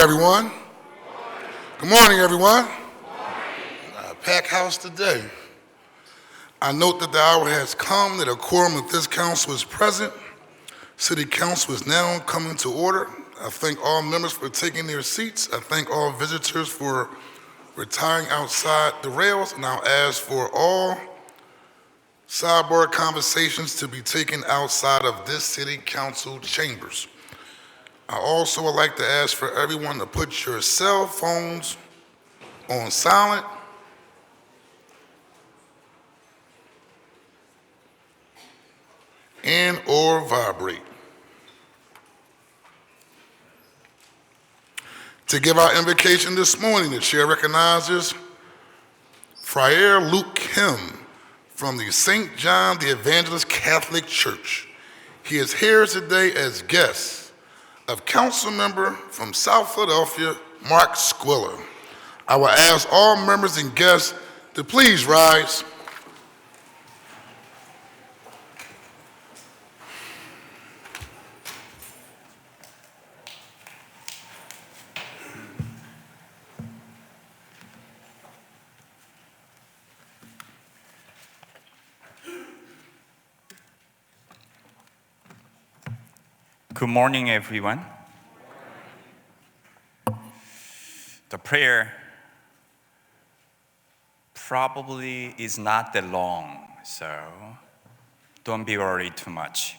everyone. Good morning, everyone. Packed house today. I note that the hour has come that a quorum of this council is present. City Council is now coming to order. I thank all members for taking their seats. I thank all visitors for retiring outside the rails, and I'll ask for all sidebar conversations to be taken outside of this City Council chambers. I also would like to ask for everyone to put your cell phones on silent and or vibrate. To give our invocation this morning, the chair recognizes Friar Luke Kim from the St. John the Evangelist Catholic Church. He is here today as guest of council member from South Philadelphia, Mark Squiller. I will ask all members and guests to please rise. Good morning, everyone. The prayer probably is not that long, so don't be worried too much.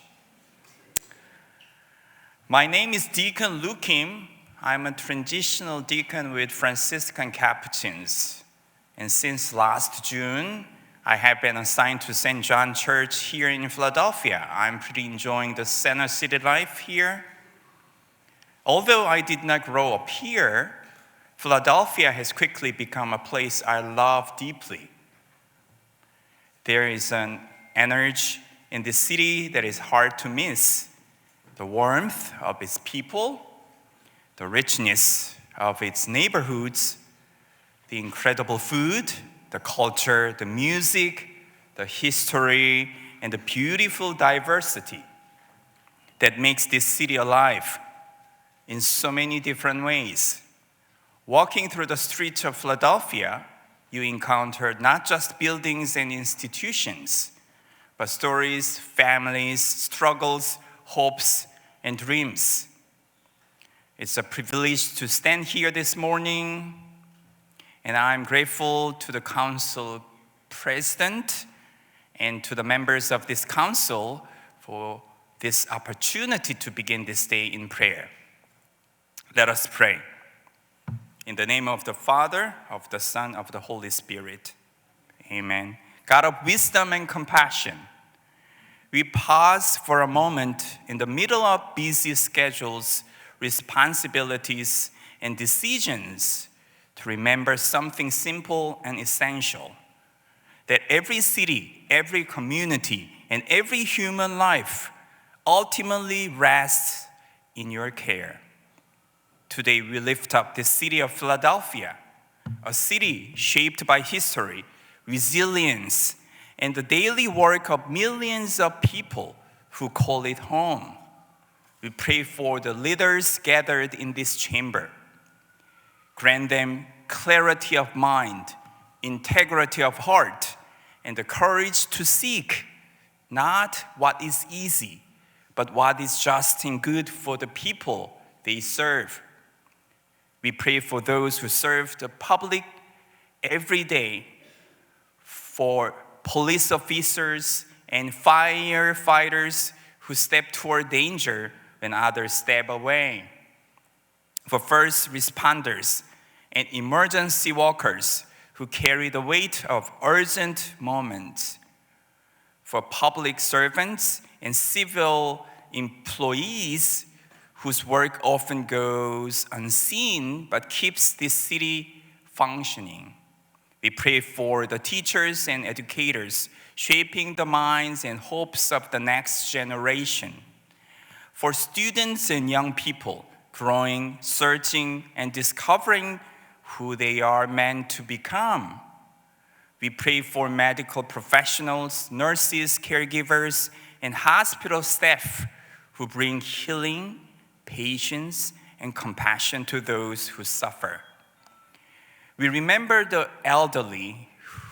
My name is Deacon Luke Kim. I'm a transitional deacon with Franciscan Capuchins. And since last June, I have been assigned to St. John Church here in Philadelphia. I'm pretty enjoying the center city life here. Although I did not grow up here, Philadelphia has quickly become a place I love deeply. There is an energy in this city that is hard to miss. The warmth of its people, the richness of its neighborhoods, the incredible food, the culture, the music, the history, and the beautiful diversity that makes this city alive in so many different ways. Walking through the streets of Philadelphia, you encounter not just buildings and institutions, but stories, families, struggles, hopes, and dreams. It's a privilege to stand here this morning, and I'm grateful to the council president and to the members of this council for this opportunity to begin this day in prayer. Let us pray. In the name of the Father, of the Son, of the Holy Spirit. Amen. God of wisdom and compassion, we pause for a moment in the middle of busy schedules, responsibilities, and decisions to remember something simple and essential, that every city, every community, and every human life ultimately rests in your care. Today we lift up the city of Philadelphia, a city shaped by history, resilience, and the daily work of millions of people who call it home. We pray for the leaders gathered in this chamber. Grant them clarity of mind, integrity of heart, and the courage to seek not what is easy, but what is just and good for the people they serve. We pray for those who serve the public every day, for police officers and firefighters who step toward danger when others step away, for first responders and emergency workers who carry the weight of urgent moments, for public servants and civil employees whose work often goes unseen but keeps this city functioning. We pray for the teachers and educators shaping the minds and hopes of the next generation, for students and young people growing, searching, and discovering who they are meant to become. We pray for medical professionals, nurses, caregivers, and hospital staff who bring healing, patience, and compassion to those who suffer. We remember the elderly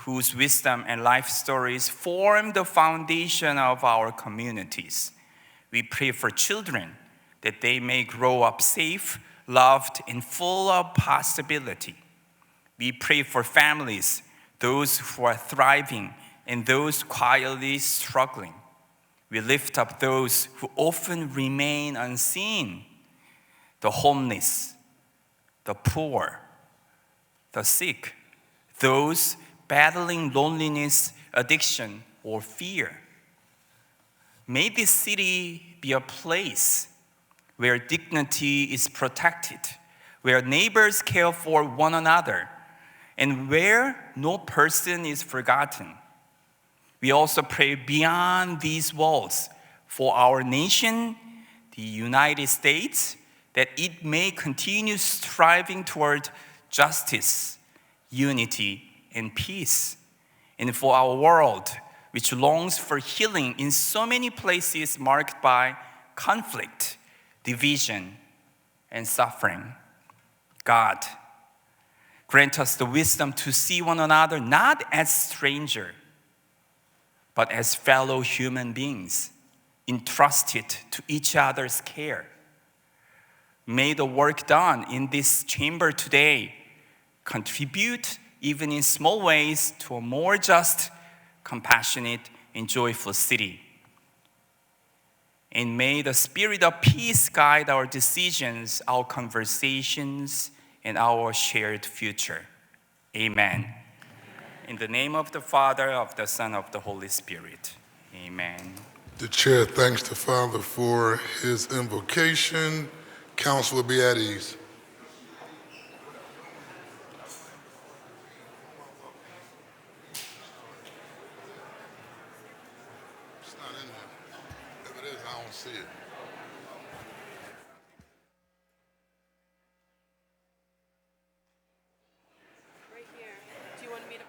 whose wisdom and life stories form the foundation of our communities. We pray for children that they may grow up safe, loved, and full of possibility. We pray for families, those who are thriving and those quietly struggling. We lift up those who often remain unseen, the homeless, the poor, the sick, those battling loneliness, addiction, or fear. May this city be a place where dignity is protected, where neighbors care for one another, and where no person is forgotten. We also pray beyond these walls for our nation, the United States, that it may continue striving toward justice, unity, and peace. And for our world, which longs for healing in so many places marked by conflict, division, and suffering. God, grant us the wisdom to see one another not as strangers, but as fellow human beings, entrusted to each other's care. May the work done in this chamber today contribute, even in small ways, to a more just, compassionate, and joyful city. And may the spirit of peace guide our decisions, our conversations, and our shared future. Amen. In the name of the Father, of the Son, of the Holy Spirit. Amen. The chair thanks the Father for his invocation. Council will be at ease. It's not in there. If it is, I don't see it. Right here. Do you want me to?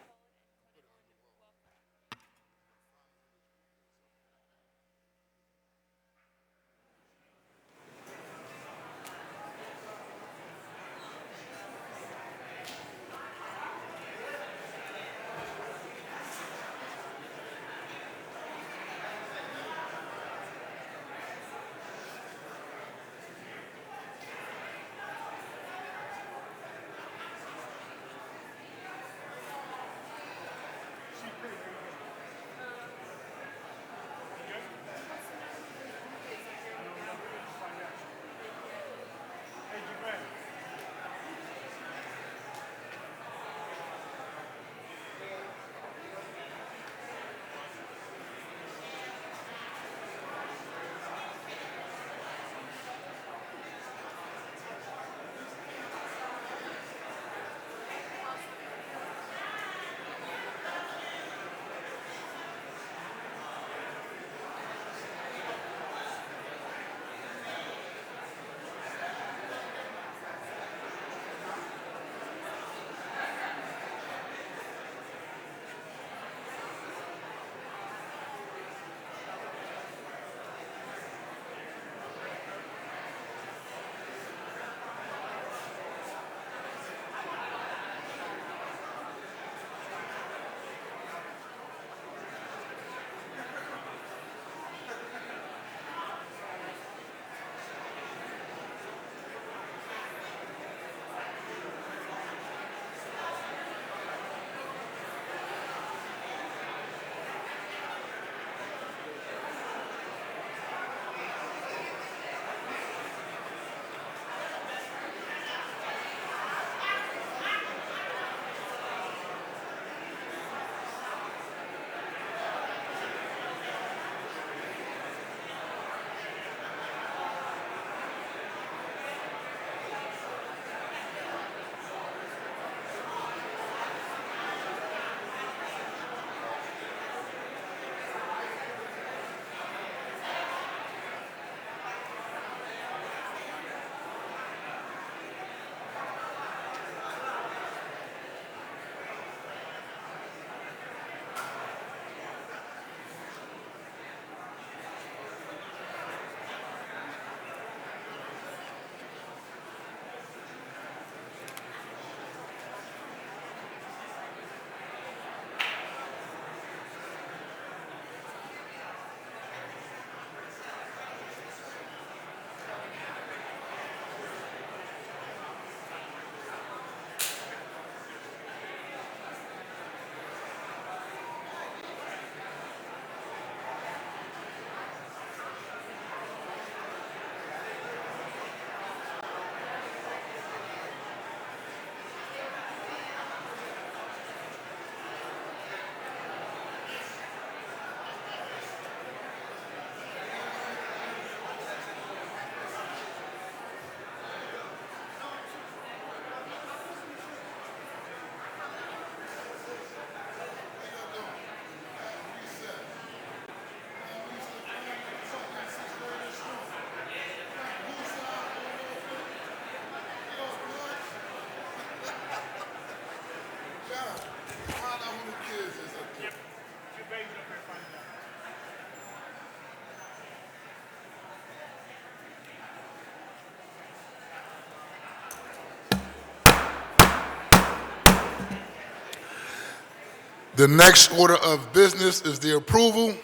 The next order of business is the approval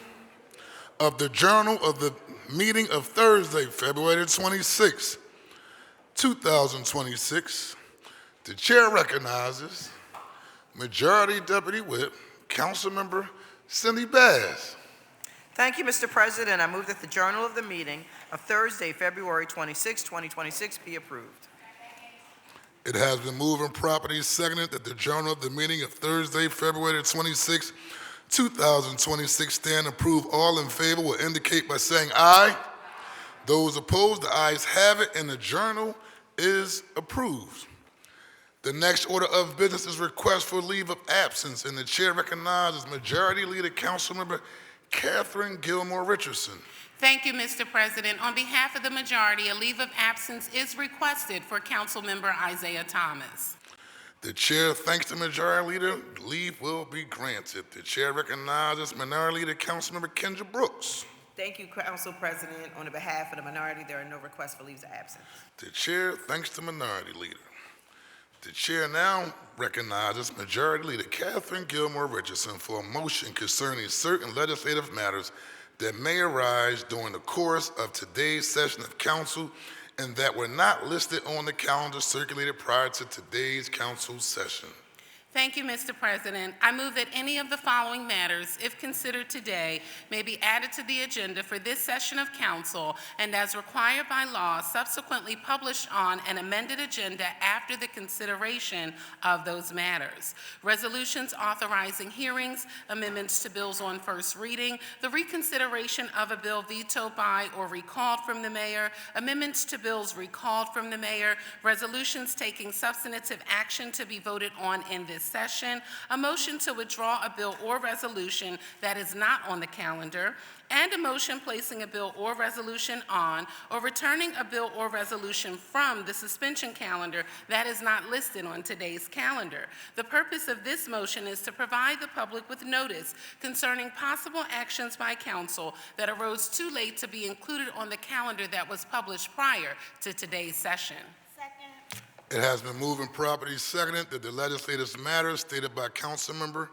of the journal of the meeting of Thursday, February 26, 2026. The chair recognizes Majority Deputy Whip, Councilmember Cindy Bass. Thank you, Mr. President. I move that the journal of the meeting of Thursday, February 26, 2026 be approved. It has been moved and properly seconded that the journal of the meeting of Thursday, February 26, 2026 stand approved. All in favor will indicate by saying aye. Those opposed, the ayes have it, and the journal is approved. The next order of business is request for leave of absence, and the chair recognizes Majority Leader Councilmember Catherine Gilmore Richardson. Thank you, Mr. President. On behalf of the majority, a leave of absence is requested for Councilmember Isaiah Thomas. The chair thanks the Majority Leader. Leave will be granted. The chair recognizes Minority Leader Councilmember Kendra Brooks. Thank you, Council President. On behalf of the minority, there are no requests for leaves of absence. The chair thanks the Minority Leader. The chair now recognizes Majority Leader Catherine Gilmore Richardson for a motion concerning certain legislative matters that may arise during the course of today's session of council and that were not listed on the calendar circulated prior to today's council session. Thank you, Mr. President. I move that any of the following matters, if considered today, may be added to the agenda for this session of council and as required by law, subsequently published on an amended agenda after the consideration of those matters. Resolutions authorizing hearings, amendments to bills on first reading, the reconsideration of a bill vetoed by or recalled from the mayor, amendments to bills recalled from the mayor, resolutions taking substantive action to be voted on in this session, a motion to withdraw a bill or resolution that is not on the calendar, and a motion placing a bill or resolution on or returning a bill or resolution from the suspension calendar that is not listed on today's calendar. The purpose of this motion is to provide the public with notice concerning possible actions by council that arose too late to be included on the calendar that was published prior to today's session. It has been moved and properly seconded that the legislative matters stated by Councilmember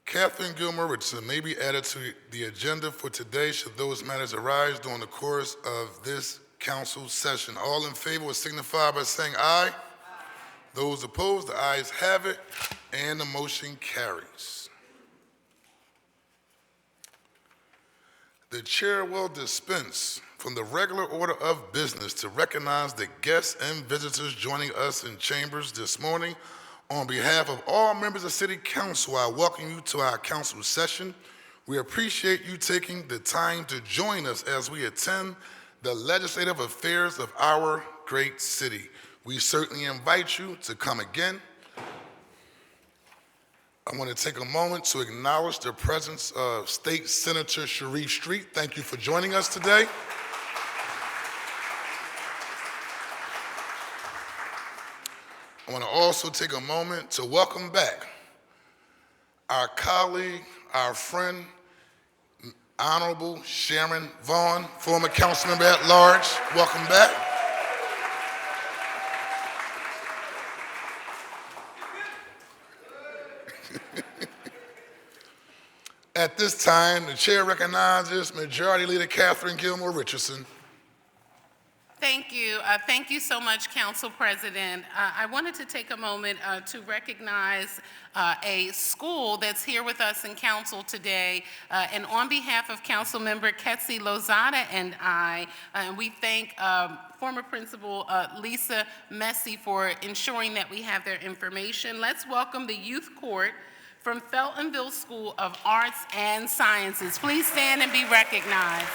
Catherine Gilmore Richardson may be added to the agenda for today should those matters arise during the course of this council session. All in favor will signify by saying aye. Those opposed, the ayes have it, and the motion carries. The chair will dispense from the regular order of business to recognize the guests and visitors joining us in chambers this morning. On behalf of all members of City Council, I welcome you to our council session. We appreciate you taking the time to join us as we attend the legislative affairs of our great city. We certainly invite you to come again. I want to take a moment to acknowledge the presence of State Senator Sharif Street. Thank you for joining us today. I want to also take a moment to welcome back our colleague, our friend, Honorable Sharon Vaughn, former council member at large. Welcome back. At this time, the chair recognizes Majority Leader Catherine Gilmore Richardson. Thank you. Thank you so much, Council President. I wanted to take a moment to recognize a school that's here with us in council today. And on behalf of Council Member Ketsi Lozada and I, we thank former Principal Lisa Messi for ensuring that we have their information. Let's welcome the Youth Court from Feltonville School of Arts and Sciences. Please stand and be recognized.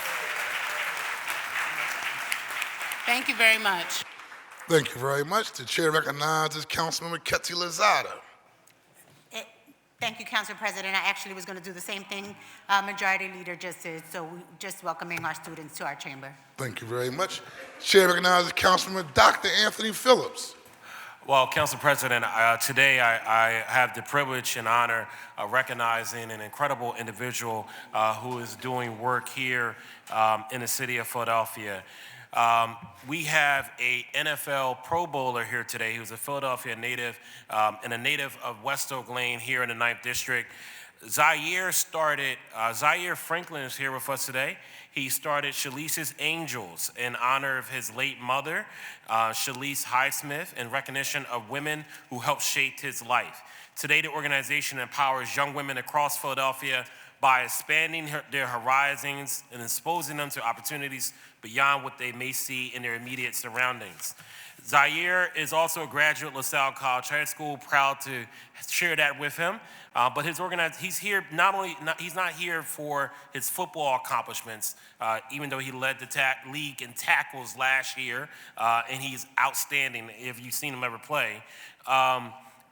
Thank you very much. Thank you very much. The chair recognizes Councilmember Ketsi Lozada. Thank you, Council President. I actually was going to do the same thing Majority Leader just did, so we just welcoming our students to our chamber. Thank you very much. Chair recognizes Councilman Dr. Anthony Phillips. Well, Council President, today I have the privilege and honor of recognizing an incredible individual who is doing work here in the city of Philadelphia. We have a NFL Pro Bowler here today. He was a Philadelphia native and a native of West Oak Lane here in the 9th District. Zaire Franklin is here with us today. He started Shalice's Angels in honor of his late mother, Shalise Highsmith, in recognition of women who helped shape his life. Today, the organization empowers young women across Philadelphia by expanding their horizons and exposing them to opportunities beyond what they may see in their immediate surroundings. Zaire is also a graduate of LaSalle College High School, proud to share that with him. But he's here he's not here for his football accomplishments, even though he led the league in tackles last year, and he's outstanding if you've seen him ever play.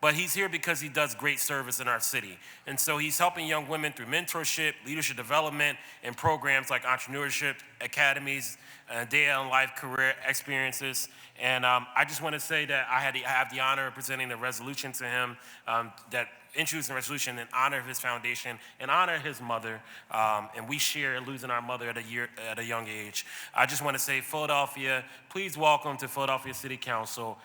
But he's here because he does great service in our city. And so he's helping young women through mentorship, leadership development, and programs like entrepreneurship academies, day-in-life career experiences. And I just want to say that I have the honor of presenting the resolution to him, that introducing a resolution in honor of his foundation, in honor of his mother, and we share losing our mother at a young age. I just want to say, Philadelphia, please welcome to Philadelphia City Council,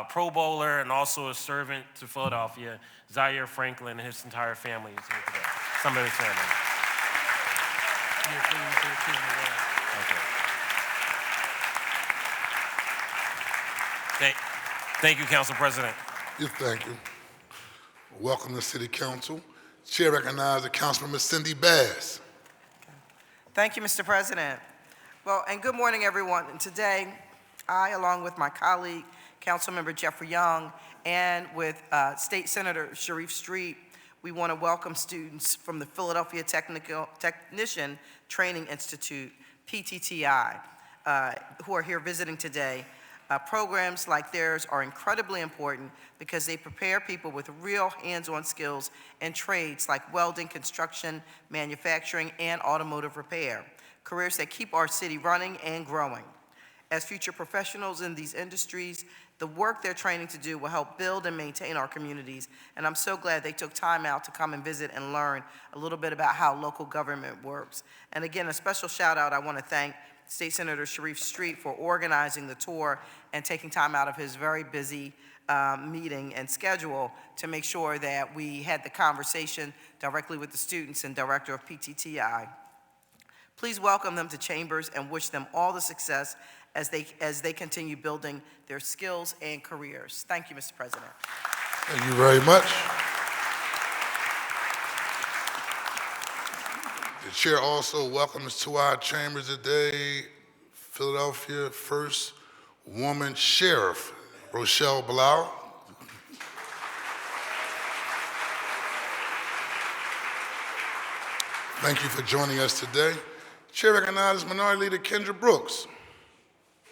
Pro Bowler and also a servant to Philadelphia, Zaire Franklin and his entire family is here today. Some of his family. Okay. Thank you, Council President. Yes, thank you. Welcome to City Council. Chair recognizes Councilmember Cindy Bass. Thank you, Mr. President. Well, and good morning, everyone. And today, I, along with my colleague, Councilmember Jeffrey Young, and with State Senator Sharif Street, we want to welcome students from the Philadelphia Technician Training Institute, PTTI, who are here visiting today. Programs like theirs are incredibly important because they prepare people with real hands-on skills in trades like welding, construction, manufacturing, and automotive repair, careers that keep our city running and growing. As future professionals in these industries, the work they're training to do will help build and maintain our communities, and I'm so glad they took time out to come and visit and learn a little bit about how local government works. And again, a special shout out I want to thank State Senator Sharif Street for organizing the tour and taking time out of his very busy meeting and schedule to make sure that we had the conversation directly with the students and director of PTTI. Please welcome them to Chambers and wish them all the success as they continue building their skills and careers. Thank you, Mr. President. Thank you very much. The chair also welcomes to our chambers today Philadelphia First Woman Sheriff, Rochelle Blau. Thank you for joining us today. Chair recognizes Minority Leader Kendra Brooks.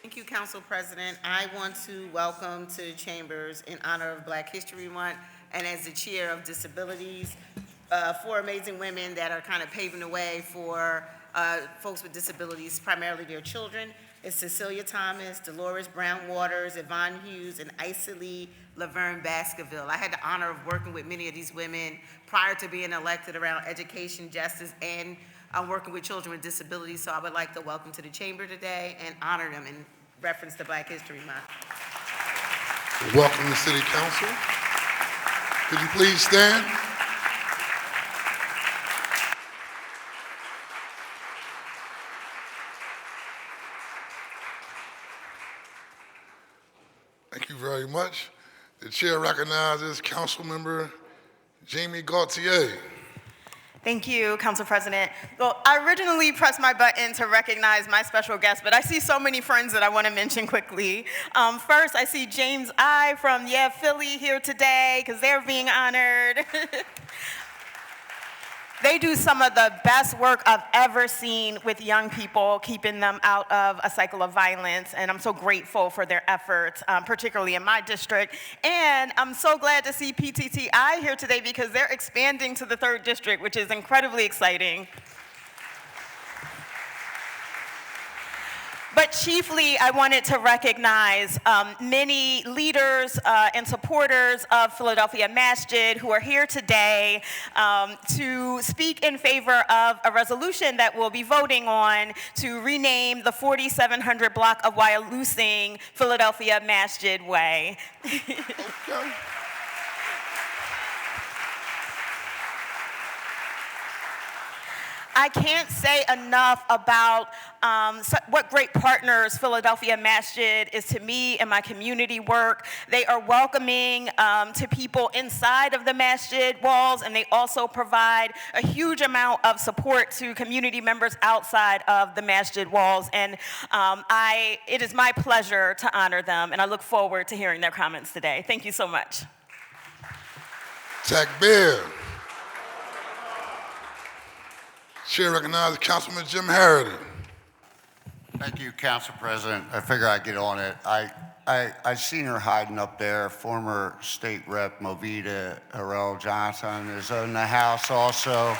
Thank you, Council President. I want to welcome to Chambers in honor of Black History Month and as the chair of disabilities, 4 amazing women that are kind of paving the way for folks with disabilities, primarily their children. It's Cecilia Thomas, Dolores Brown Waters, Yvonne Hughes, and Isalee Laverne Baskerville. I had the honor of working with many of these women prior to being elected around education, justice, and working with children with disabilities. So I would like to welcome to the chamber today and honor them in reference to Black History Month. Welcome to City Council. Could you please stand? Thank you very much. The chair recognizes Councilmember Jamie Gaultier. Thank you, Council President. Well, I originally pressed my button to recognize my special guest, but I see so many friends that I want to mention quickly. First, I see James I from Philly here today because they're being honored. They do some of the best work I've ever seen with young people, keeping them out of a cycle of violence, and I'm so grateful for their efforts, particularly in my district. And I'm so glad to see PTTI here today because they're expanding to the 3rd District, which is incredibly exciting. But chiefly, I wanted to recognize many leaders and supporters of Philadelphia Masjid who are here today to speak in favor of a resolution that we'll be voting on to rename the 4700 block of Wyalusing Philadelphia Masjid Way. Okay. I can't say enough about what great partners Philadelphia Masjid is to me and my community work. They are welcoming to people inside of the masjid walls, and they also provide a huge amount of support to community members outside of the masjid walls. And it is my pleasure to honor them, and I look forward to hearing their comments today. Thank you so much. Takbir. Chair recognizes Councilman Jim Harity. Thank you, Council President. I figure I'd get on it. I seen her hiding up there. Former State Rep Movita Harrell Johnson is in the house also.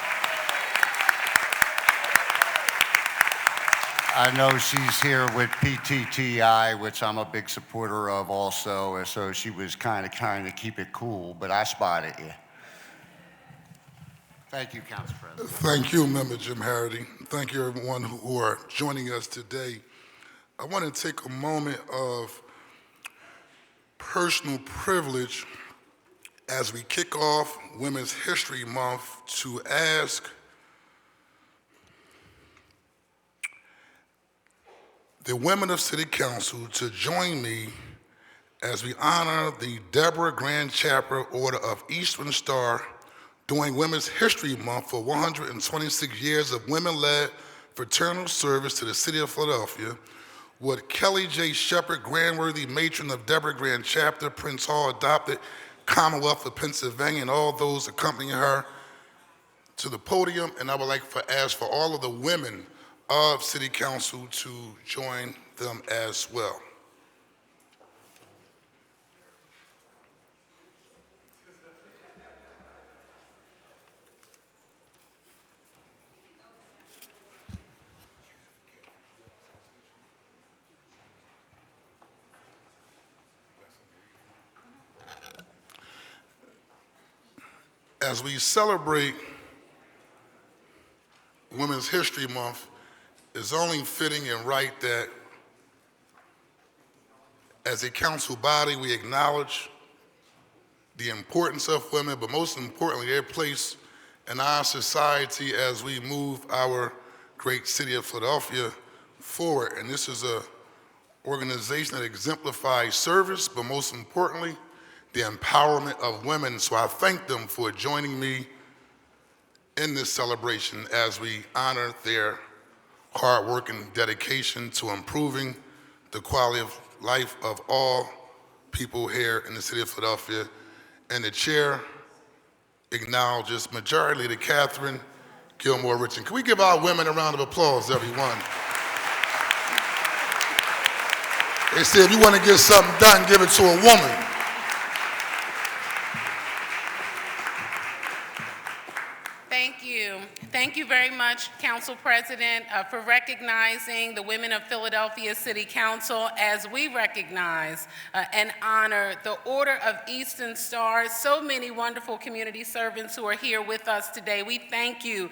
I know she's here with PTTI, which I'm a big supporter of also, and so she was kind of trying to keep it cool, but I spotted you. Thank you, Council President. Thank you, Member Jim Harity. Thank you, everyone who are joining us today. I want to take a moment of personal privilege as we kick off Women's History Month to ask the women of City Council to join me as we honor the Deborah Grand Chapter Order of Eastern Star during Women's History Month for 126 years of women-led fraternal service to the city of Philadelphia. Would Kelly J. Shepard, Grandworthy Matron of Deborah Grand Chapter, Prince Hall adopted Commonwealth of Pennsylvania, and all those accompanying her to the podium. And I would like to ask for all of the women of City Council to join them as well. As we celebrate Women's History Month, it's only fitting and right that as a council body, we acknowledge the importance of women, but most importantly, their place in our society as we move our great city of Philadelphia forward. And this is an organization that exemplifies service, but most importantly, the empowerment of women. So I thank them for joining me in this celebration as we honor their hard work and dedication to improving the quality of life of all people here in the city of Philadelphia. And the chair acknowledges Majority Leader Catherine Gilmore Richardson. Can we give our women a round of applause, everyone? They say if you want to get something done, give it to a woman. Thank you. Thank you very much, Council President, for recognizing the women of Philadelphia City Council as we recognize and honor the Order of Eastern Star. So many wonderful community servants who are here with us today. We thank you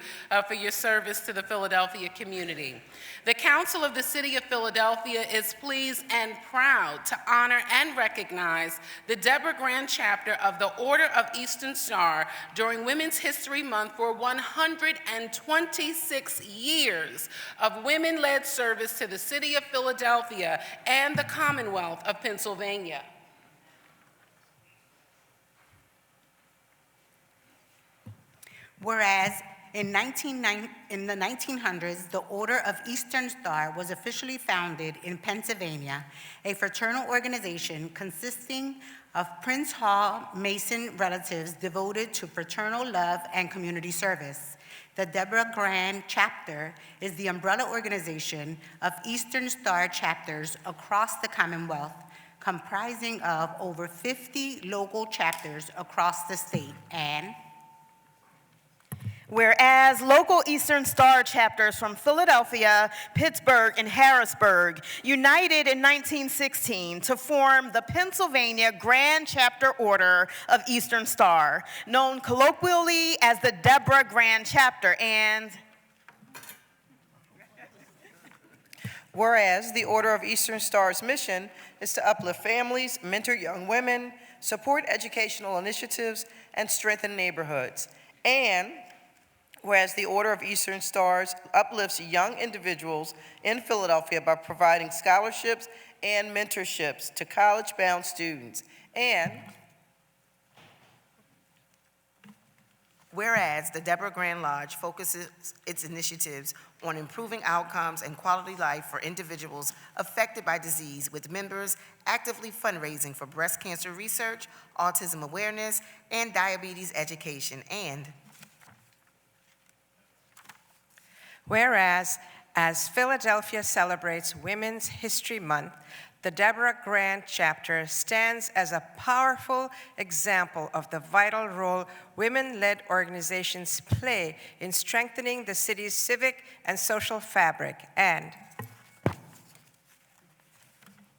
for your service to the Philadelphia community. The Council of the City of Philadelphia is pleased and proud to honor and recognize the Deborah Grand Chapter of the Order of Eastern Star during Women's History Month for 126 years of women-led service to the City of Philadelphia and the Commonwealth of Pennsylvania. Whereas in the 1900s, the Order of Eastern Star was officially founded in Pennsylvania, a fraternal organization consisting of Prince Hall Mason relatives devoted to fraternal love and community service. The Deborah Grand Chapter is the umbrella organization of Eastern Star chapters across the Commonwealth, comprising of over 50 local chapters across the state. And Whereas local Eastern Star chapters from Philadelphia, Pittsburgh, and Harrisburg united in 1916 to form the Pennsylvania Grand Chapter Order of Eastern Star, known colloquially as the Deborah Grand Chapter, and whereas the Order of Eastern Star's mission is to uplift families, mentor young women, support educational initiatives, and strengthen neighborhoods. And whereas the Order of Eastern Stars uplifts young individuals in Philadelphia by providing scholarships and mentorships to college-bound students. And whereas the Deborah Grand Lodge focuses its initiatives on improving outcomes and quality life for individuals affected by disease, with members actively fundraising for breast cancer research, autism awareness, and diabetes education. And whereas, as Philadelphia celebrates Women's History Month, the Deborah Grand Chapter stands as a powerful example of the vital role women-led organizations play in strengthening the city's civic and social fabric. And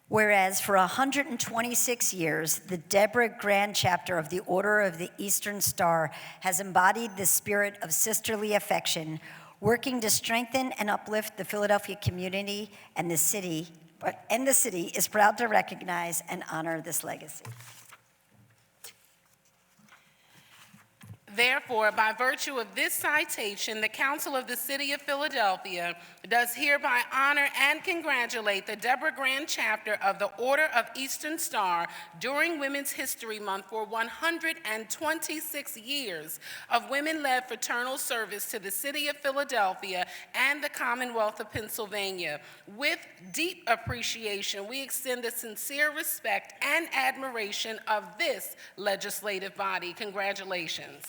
whereas for 126 years, the Deborah Grand Chapter of the Order of the Eastern Star has embodied the spirit of sisterly affection, working to strengthen and uplift the Philadelphia community, and the city is proud to recognize and honor this legacy. Therefore, by virtue of this citation, the Council of the City of Philadelphia does hereby honor and congratulate the Deborah Grand Chapter of the Order of Eastern Star during Women's History Month for 126 years of women-led fraternal service to the City of Philadelphia and the Commonwealth of Pennsylvania. With deep appreciation, we extend a sincere respect and admiration of this legislative body. Congratulations.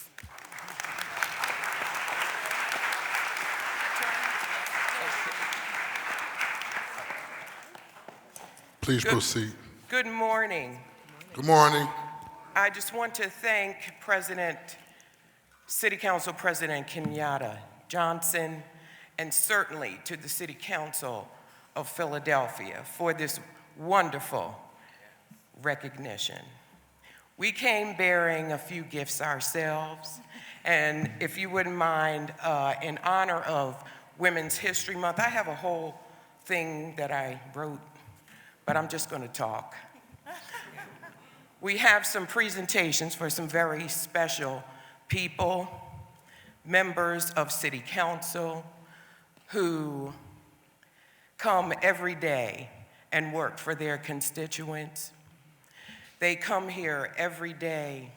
Please proceed. Good morning. Good morning. I just want to thank City Council President Kenyatta Johnson, and certainly to the City Council of Philadelphia for this wonderful recognition. We came bearing a few gifts ourselves, and if you wouldn't mind, in honor of Women's History Month, I have a whole thing that I wrote, but I'm just going to talk. We have some presentations for some very special people, members of City Council who come every day and work for their constituents. They come here every day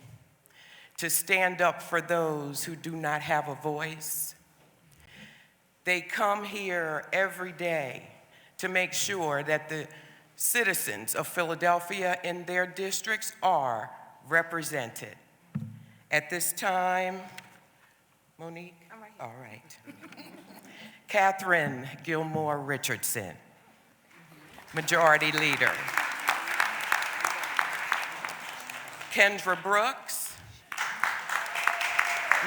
to stand up for those who do not have a voice. They come here every day to make sure that the citizens of Philadelphia in their districts are represented. At this time, Monique? I'm right here. All right. Catherine Gilmore Richardson, Majority Leader. Kendra Brooks,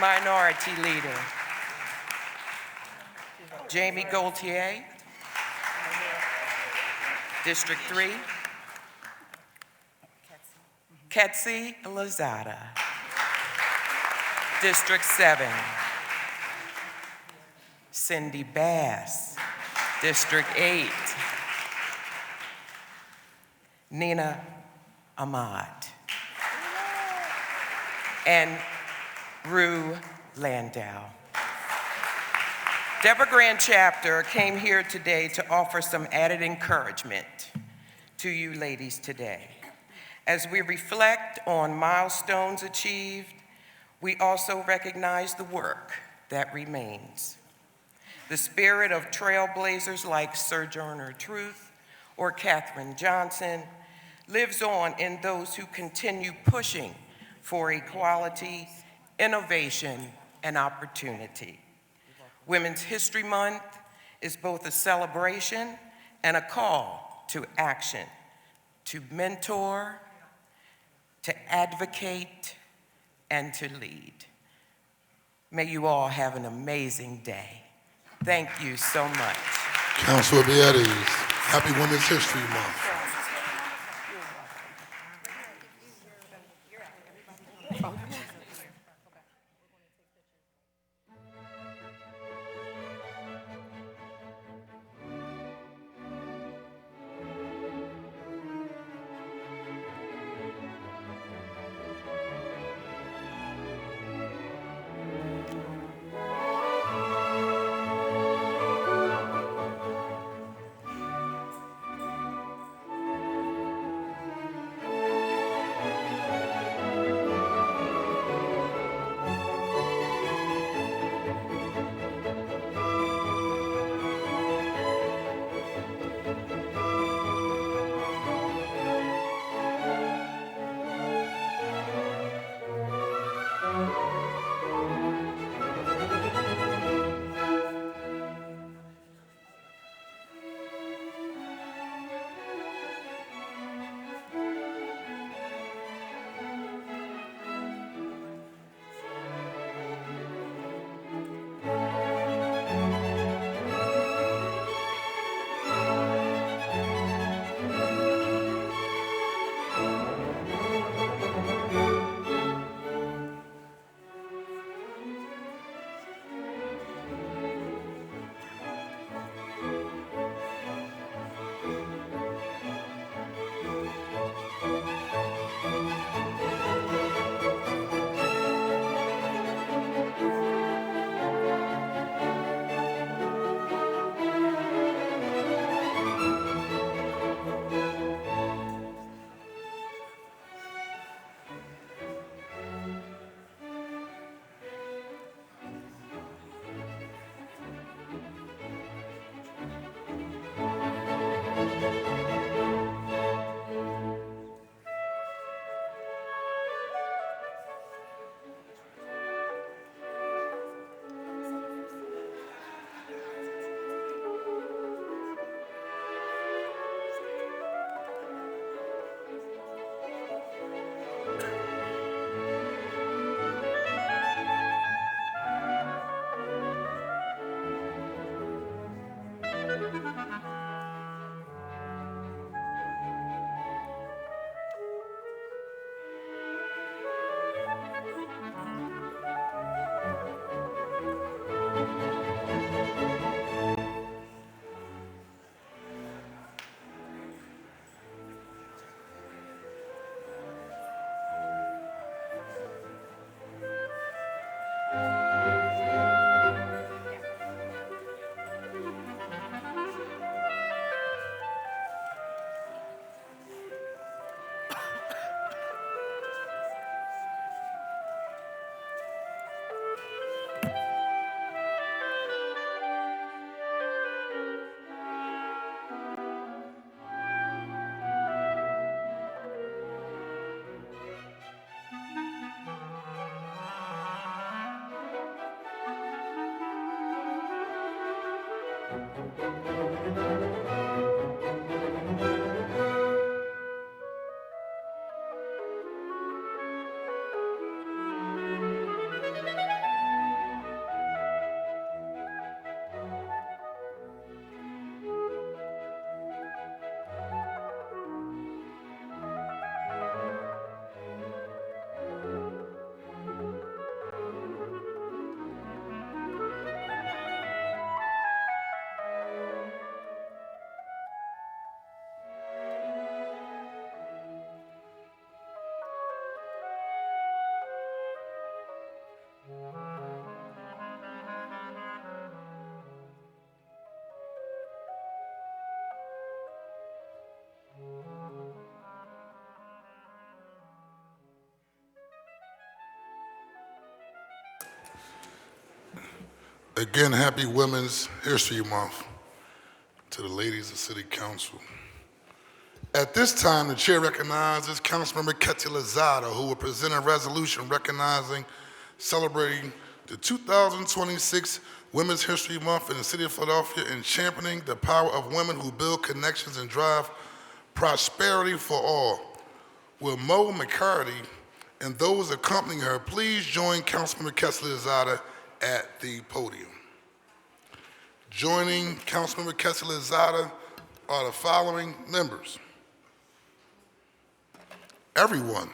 Minority Leader. Jamie Gaultier, District 3. Ketsi Lozada, District 7. Cindy Bass, District 8. Nina Ahmad. And Rue Landau. Deborah Grand Chapter came here today to offer some added encouragement to you ladies today. As we reflect on milestones achieved, we also recognize the work that remains. The spirit of trailblazers like Sojourner Truth or Katherine Johnson lives on in those who continue pushing for equality, innovation, and opportunity. Women's History Month is both a celebration and a call to action, to mentor, to advocate, and to lead. May you all have an amazing day. Thank you so much. Council will be at ease. Happy Women's History Month. Again, happy Women's History Month to the ladies of City Council. At this time, the chair recognizes Councilmember Ketty Lozada, who will present a resolution recognizing, celebrating the 2026 Women's History Month in the City of Philadelphia and championing the power of women who build connections and drive prosperity for all. Will Mo McCarty and those accompanying her please join Councilmember Ketty Lozada at the podium. Joining Councilmember Kessler-Zada are the following members. Everyone.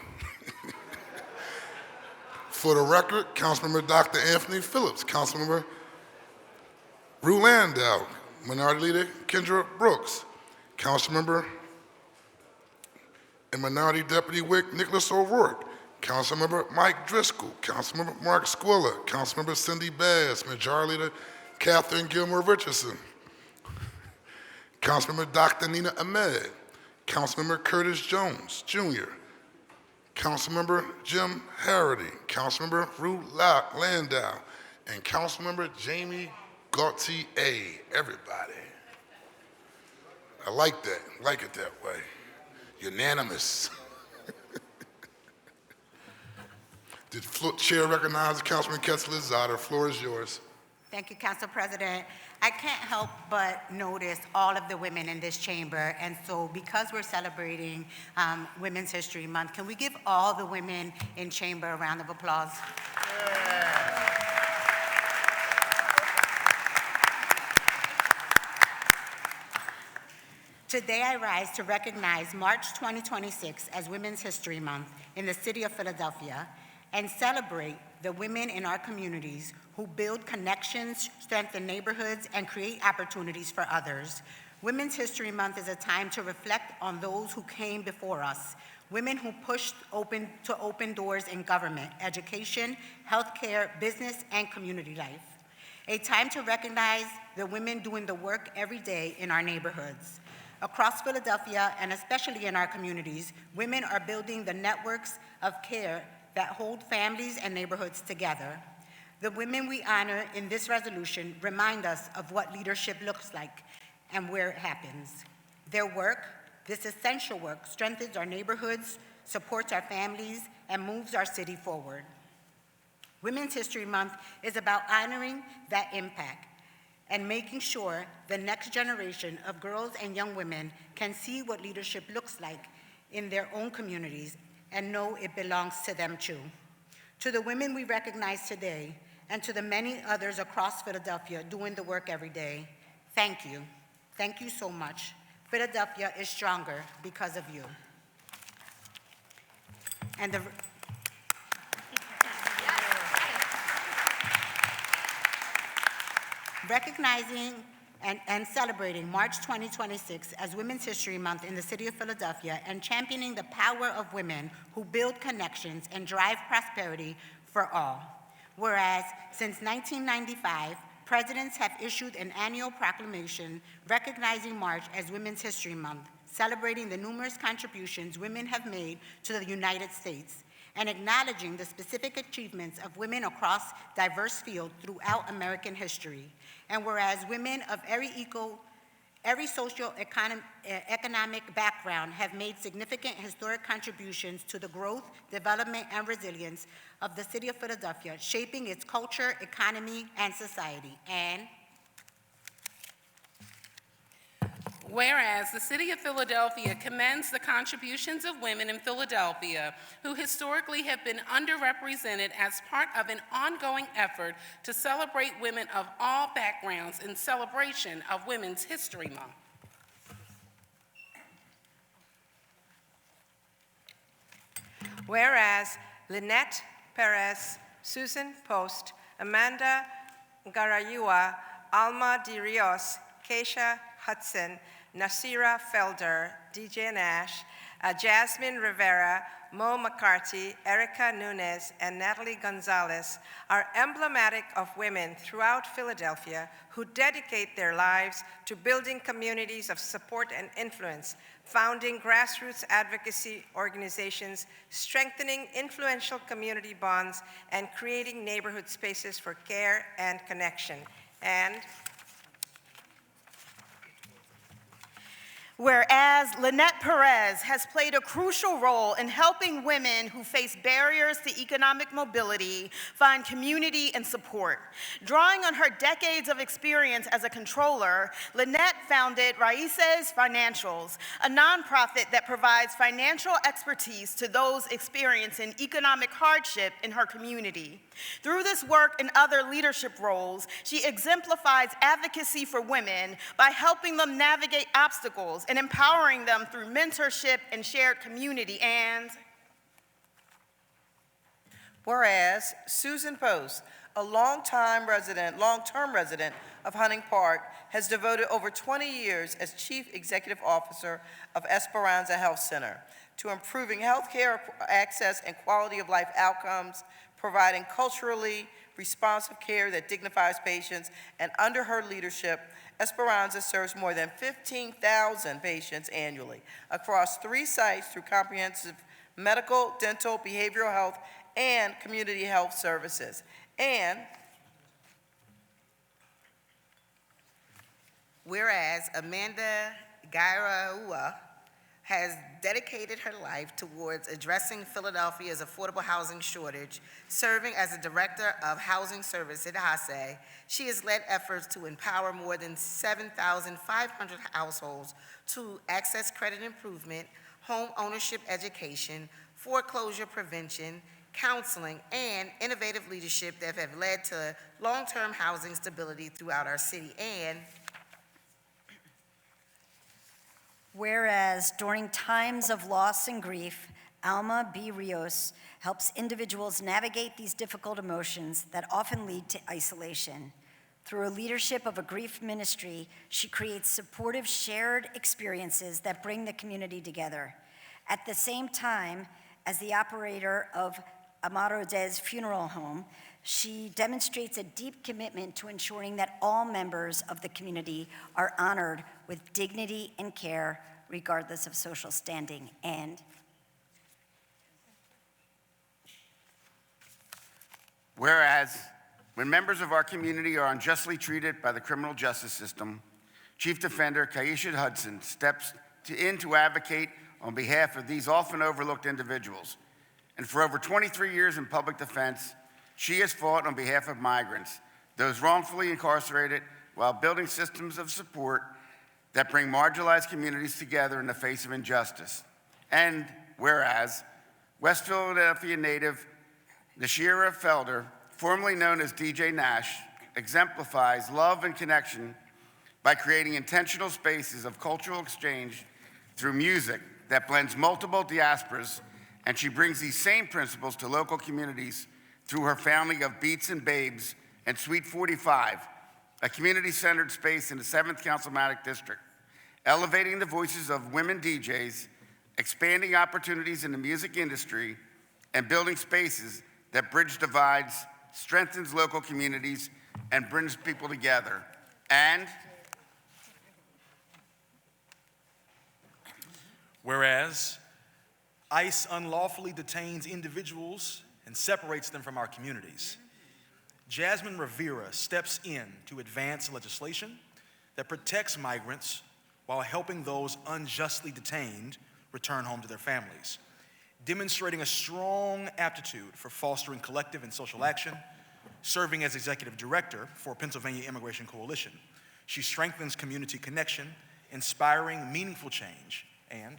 For the record, Councilmember Dr. Anthony Phillips, Councilmember Rue Landau, Minority Leader Kendra Brooks, Councilmember and Minority Deputy Whip Nicholas O'Rourke, Councilmember Mike Driscoll, Councilmember Mark Squilla, Councilmember Cindy Bass, Majority Leader Catherine Gilmore Richardson, Councilmember Dr. Nina Ahmed, Councilmember Curtis Jones Jr., Councilmember Jim Harity, Councilmember Rue Landau, and Councilmember Jamie Gaultier. Everybody. I like that. I like it that way. Unanimous. The chair recognizes Councilman Kessler-Zada. The floor is yours. Thank you, Council President. I can't help but notice all of the women in this chamber, and so because we're celebrating Women's History Month, can we give all the women in chamber a round of applause? Today I rise to recognize March 2026 as Women's History Month in the city of Philadelphia and celebrate the women in our communities who build connections, strengthen neighborhoods, and create opportunities for others. Women's History Month is a time to reflect on those who came before us, women who pushed open doors in government, education, healthcare, business, and community life. A time to recognize the women doing the work every day in our neighborhoods. Across Philadelphia, and especially in our communities, women are building the networks of care that hold families and neighborhoods together. The women we honor in this resolution remind us of what leadership looks like and where it happens. Their work, this essential work, strengthens our neighborhoods, supports our families, and moves our city forward. Women's History Month is about honoring that impact and making sure the next generation of girls and young women can see what leadership looks like in their own communities and know it belongs to them too. To the women we recognize today, and to the many others across Philadelphia doing the work every day, thank you. Thank you so much. Philadelphia is stronger because of you. And recognizing and celebrating March 2026 as Women's History Month in the city of Philadelphia and championing the power of women who build connections and drive prosperity for all. Whereas, since 1995, presidents have issued an annual proclamation recognizing March as Women's History Month, celebrating the numerous contributions women have made to the United States, and acknowledging the specific achievements of women across diverse fields throughout American history. And whereas women of every socio-economic background have made significant historic contributions to the growth, development, and resilience of the city of Philadelphia, shaping its culture, economy, and society. And whereas the city of Philadelphia commends the contributions of women in Philadelphia who historically have been underrepresented as part of an ongoing effort to celebrate women of all backgrounds in celebration of Women's History Month. Whereas Lynette Perez, Susan Post, Amanda Garayua, Alma De Rios, Keisha Hudson, Nasira Felder, DJ Nash, Jasmine Rivera, Mo McCarthy, Erica Nunez, and Natalie Gonzalez are emblematic of women throughout Philadelphia who dedicate their lives to building communities of support and influence, founding grassroots advocacy organizations, strengthening influential community bonds, and creating neighborhood spaces for care and connection. And Whereas Lynette Perez has played a crucial role in helping women who face barriers to economic mobility find community and support. Drawing on her decades of experience as a controller, Lynette founded Raices Financials, a nonprofit that provides financial expertise to those experiencing economic hardship in her community. Through this work and other leadership roles, she exemplifies advocacy for women by helping them navigate obstacles and empowering them through mentorship and shared community. And whereas Susan Post, a long-term resident of Hunting Park, has devoted over 20 years as Chief Executive Officer of Esperanza Health Center to improving healthcare access and quality of life outcomes, providing culturally responsive care that dignifies patients, and under her leadership, Esperanza serves more than 15,000 patients annually across 3 sites through comprehensive medical, dental, behavioral health, and community health services. And whereas Amanda Gairaua has dedicated her life towards addressing Philadelphia's affordable housing shortage, serving as a director of housing service at HASE. She has led efforts to empower more than 7,500 households to access credit improvement, home ownership education, foreclosure prevention, counseling, and innovative leadership that have led to long-term housing stability throughout our city. And whereas during times of loss and grief, Alma B. Rios helps individuals navigate these difficult emotions that often lead to isolation. Through a leadership of a grief ministry, she creates supportive shared experiences that bring the community together. At the same time, as the operator of Amaro Des Funeral Home, she demonstrates a deep commitment to ensuring that all members of the community are honored with dignity and care, regardless of social standing. And whereas, when members of our community are unjustly treated by the criminal justice system, Chief Defender Kaisha Hudson steps in to advocate on behalf of these often overlooked individuals. And for over 23 years in public defense, she has fought on behalf of migrants, those wrongfully incarcerated, while building systems of support that bring marginalized communities together in the face of injustice. And whereas, West Philadelphia native Nashira Felder, formerly known as DJ Nash, exemplifies love and connection by creating intentional spaces of cultural exchange through music that blends multiple diasporas, and she brings these same principles to local communities through her family of Beats and Babes and Suite 45, a community-centered space in the 7th Councilmanic District, elevating the voices of women DJs, expanding opportunities in the music industry, and building spaces that bridge divides, strengthens local communities, and brings people together. And whereas ICE unlawfully detains individuals and separates them from our communities, Jasmine Rivera steps in to advance legislation that protects migrants while helping those unjustly detained return home to their families, demonstrating a strong aptitude for fostering collective and social action. Serving as executive director for Pennsylvania Immigration Coalition, she strengthens community connection, inspiring meaningful change. And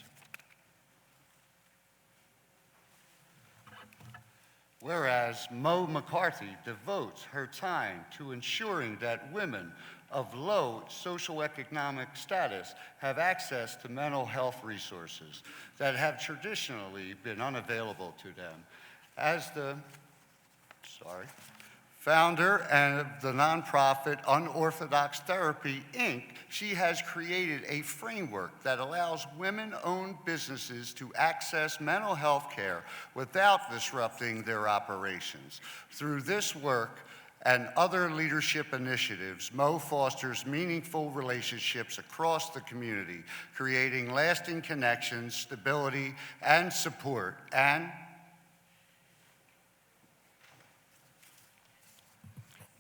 whereas Mo McCarthy devotes her time to ensuring that women of low socioeconomic status have access to mental health resources that have traditionally been unavailable to them. As the founder of the nonprofit Unorthodox Therapy, Inc., she has created a framework that allows women-owned businesses to access mental health care without disrupting their operations. Through this work and other leadership initiatives, Mo fosters meaningful relationships across the community, creating lasting connections, stability, and support. And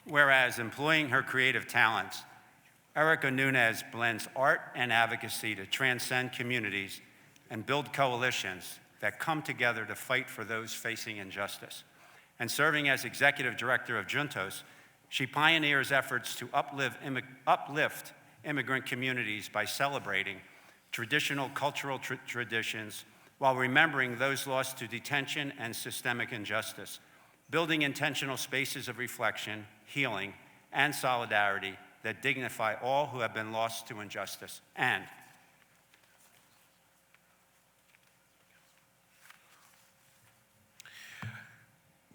whereas employing her creative talents Erica Nunez blends art and advocacy to transcend communities and build coalitions that come together to fight for those facing injustice. And serving as executive director of Juntos, she pioneers efforts to uplift immigrant communities by celebrating traditional cultural traditions while remembering those lost to detention and systemic injustice, building intentional spaces of reflection, healing, and solidarity that dignify all who have been lost to injustice. And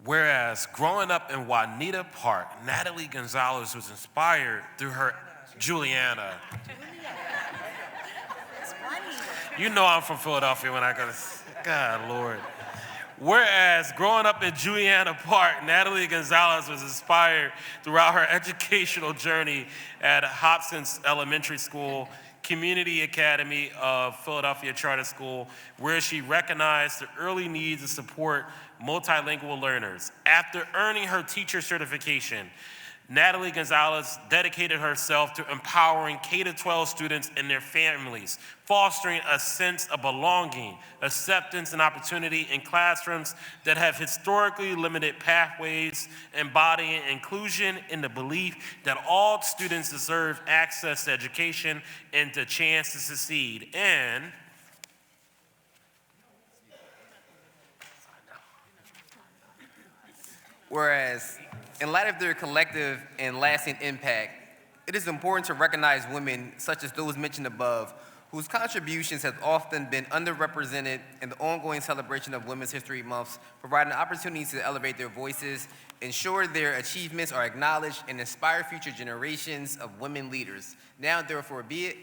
whereas growing up in Juanita Park, Natalie Gonzalez was inspired through her Juliana. You know I'm from Philadelphia when I go to, God Lord. Whereas growing up in Juliana Park, Natalie Gonzalez was inspired throughout her educational journey at Hobson's Elementary School, Community Academy of Philadelphia Charter School, where she recognized the early needs to support multilingual learners. After earning her teacher certification, Natalie Gonzalez dedicated herself to empowering K-12 students and their families, fostering a sense of belonging, acceptance, and opportunity in classrooms that have historically limited pathways, embodying inclusion in the belief that all students deserve access to education and the chance to succeed. And whereas, in light of their collective and lasting impact, it is important to recognize women such as those mentioned above, whose contributions have often been underrepresented in the ongoing celebration of Women's History Month, providing opportunities to elevate their voices, ensure their achievements are acknowledged, and inspire future generations of women leaders. Now, therefore, be it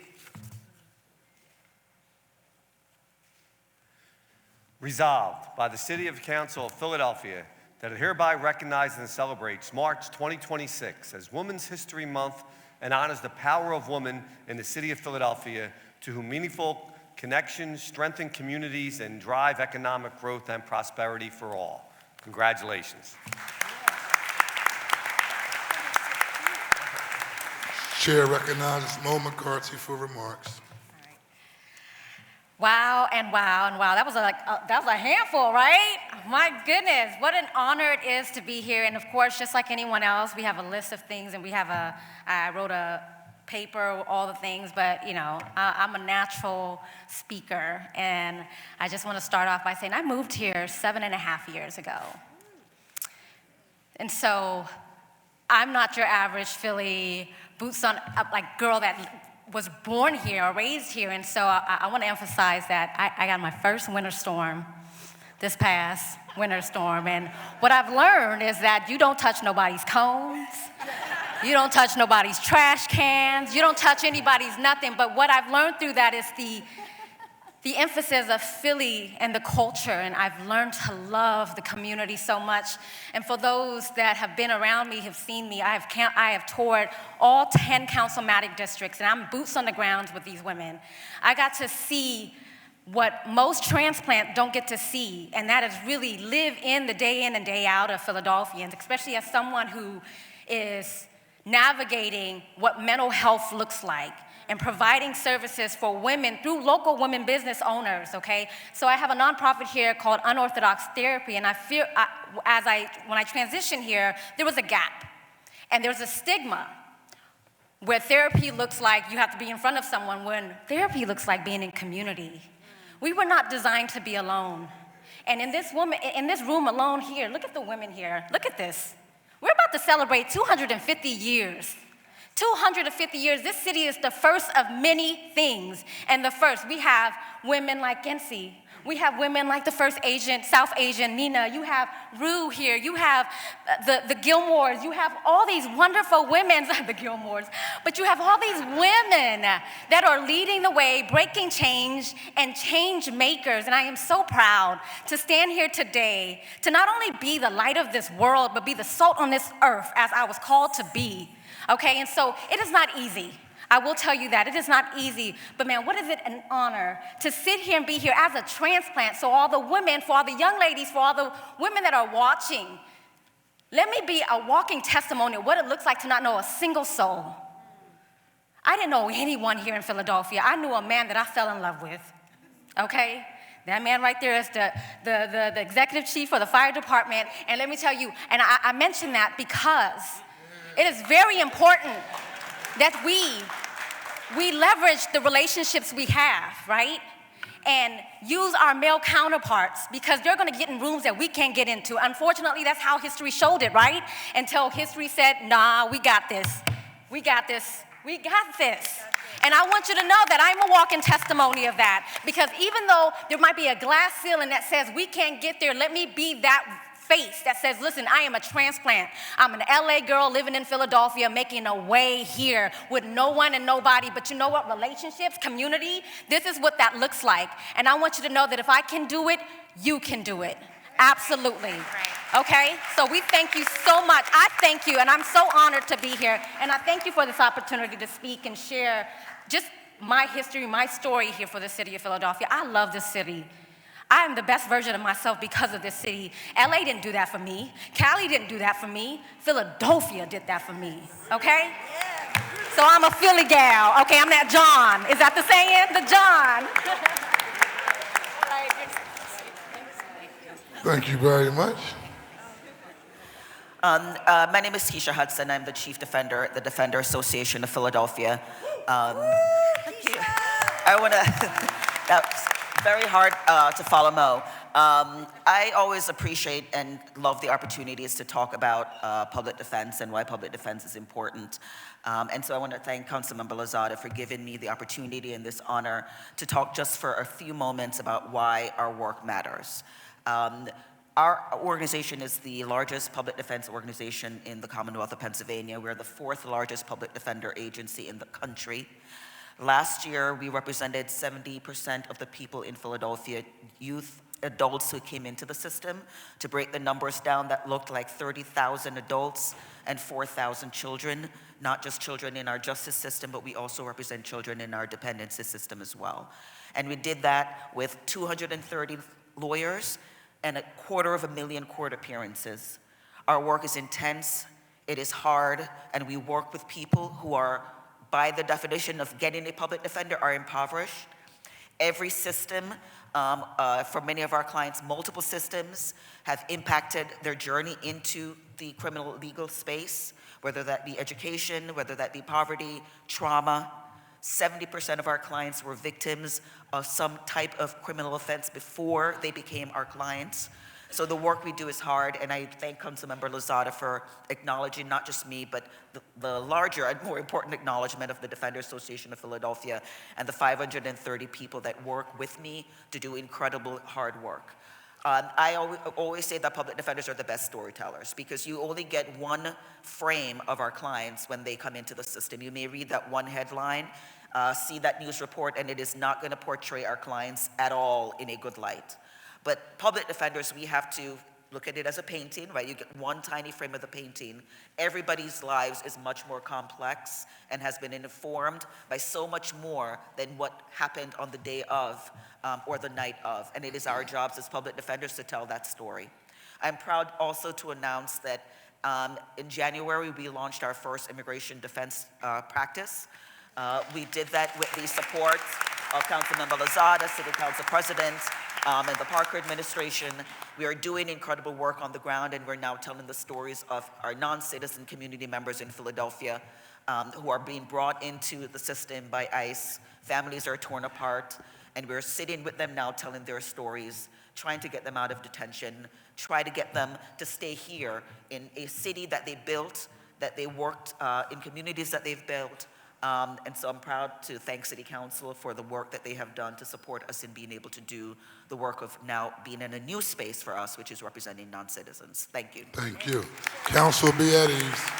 resolved by the City Council of Philadelphia that it hereby recognizes and celebrates March 2026 as Women's History Month and honors the power of women in the city of Philadelphia, to whom meaningful connections strengthen communities and drive economic growth and prosperity for all. Congratulations. Chair recognizes Mo McCarthy for remarks. Wow and wow and wow. That was a handful, right? My goodness, what an honor it is to be here. And of course, just like anyone else, we have a list of things, and I wrote a paper, all the things, but you know, I'm a natural speaker. And I just want to start off by saying I moved here 7.5 years ago. And so I'm not your average Philly boots on, like girl that was born here or raised here, and so I want to emphasize that I got my first winter storm this past winter storm, and what I've learned is that you don't touch nobody's cones, you don't touch nobody's trash cans, you don't touch anybody's nothing, but what I've learned through that is the emphasis of Philly and the culture, and I've learned to love the community so much. And for those that have been around me, have seen me, I have toured all 10 councilmatic districts, and I'm boots on the ground with these women. I got to see what most transplants don't get to see, and that is really live in and day out of Philadelphians, especially as someone who is navigating what mental health looks like and providing services for women through local women business owners, okay? So I have a nonprofit here called Unorthodox Therapy, and I feel, when I transitioned here, there was a gap. And there's a stigma where therapy looks like you have to be in front of someone, when therapy looks like being in community. We were not designed to be alone. And in this room alone here, look at the women here, look at this. We're about to celebrate 250 years. 250 years, this city is the first of many things. And the first, we have women like Gensi. We have women like the first South Asian, Nina. You have Rue here. You have the Gilmores. You have all these wonderful women, the Gilmores, but you have all these women that are leading the way, breaking change, and change makers. And I am so proud to stand here today to not only be the light of this world, but be the salt on this earth as I was called to be. Okay, and so it is not easy. I will tell you that. It is not easy. But man, what is it an honor to sit here and be here as a transplant. So all the women, for all the young ladies, for all the women that are watching, let me be a walking testimony of what it looks like to not know a single soul. I didn't know anyone here in Philadelphia. I knew a man that I fell in love with, okay? That man right there is the executive chief for the fire department. And let me tell you, and I mention that because it is very important that we leverage the relationships we have, right? And use our male counterparts because they're gonna get in rooms that we can't get into. Unfortunately, that's how history showed it, right? Until history said, nah, we got this. We got this. We got this. And I want you to know that I'm a walking testimony of that because even though there might be a glass ceiling that says we can't get there, let me be that face that says, listen, I am a transplant. I'm an LA girl living in Philadelphia, making a way here with no one and nobody. But you know what? Relationships, community, this is what that looks like. And I want you to know that if I can do it, you can do it. Absolutely. Okay? So we thank you so much. I thank you, and I'm so honored to be here. And I thank you for this opportunity to speak and share just my history, my story here for the city of Philadelphia. I love this city. I am the best version of myself because of this city. LA didn't do that for me. Cali didn't do that for me. Philadelphia did that for me, okay? So I'm a Philly gal. Okay, I'm that John. Is that the saying? The John. Thank you very much. My name is Keisha Hudson. I'm the Chief Defender at the Defender Association of Philadelphia. Thank you. I want to, that's very hard to follow Mo. I always appreciate and love the opportunities to talk about public defense and why public defense is important. And so I want to thank Councilmember Lozada for giving me the opportunity and this honor to talk just for a few moments about why our work matters. Our organization is the largest public defense organization in the Commonwealth of Pennsylvania. We're the 4th largest public defender agency in the country. Last year, we represented 70% of the people in Philadelphia, youth, adults who came into the system. To break the numbers down, that looked like 30,000 adults and 4,000 children, not just children in our justice system, but we also represent children in our dependency system as well. And we did that with 230 lawyers and 250,000 court appearances. Our work is intense, it is hard, and we work with people who are, by the definition of getting a public defender, are impoverished. Every system, for many of our clients, multiple systems have impacted their journey into the criminal legal space, whether that be education, whether that be poverty, trauma. 70% of our clients were victims of some type of criminal offense before they became our clients. So the work we do is hard, and I thank Councilmember Lozada for acknowledging not just me, but the larger and more important acknowledgement of the Defender Association of Philadelphia and the 530 people that work with me to do incredible hard work. I always say that public defenders are the best storytellers because you only get one frame of our clients when they come into the system. You may read that one headline, see that news report, and it is not going to portray our clients at all in a good light. But public defenders, we have to look at it as a painting, right? You get one tiny frame of the painting. Everybody's lives is much more complex and has been informed by so much more than what happened on the day of or the night of. And it is our jobs as public defenders to tell that story. I'm proud also to announce that in January, we launched our first immigration defense practice. We did that with the support of Councilmember Lozada, City Council President, and the Parker administration. We are doing incredible work on the ground, and we're now telling the stories of our non-citizen community members in Philadelphia who are being brought into the system by ICE. Families are torn apart, and we're sitting with them now telling their stories, trying to get them out of detention, try to get them to stay here in a city that they built, that they worked in communities that they've built. And so I'm proud to thank City Council for the work that they have done to support us in being able to do the work of now being in a new space for us, which is representing non-citizens. Thank you. Thank you. Council, be at ease.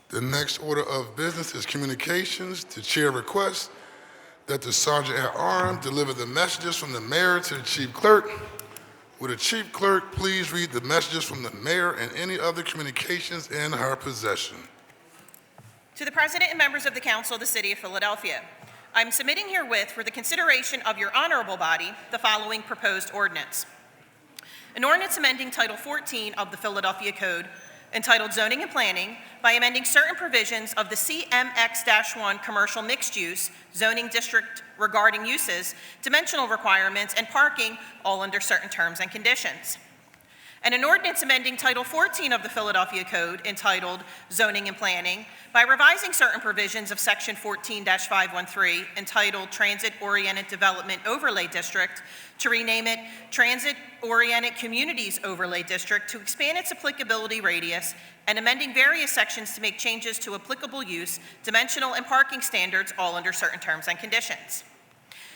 The next order of business is communications. The chair requests that the sergeant at arms deliver the messages from the mayor to the chief clerk. Would the chief clerk please read the messages from the mayor and any other communications in her possession? To the President and members of the Council of the City of Philadelphia, I'm submitting herewith for the consideration of your honorable body the following proposed ordinance. An ordinance amending Title 14 of the Philadelphia Code entitled Zoning and Planning by amending certain provisions of the CMX-1 Commercial Mixed Use Zoning District regarding uses, dimensional requirements, and parking, all under certain terms and conditions. And an ordinance amending Title 14 of the Philadelphia Code entitled Zoning and Planning by revising certain provisions of Section 14-513 entitled Transit-Oriented Development Overlay District to rename it Transit-Oriented Communities Overlay District to expand its applicability radius and amending various sections to make changes to applicable use, dimensional, and parking standards, all under certain terms and conditions.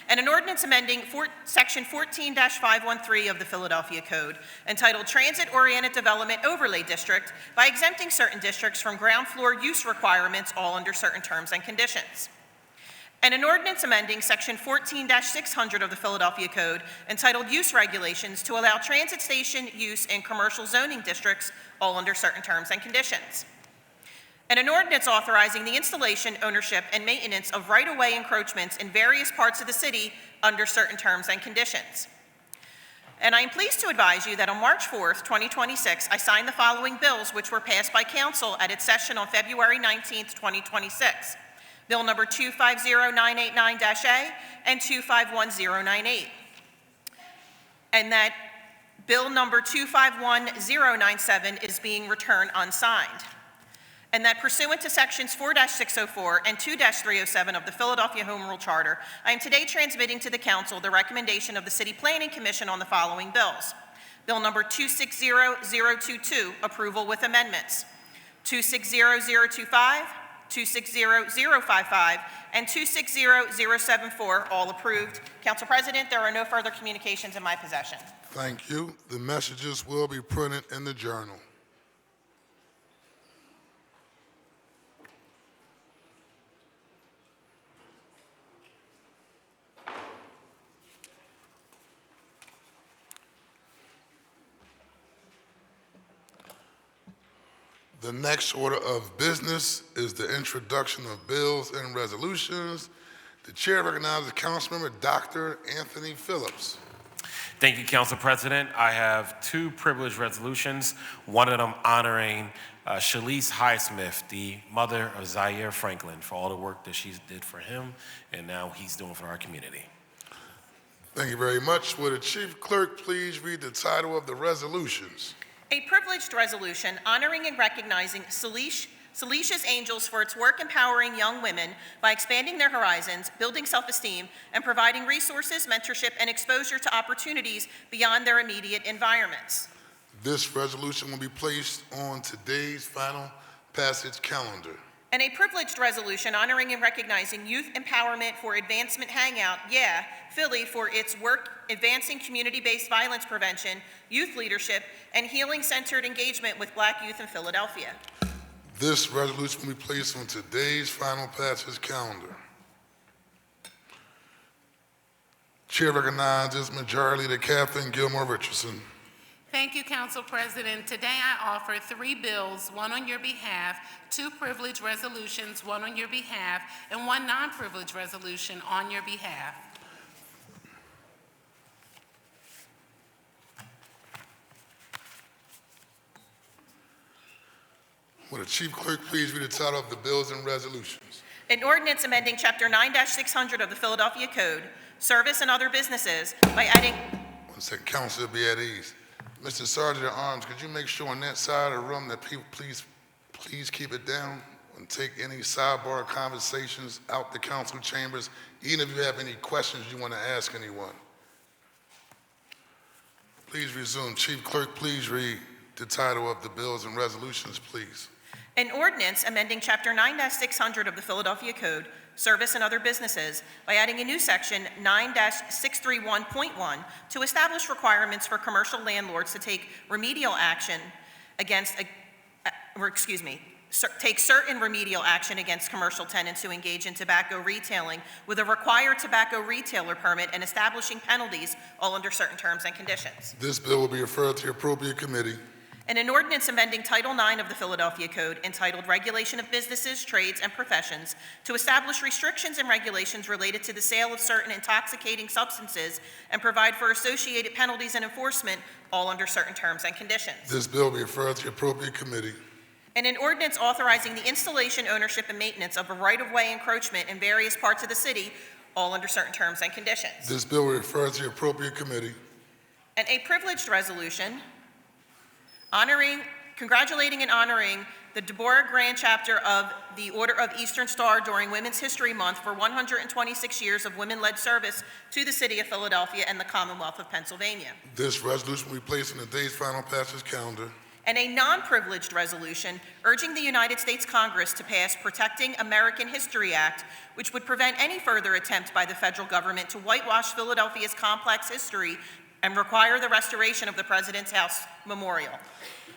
And an ordinance amending Section 14-513 of the Philadelphia Code entitled Transit-Oriented Development Overlay District by exempting certain districts from ground floor use requirements, all under certain terms and conditions. And an ordinance amending Section 14-600 of the Philadelphia Code entitled Use Regulations to allow transit station use in commercial zoning districts, all under certain terms and conditions. And an ordinance authorizing the installation, ownership, and maintenance of right-of-way encroachments in various parts of the city under certain terms and conditions. And I am pleased to advise you that on March 4th, 2026, I signed the following bills which were passed by council at its session on February 19th, 2026. Bill number 250989-A and 251098. And that bill number 251097 is being returned unsigned. And that pursuant to sections 4-604 and 2-307 of the Philadelphia Home Rule Charter, I am today transmitting to the council the recommendation of the City Planning Commission on the following bills. Bill number 260022, approval with amendments. 260025, 260055, and 260074, all approved. Council President, there are no further communications in my possession. Thank you. The messages will be printed in the journal. The next order of business is the introduction of bills and resolutions. The chair recognizes Councilmember Dr. Anthony Phillips. Thank you, Council President. I have two privileged resolutions, one of them honoring Shalise Highsmith, the mother of Zaire Franklin, for all the work that she did for him and now he's doing for our community. Thank you very much. Will the Chief Clerk please read the title of the resolutions? A privileged resolution honoring and recognizing Salicia's Angels for its work empowering young women by expanding their horizons, building self-esteem, and providing resources, mentorship, and exposure to opportunities beyond their immediate environments. This resolution will be placed on today's final passage calendar. And a privileged resolution honoring and recognizing Youth Empowerment for Advancement Hangout, Philly, for its work advancing community-based violence prevention, youth leadership, and healing-centered engagement with Black youth in Philadelphia. This resolution will be placed on today's final passage calendar. Chair recognizes Majority Leader Kathleen Gilmore Richardson. Thank you, Council President. Today I offer three bills, one on your behalf, two privileged resolutions, one on your behalf, and one non-privileged resolution on your behalf. Will the Chief Clerk please read the title of the bills and resolutions? An ordinance amending Chapter 9-600 of the Philadelphia Code, Service and Other Businesses, by adding... One second, Council, be at ease. Mr. Sergeant at Arms, could you make sure on that side of the room that people please keep it down and take any sidebar conversations out the council chambers, even if you have any questions you want to ask anyone. Please resume. Chief Clerk, please read the title of the bills and resolutions, please. An ordinance amending Chapter 9-600 of the Philadelphia Code, Service and Other Businesses, by adding a new section 9-631.1 to establish requirements for commercial landlords to take remedial action against, take certain remedial action against commercial tenants who engage in tobacco retailing with a required tobacco retailer permit and establishing penalties, all under certain terms and conditions. This bill will be referred to the appropriate committee. And an ordinance amending Title IX of the Philadelphia Code entitled Regulation of Businesses, Trades, and Professions to establish restrictions and regulations related to the sale of certain intoxicating substances and provide for associated penalties and enforcement, all under certain terms and conditions. This bill will be referred to the appropriate committee. And an ordinance authorizing the installation, ownership, and maintenance of a right-of-way encroachment in various parts of the city, all under certain terms and conditions. This bill will be referred to the appropriate committee. And a privileged resolution congratulating and honoring the Deborah Grand Chapter of the Order of Eastern Star during Women's History Month for 126 years of women-led service to the city of Philadelphia and the Commonwealth of Pennsylvania. This resolution will be placed on the day's final passage calendar. And a non-privileged resolution urging the United States Congress to pass Protecting American History Act, which would prevent any further attempt by the federal government to whitewash Philadelphia's complex history and require the restoration of the President's House Memorial.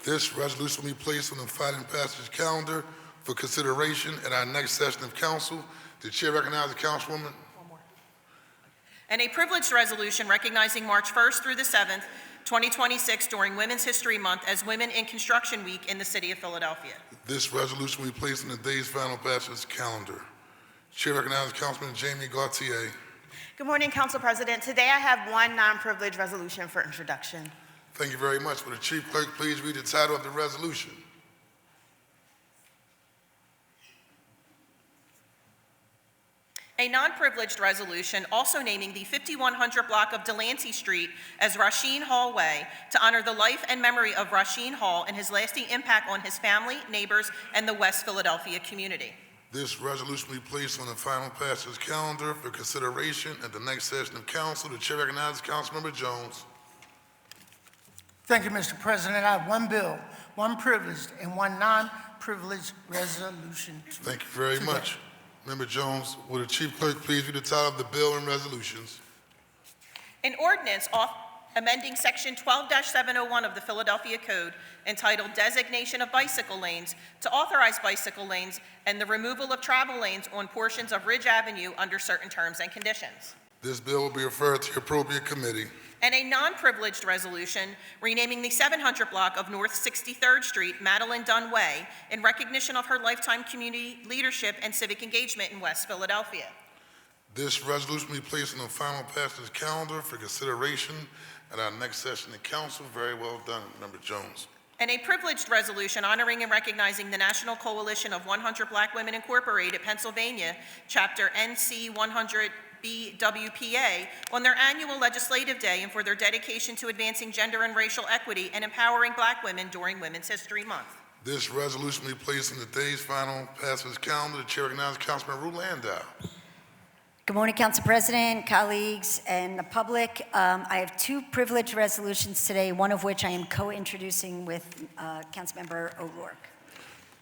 This resolution will be placed on the final passage calendar for consideration at our next session of council. The chair recognizes the councilwoman. And a privileged resolution recognizing March 1st through the 7th, 2026 during Women's History Month as Women in Construction Week in the city of Philadelphia. This resolution will be placed on the day's final passage calendar. Chair recognizes Councilman Jamie Gauthier. Good morning, Council President. Today I have one non-privileged resolution for introduction. Thank you very much. Will the Chief Clerk please read the title of the resolution? A non-privileged resolution also naming the 5100 block of Delancey Street as Rasheen Hall Way to honor the life and memory of Rasheen Hall and his lasting impact on his family, neighbors, and the West Philadelphia community. This resolution will be placed on the final passage calendar for consideration at the next session of council. The chair recognizes Councilmember Jones. Thank you, Mr. President. I have one bill, one privileged, and one non-privileged resolution. Thank you very much. Member Jones, will the Chief Clerk please read the title of the bill and resolutions? An ordinance amending Section 12-701 of the Philadelphia Code entitled Designation of Bicycle Lanes to authorize bicycle lanes and the removal of travel lanes on portions of Ridge Avenue under certain terms and conditions. This bill will be referred to the appropriate committee. And a non-privileged resolution renaming the 700 block of North 63rd Street, Madeline Dunn Way, in recognition of her lifetime community leadership and civic engagement in West Philadelphia. This resolution will be placed on the final passage calendar for consideration at our next session in council. Very well done, Member Jones. And a privileged resolution honoring and recognizing the National Coalition of 100 Black Women Incorporated, Pennsylvania, Chapter NC 100 BWPA, on their annual legislative day and for their dedication to advancing gender and racial equity and empowering Black women during Women's History Month. This resolution will be placed on the day's final passage calendar. The chair recognizes Councilman Rue Landau. Good morning, Council President, colleagues, and the public. I have two privileged resolutions today, one of which I am co-introducing with Councilmember O'Rourke.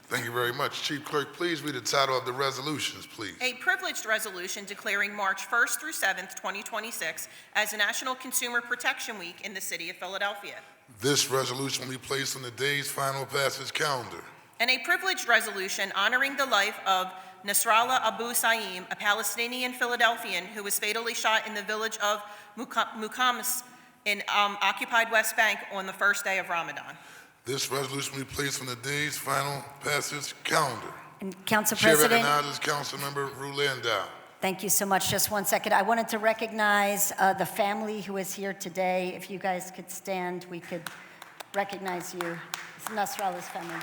Thank you very much. Chief Clerk, please read the title of the resolutions, please. A privileged resolution declaring March 1st through 7th, 2026 as National Consumer Protection Week in the city of Philadelphia. This resolution will be placed on the day's final passage calendar. And a privileged resolution honoring the life of Nasrallah Abu Saim, a Palestinian Philadelphian who was fatally shot in the village of Muqammas in occupied West Bank on the first day of Ramadan. This resolution will be placed on the day's final passage calendar. And Council Chair President, recognizes Councilmember Rue Landau. thank you so much. Just 1 second. I wanted to recognize the family who is here today. If you guys could stand, we could recognize you. It's Nasrallah's family.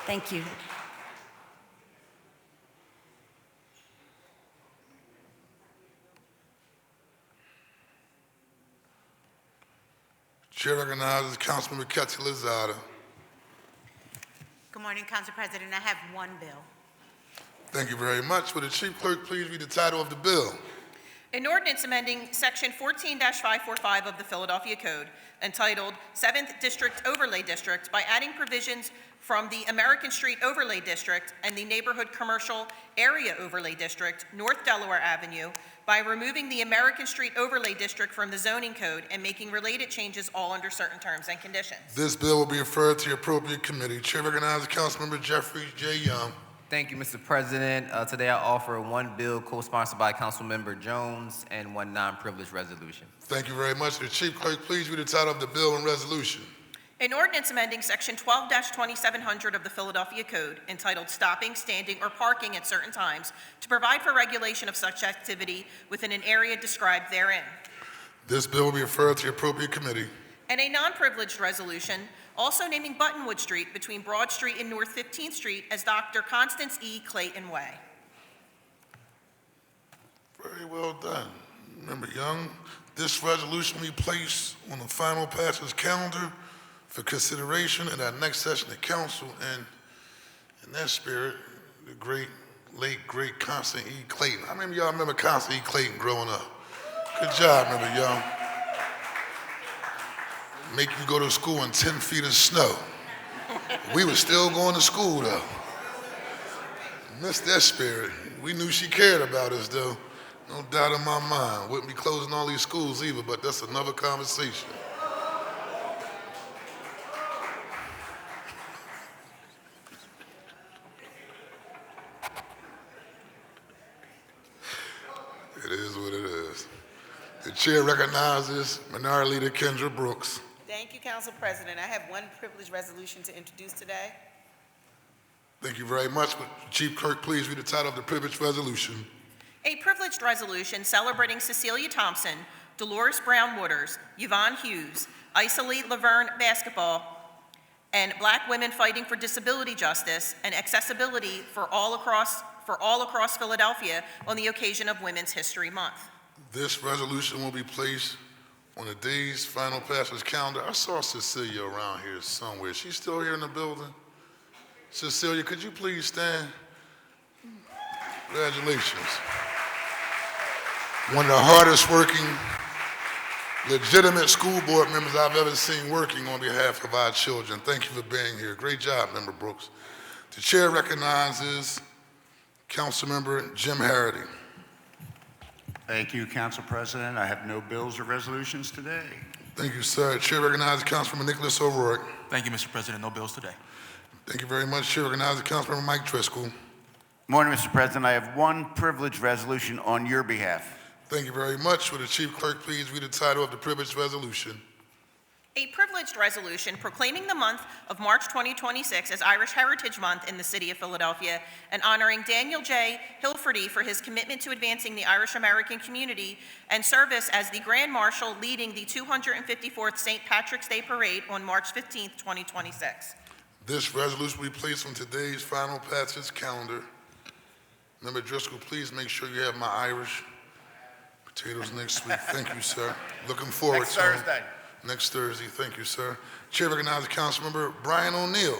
Thank you. Chair recognizes Councilmember Ketty Lozada. Good morning, Council President. I have one bill. Thank you very much. Would the Chief Clerk please read the title of the bill? An ordinance amending Section 14-545 of the Philadelphia Code entitled 7th District Overlay District by adding provisions from the American Street Overlay District and the Neighborhood Commercial Area Overlay District, North Delaware Avenue, by removing the American Street Overlay District from the zoning code and making related changes all under certain terms and conditions. This bill will be referred to the appropriate committee. Chair recognizes Councilmember Jeffrey J. Young. Thank you, Mr. President. Today I offer one bill co-sponsored by Councilmember Jones and one non-privileged resolution. Thank you very much. The Chief Clerk please read the title of the bill and resolution. An ordinance amending Section 12-2700 of the Philadelphia Code entitled Stopping, Standing, or Parking at Certain Times to provide for regulation of such activity within an area described therein. This bill will be referred to the appropriate committee. And a non-privileged resolution also naming Buttonwood Street between Broad Street and North 15th Street as Dr. Constance E. Clayton Way. Very well done. Member Young, this resolution will be placed on the final passage calendar for consideration at our next session of council, and in that spirit, the late great Constance E. Clayton. How many of y'all remember Constance E. Clayton growing up? Good job, Member Young. Make you go to school in 10 feet of snow. We were still going to school though. Missed that spirit. We knew she cared about us though. No doubt in my mind. Wouldn't be closing all these schools either, but that's another conversation. It is what it is. The chair recognizes Minority Leader Kendra Brooks. Thank you, Council President. I have one privileged resolution to introduce today. Thank you very much. Would Chief Clerk please read the title of the privileged resolution? A privileged resolution celebrating Cecilia Thompson, Dolores Brown Waters, Yvonne Hughes, Isolate Laverne Basketball, and Black women fighting for disability justice and accessibility for all across Philadelphia on the occasion of Women's History Month. This resolution will be placed on the day's final passage calendar. I saw Cecilia around here somewhere. She's still here in the building? Cecilia, could you please stand? Congratulations. One of the hardest working, legitimate school board members I've ever seen working on behalf of our children. Thank you for being here. Great job, Member Brooks. The chair recognizes Councilmember Jim Harity. Thank you, Council President. I have no bills or resolutions today. Thank you, sir. Chair recognizes Councilmember Nicholas O'Rourke. Thank you, Mr. President. No bills today. Thank you very much. Chair recognizes Councilmember Mike Driscoll. Morning, Mr. President. I have one privilege resolution on your behalf. Thank you very much. Would the chief clerk please read the title of the privileged resolution? A privileged resolution proclaiming the month of March 2026 as Irish Heritage Month in the city of Philadelphia and honoring Daniel J. Hilferty for his commitment to advancing the Irish American community and service as the Grand Marshal leading the 254th St. Patrick's Day Parade on March 15, 2026. This resolution will be placed on today's final passage calendar. Member Driscoll, please make sure you have my Irish potatoes next week. Thank you, sir. Looking forward Next to it. Thursday. Next Thursday. Thank you, sir. Chair recognizes Councilmember Brian O'Neill.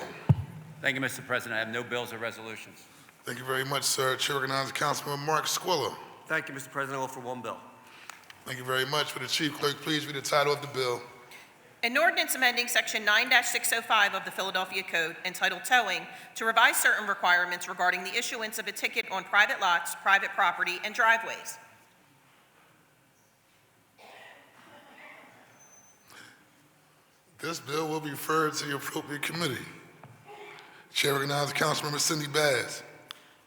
Thank you, Mr. President. I have no bills or resolutions. Thank you very much, sir. Chair recognizes Councilmember Mark Squilla. Thank you, Mr. President. I offer one bill. Thank you very much. Would the chief clerk please read the title of the bill? An ordinance amending Section 9-605 of the Philadelphia Code entitled Towing to revise certain requirements regarding the issuance of a ticket on private lots, private property, and driveways. This bill will be referred to the appropriate committee. Chair recognizes Councilmember Cindy Baz.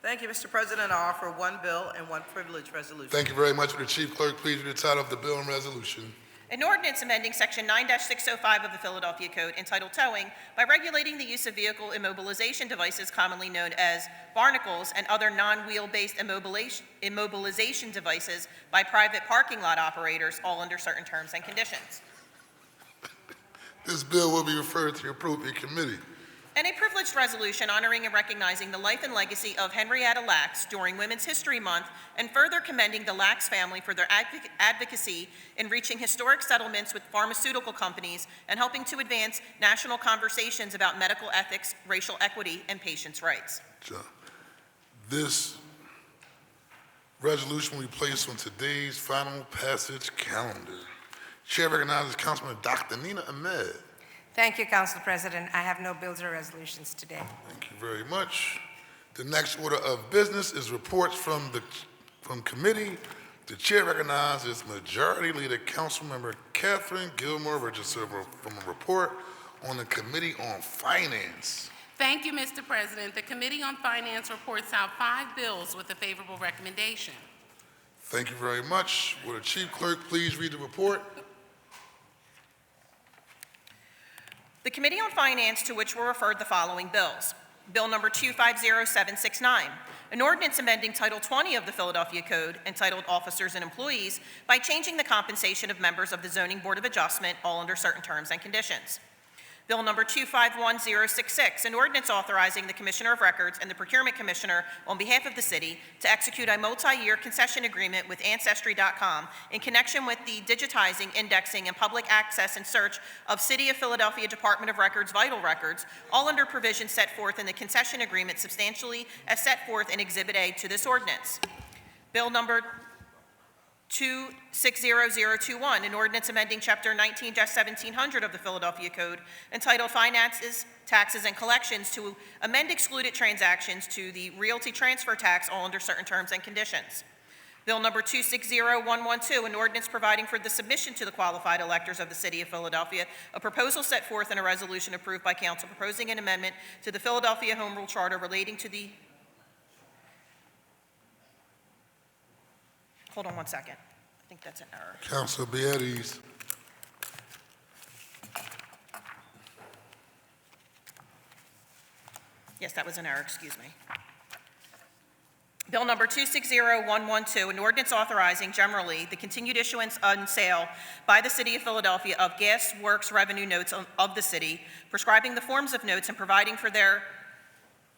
Thank you, Mr. President. I offer one bill and one privilege resolution. Thank you very much. Would the chief clerk please read the title of the bill and resolution? An ordinance amending Section 9-605 of the Philadelphia Code entitled Towing by regulating the use of vehicle immobilization devices commonly known as barnacles and other non-wheel-based immobilization devices by private parking lot operators, all under certain terms and conditions. This bill will be referred to the appropriate committee. And a privileged resolution honoring and recognizing the life and legacy of Henrietta Lacks during Women's History Month and further commending the Lacks family for their advocacy in reaching historic settlements with pharmaceutical companies and helping to advance national conversations about medical ethics, racial equity, and patients' rights. This resolution will be placed on today's final passage calendar. Chair recognizes Councilman Dr. Nina Ahmed. Thank you, Council President. I have no bills or resolutions today. Thank you very much. The next order of business is reports from committee. The chair recognizes Majority Leader Councilmember Catherine Gilmore Richardson from a report on the Committee on Finance. Thank you, Mr. President. The Committee on Finance reports out 5 bills with a favorable recommendation. Thank you very much. Will the chief clerk please read the report? The Committee on Finance, to which were referred the following bills. Bill number 250769, an ordinance amending Title 20 of the Philadelphia Code entitled Officers and Employees by changing the compensation of members of the Zoning Board of Adjustment, all under certain terms and conditions. Bill number 251066, an ordinance authorizing the Commissioner of Records and the Procurement Commissioner on behalf of the city to execute a multi-year concession agreement with Ancestry.com in connection with the digitizing, indexing, and public access and search of City of Philadelphia Department of Records vital records, all under provisions set forth in the concession agreement substantially as set forth in Exhibit A to this ordinance. Bill number 260021, an ordinance amending Chapter 19-1700 of the Philadelphia Code entitled Finances, Taxes, and Collections to amend excluded transactions to the realty transfer tax, all under certain terms and conditions. Bill number 260112, an ordinance providing for the submission to the qualified electors of the City of Philadelphia, a proposal set forth in a resolution approved by council proposing an amendment to the Philadelphia Home Rule Charter relating to the Hold on one second. I think that's an error. Councilor Beatties. Yes, that was an error, excuse me. Bill number 260112, an ordinance authorizing generally the continued issuance and sale by the City of Philadelphia of gas works revenue notes of the city, prescribing the forms of notes and providing for their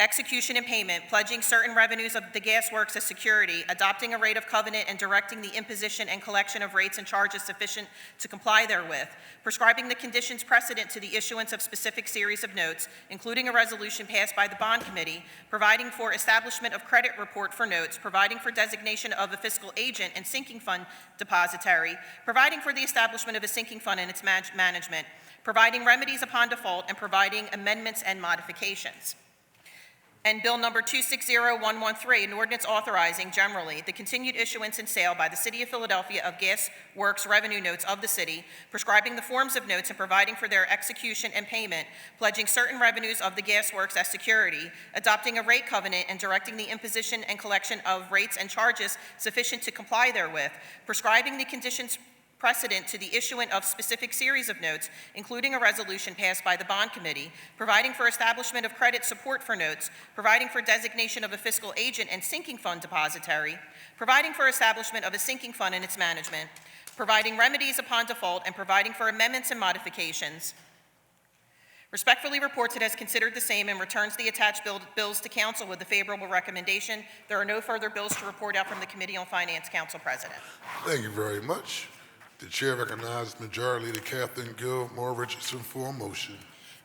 execution and payment, pledging certain revenues of the gas works as security, adopting a rate of covenant and directing the imposition and collection of rates and charges sufficient to comply therewith, prescribing the conditions precedent to the issuance of specific series of notes, including a resolution passed by the bond committee, providing for establishment of credit report for notes, providing for designation of a fiscal agent and sinking fund depositary, providing for the establishment of a sinking fund and its management, providing remedies upon default, and providing amendments and modifications. And Bill number 260113, an ordinance authorizing generally the continued issuance and sale by the City of Philadelphia of gas works revenue notes of the city, prescribing the forms of notes and providing for their execution and payment, pledging certain revenues of the gas works as security, adopting a rate covenant and directing the imposition and collection of rates and charges sufficient to comply therewith, prescribing the conditions precedent to the issuance of specific series of notes, including a resolution passed by the bond committee, providing for establishment of credit support for notes, providing for designation of a fiscal agent and sinking fund depository, providing for establishment of a sinking fund and its management, providing remedies upon default, and providing for amendments and modifications. Respectfully reports it has considered the same and returns the attached bills to council with a favorable recommendation. There are no further bills to report out from the Committee on Finance, Council President. Thank you very much. The chair recognizes Majority Leader Catherine Gilmore Richardson for a motion.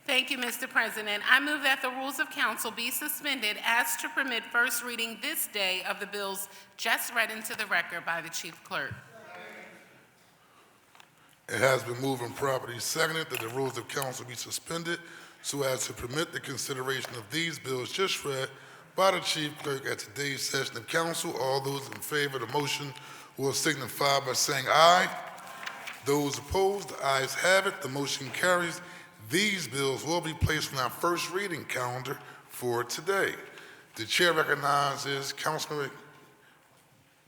Thank you, Mr. President. I move that the rules of council be suspended as to permit first reading this day of the bills just read into the record by the chief clerk. It has been moved and properly seconded that the rules of council be suspended so as to permit the consideration of these bills just read by the chief clerk at today's session of council. All those in favor of the motion will signify by saying aye. Those opposed, the ayes have it. The motion carries. These bills will be placed on our first reading calendar for today. The chair recognizes Councilman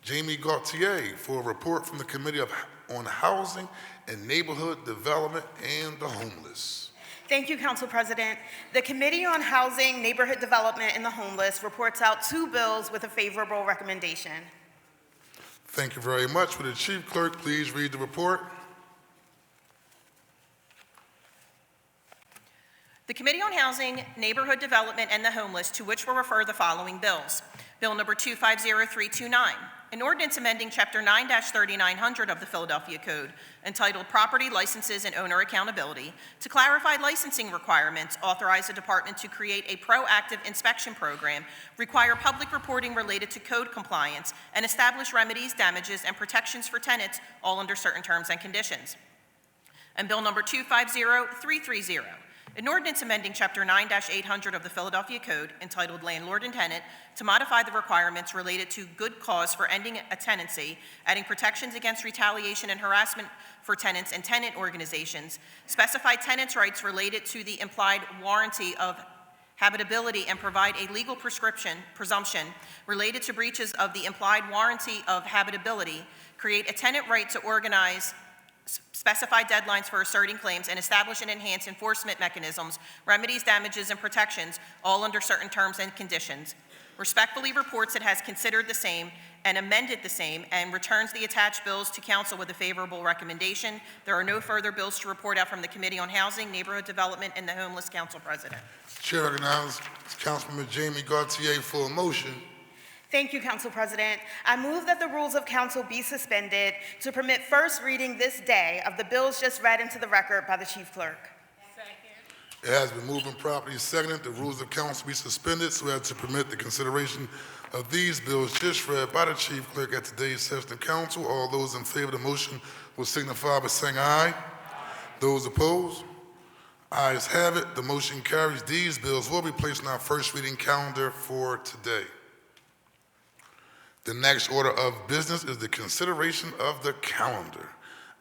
Jamie Gauthier for a report from the Committee on Housing and Neighborhood Development and the Homeless. Thank you, Council President. The Committee on Housing, Neighborhood Development, and the Homeless reports out 2 bills with a favorable recommendation. Thank you very much. Will the chief clerk please read the report? The Committee on Housing, Neighborhood Development, and the Homeless, to which will refer the following bills. Bill number 250329, an ordinance amending Chapter 9-3900 of the Philadelphia Code, entitled Property Licenses and Owner Accountability, to clarify licensing requirements, authorize the department to create a proactive inspection program, require public reporting related to code compliance, and establish remedies, damages, and protections for tenants, all under certain terms and conditions. And Bill number 250330, an ordinance amending Chapter 9-800 of the Philadelphia Code, entitled Landlord and Tenant, to modify the requirements related to good cause for ending a tenancy, adding protections against retaliation and harassment for tenants and tenant organizations, specify tenants' rights related to the implied warranty of habitability, and provide a legal presumption related to breaches of the implied warranty of habitability, create a tenant right to organize, specify deadlines for asserting claims, and establish and enhance enforcement mechanisms, remedies, damages, and protections, all under certain terms and conditions. Respectfully reports it has considered the same and amended the same and returns the attached bills to council with a favorable recommendation. There are no further bills to report out from the Committee on Housing, Neighborhood Development, and the Homeless. Council President. Chair recognizes Councilman Jamie Gauthier for a motion. Thank you, Council President. I move that the rules of council be suspended to permit first reading this day of the bills just read into the record by the chief clerk. It has been moved and properly seconded the rules of council be suspended so as to permit the consideration of these bills just read by the chief clerk at today's session of council. All those in favor of the motion will signify by saying aye. Those opposed, ayes have it. The motion carries. These bills will be placed on our first reading calendar for today. The next order of business is the consideration of the calendar.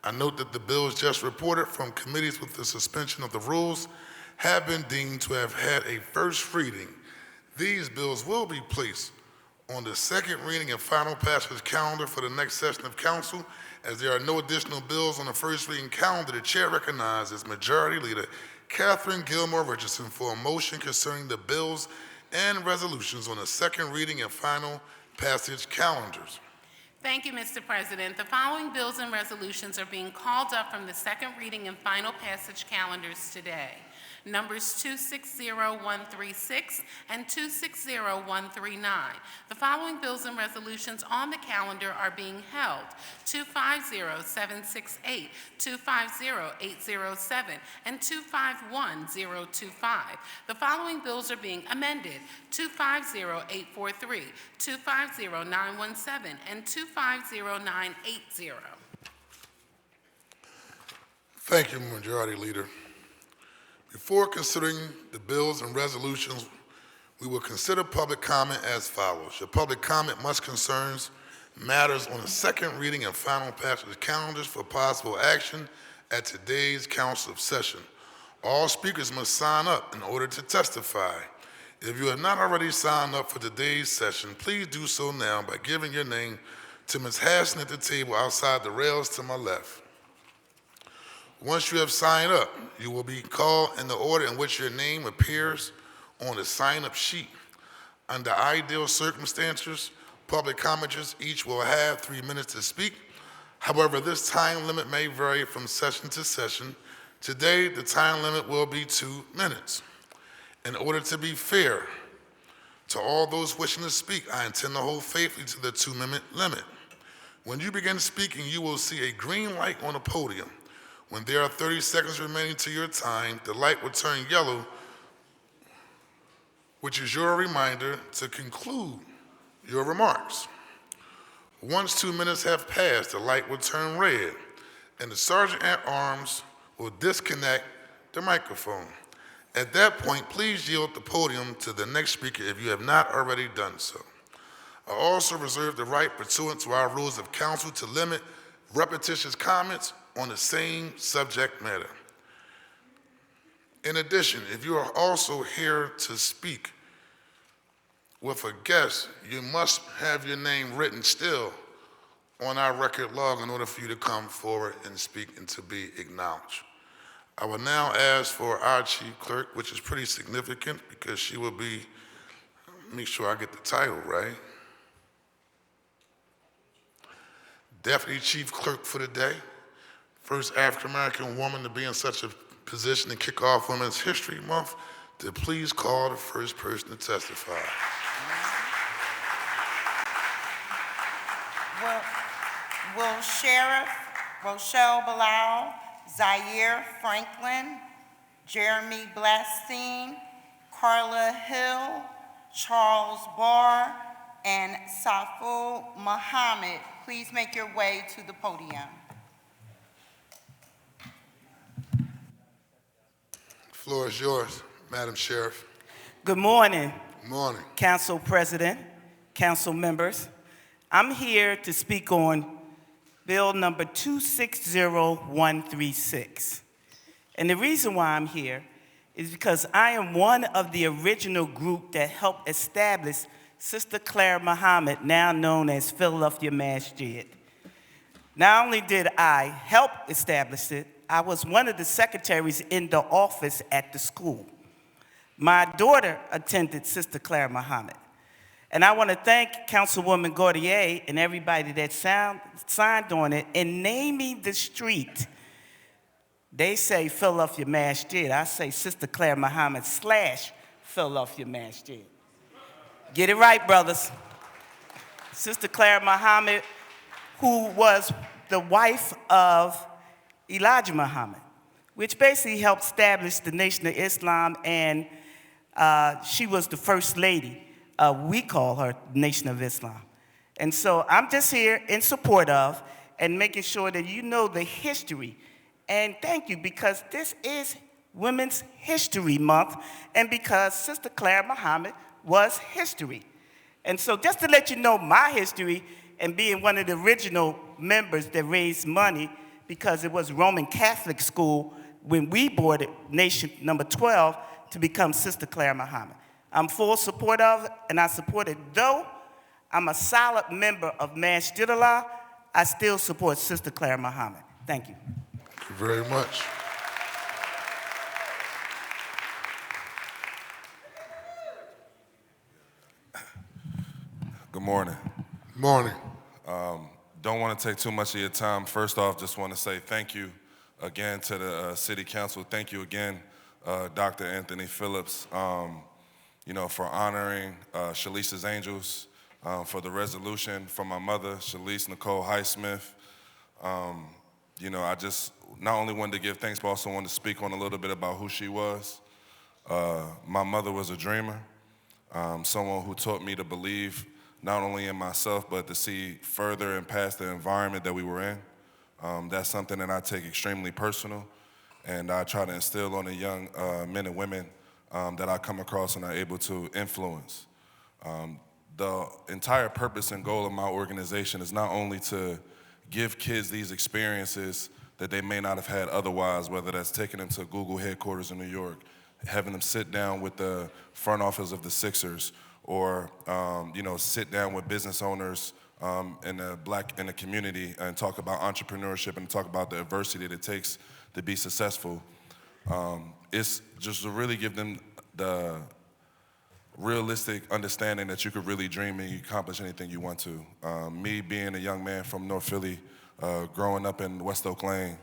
I note that the bills just reported from committees with the suspension of the rules have been deemed to have had a first reading. These bills will be placed on the second reading and final passage calendar for the next session of council. As there are no additional bills on the first reading calendar, the chair recognizes Majority Leader Catherine Gilmore Richardson for a motion concerning the bills and resolutions on the second reading and final passage calendars. Thank you, Mr. President. The following bills and resolutions are being called up from the second reading and final passage calendars today. Numbers 260136 and 260139. The following bills and resolutions on the calendar are being held: 250768, 250807, and 251025. The following bills are being amended: 250843, 250917, and 250980. Thank you, Majority Leader. Before considering the bills and resolutions We will consider public comment as follows. Your public comment must concern matters on the second reading and final passage of calendars for possible action at today's council session. All speakers must sign up in order to testify. If you have not already signed up for today's session, please do so now by giving your name to Ms. Hassan at the table outside the rails to my left. Once you have signed up, you will be called in the order in which your name appears on the sign-up sheet. Under ideal circumstances, public commenters each will have 3 minutes to speak. However, this time limit may vary from session to session. Today, the time limit will be 2 minutes. In order to be fair to all those wishing to speak, I intend to hold faithfully to the 2-minute limit. When you begin speaking, you will see a green light on the podium. When there are 30 seconds remaining to your time, the light will turn yellow, which is your reminder to conclude your remarks. Once 2 minutes have passed, the light will turn red, and the sergeant at arms will disconnect the microphone. At that point, please yield the podium to the next speaker if you have not already done so. I also reserve the right pursuant to our rules of council to limit repetitious comments on the same subject matter. In addition, if you are also here to speak with a guest, you must have your name written still on our record log in order for you to come forward and speak and to be acknowledged. I will now ask for our chief clerk, which is pretty significant because she will be, make sure I get the title right. Deputy Chief Clerk for the day, first African-American woman to be in such a position to kick off Women's History Month, to please call the first person to testify. Will Sheriff Rochelle Bilal, Zaire Franklin, Jeremy Blastine, Carla Hill, Charles Barr, and Safo Muhammad please make your way to the podium. The floor is yours, Madam Sheriff. Good morning. Good morning. Council President, council members. I'm here to speak on Bill number 260136. And the reason why I'm here is because I am one of the original group that helped establish Sister Claire Muhammad, now known as Philadelphia Masjid. Not only did I help establish it, I was one of the secretaries in the office at the school. My daughter attended Sister Claire Muhammad. And I want to thank Councilwoman Gautier and everybody that signed on it in naming the street. They say Philadelphia Masjid. I say Sister Claire Muhammad / Philadelphia Masjid. Get it right, brothers. Sister Claire Muhammad, who was the wife of Elijah Muhammad, which basically helped establish the Nation of Islam, and she was the first lady. We call her Nation of Islam. And so I'm just here in support of and making sure that you know the history. And thank you, because this is Women's History Month, and because Sister Claire Muhammad was history. And so just to let you know my history, and being one of the original members that raised money, because it was Roman Catholic school when we boarded Nation number 12 to become Sister Claire Muhammad. I'm full support of it, and I support it. Though I'm a solid member of Masjid Allah, I still support Sister Claire Muhammad. Thank you. Thank you very much. Good morning. Morning. Don't want to take too much of your time. First off, just want to say thank you again to the City Council. Thank you again, Dr. Anthony Phillips, for honoring Shalice's Angels, for the resolution from my mother, Shalise Nicole Highsmith. I just not only wanted to give thanks, but also wanted to speak on a little bit about who she was. My mother was a dreamer, someone who taught me to believe not only in myself, but to see further and past the environment that we were in. That's something that I take extremely personal, and I try to instill on the young men and women that I come across and are able to influence. The entire purpose and goal of my organization is not only to give kids these experiences that they may not have had otherwise, whether that's taking them to Google headquarters in New York, having them sit down with the front office of the Sixers, or sit down with business owners in the community and talk about entrepreneurship and talk about the adversity that it takes to be successful. It's just to really give them the realistic understanding that you could really dream and you accomplish anything you want to. Me being a young man from North Philly, growing up in West Oak Lane,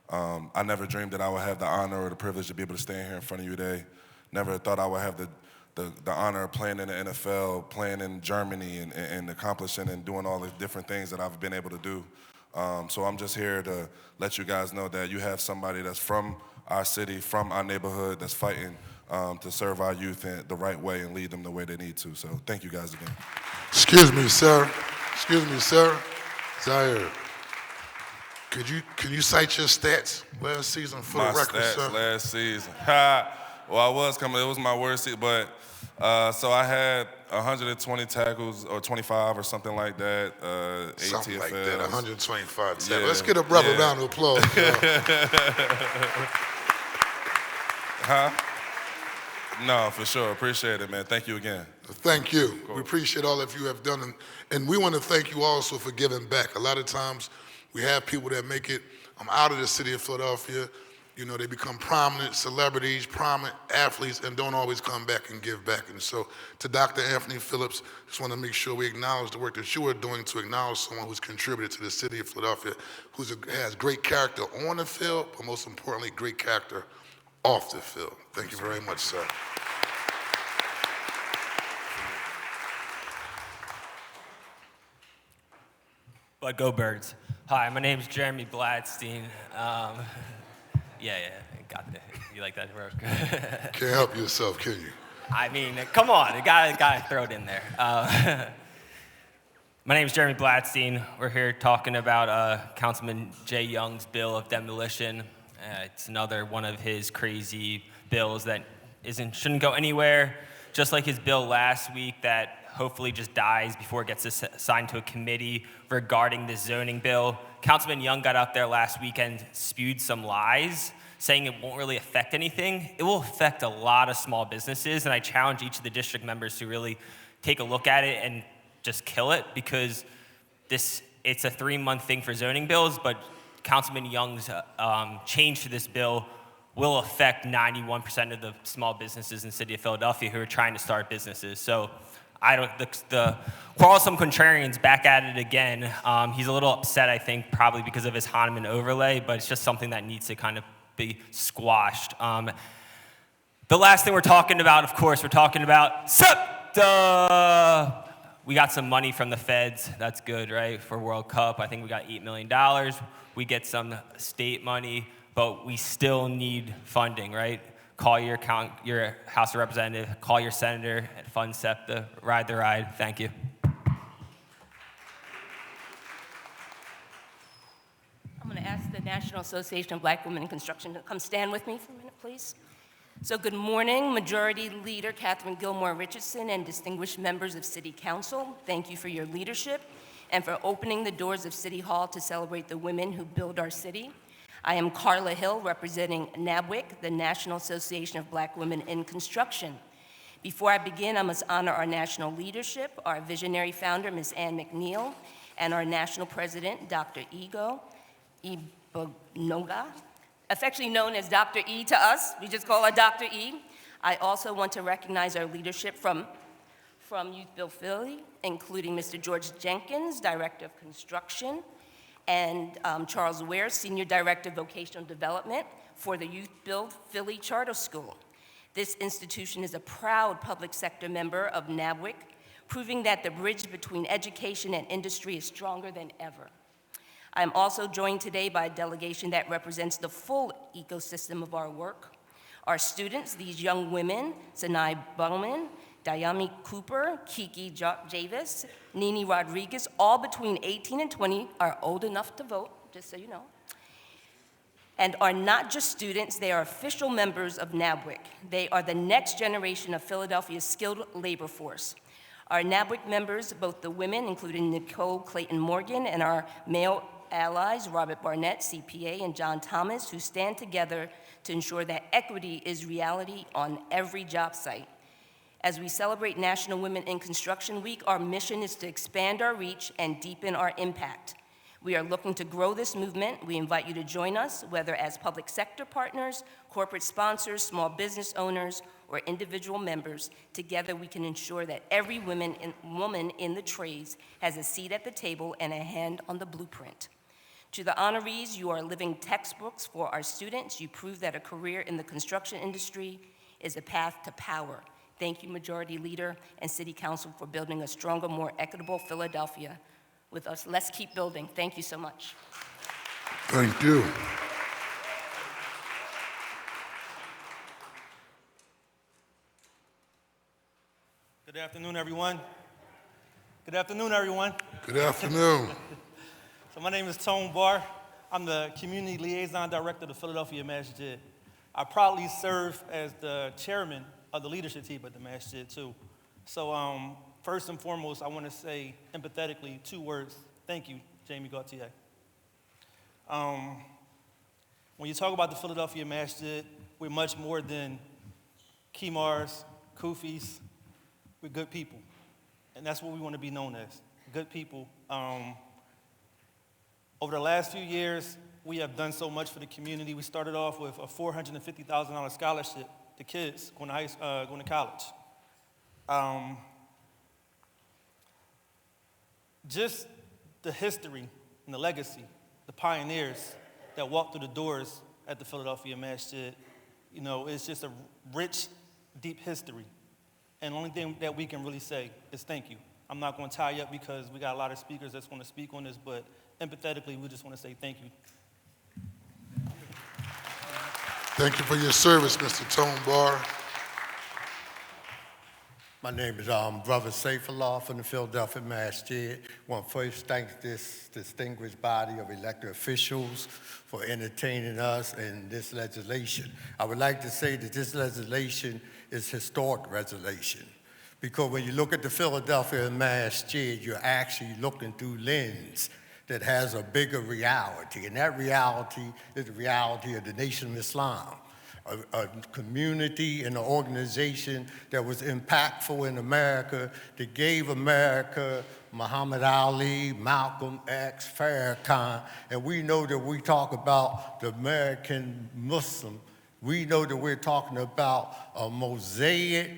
I never dreamed that I would have the honor or the privilege to be able to stand here in front of you today. Never thought I would have the honor of playing in the NFL, playing in Germany, and accomplishing and doing all the different things that I've been able to do. So I'm just here to let you guys know that you have somebody that's from our city, from our neighborhood, that's fighting to serve our youth in the right way and lead them the way they need to. So thank you guys again. Excuse me, sir. Zaire, can you cite your stats last season for the record, sir? My stats last season. Well, I was coming. It was my worst season, but so I had 120 tackles or 25 or something like that. 8 Something TFLs. like that, 125 tackles. Yeah, Let's get a brother yeah. round of applause. Huh? No, for sure. Appreciate it, man. Thank you again. Thank you. We appreciate all that you have done. And we want to thank you also for giving back. A lot of times we have people that make it out of the city of Philadelphia. You know, they become prominent celebrities, prominent athletes, and don't always come back and give back. And so to Dr. Anthony Phillips, just want to make sure we acknowledge the work that you are doing to acknowledge someone who's contributed to the city of Philadelphia, who has great character on the field, but most importantly, great character off the field. Thank you very much, sir. But go Birds. Hi, my name's Jeremy Bladstein. Got it. You like that, bro? Can't help yourself, can you? I mean, come on, you gotta throw it in there. My name's Jeremy Bladstein. We're here talking about Councilman Jay Young's bill of demolition. It's another one of his crazy bills that shouldn't go anywhere. Just like his bill last week that hopefully just dies before it gets assigned to a committee regarding the zoning bill. Councilman Young got out there last weekend, spewed some lies, saying it won't really affect anything. It will affect a lot of small businesses, and I challenge each of the district members to really take a look at it and just kill it, because it's a 3-month thing for zoning bills, but Councilman Young's change to this bill will affect 91% of the small businesses in the city of Philadelphia who are trying to start businesses. So the quarrelsome contrarian's back at it again. He's a little upset, I think, probably because of his Hahnemann overlay, but it's just something that needs to kind of be squashed. The last thing we're talking about, of course, we're talking about SEPTA. We got some money from the feds. That's good, right, for World Cup. I think we got $8 million. We get some state money, but we still need funding, right? Call your House of Representative, call your senator, and fund SEPTA. Ride the ride. Thank you. I'm going to ask the National Association of Black Women in Construction to come stand with me for a minute, please. So good morning, Majority Leader Catherine Gilmore Richardson and distinguished members of City Council. Thank you for your leadership and for opening the doors of City Hall to celebrate the women who build our city. I am Carla Hill, representing NABWIC, the National Association of Black Women in Construction. Before I begin, I must honor our national leadership, our visionary founder, Ms. Ann McNeil, and our national president, Dr. Ego Ibonoga, affectionately known as Dr. E to us. We just call her Dr. E. I also want to recognize our leadership from Youth Build Philly, including Mr. George Jenkins, Director of Construction, and Charles Ware, Senior Director of Vocational Development for the Youth Build Philly Charter School. This institution is a proud public sector member of NABWIC, proving that the bridge between education and industry is stronger than ever. I am also joined today by a delegation that represents the full ecosystem of our work. Our students, these young women, Sanai Bowman, Dayami Cooper, Kiki Javis, Nini Rodriguez, all between 18 and 20, are old enough to vote, just so you know. and are not just students, they are official members of NABWIC. They are the next generation of Philadelphia's skilled labor force. Our NABWIC members, both the women, including Nicole Clayton Morgan, and our male allies, Robert Barnett, CPA, and John Thomas, who stand together to ensure that equity is reality on every job site. As we celebrate National Women in Construction Week, our mission is to expand our reach and deepen our impact. We are looking to grow this movement. We invite you to join us, whether as public sector partners, corporate sponsors, small business owners, or individual members. Together, we can ensure that every woman in the trades has a seat at the table and a hand on the blueprint. To the honorees, you are living textbooks for our students. You prove that a career in the construction industry is a path to power. Thank you, Majority Leader and City Council, for building a stronger, more equitable Philadelphia with us. Let's keep building. Thank you so much. Thank you. Good afternoon, everyone. Good afternoon, everyone. Good afternoon. So my name is Tone Barr. I'm the Community Liaison Director of the Philadelphia Masjid. I proudly serve as the chairman of the leadership team at the Masjid, too. So first and foremost, I want to say empathetically 2 words. Thank you, Jamie Gauthier. When you talk about the Philadelphia Masjid, we're much more than Kimars, Kufis. We're good people. And that's what we want to be known as, good people. Over the last few years, we have done so much for the community. We started off with a $450,000 scholarship to kids going to college. Just the history and the legacy, the pioneers that walked through the doors at the Philadelphia Masjid, you know, it's just a rich, deep history. And the only thing that we can really say is thank you. I'm not going to tie you up because we got a lot of speakers that's going to speak on this, but empathetically, we just want to say thank you. Thank you for your service, Mr. Tone Barr. My name is Brother Saifullah from the Philadelphia Masjid. I want to first thank this distinguished body of elected officials for entertaining us in this legislation. I would like to say that this legislation is historic legislation, because when you look at the Philadelphia Masjid, you're actually looking through lens that has a bigger reality, and that reality is the reality of the Nation of Islam. A community and an organization that was impactful in America, that gave America Muhammad Ali, Malcolm X, Farrakhan, and we know that we talk about the American Muslim, we know that we're talking about a mosaic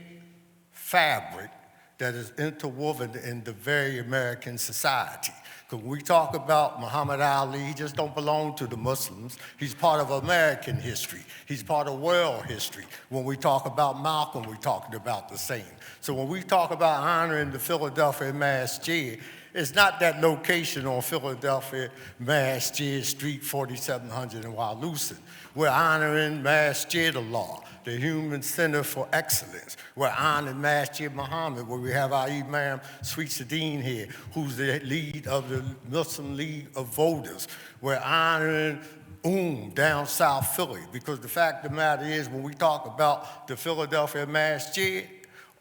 fabric that is interwoven in the very American society. Because when we talk about Muhammad Ali, he just don't belong to the Muslims. He's part of American history. He's part of world history. When we talk about Malcolm, we're talking about the same. So when we talk about honoring the Philadelphia Masjid, it's not that location on Philadelphia Masjid Street 4700 in Wyalusing. We're honoring Masjid Allah, the Human Center for Excellence. We're honoring Masjid Muhammad, where we have our Imam Sweet Sadine here, who's the lead of the Muslim League of Voters. We're honoring down South Philly, because the fact of the matter is, when we talk about the Philadelphia Masjid,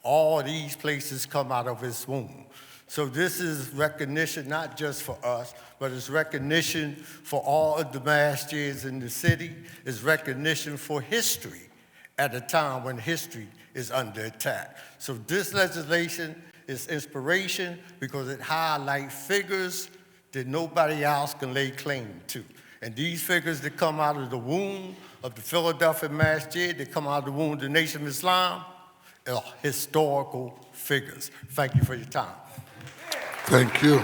all these places come out of its womb. So this is recognition not just for us, but it's recognition for all of the masjids in the city. It's recognition for history at a time when history is under attack. So this legislation is inspiration because it highlights figures that nobody else can lay claim to. And these figures that come out of the womb of the Philadelphia Masjid, that come out of the womb of the Nation of Islam, are historical figures. Thank you for your time. Thank you.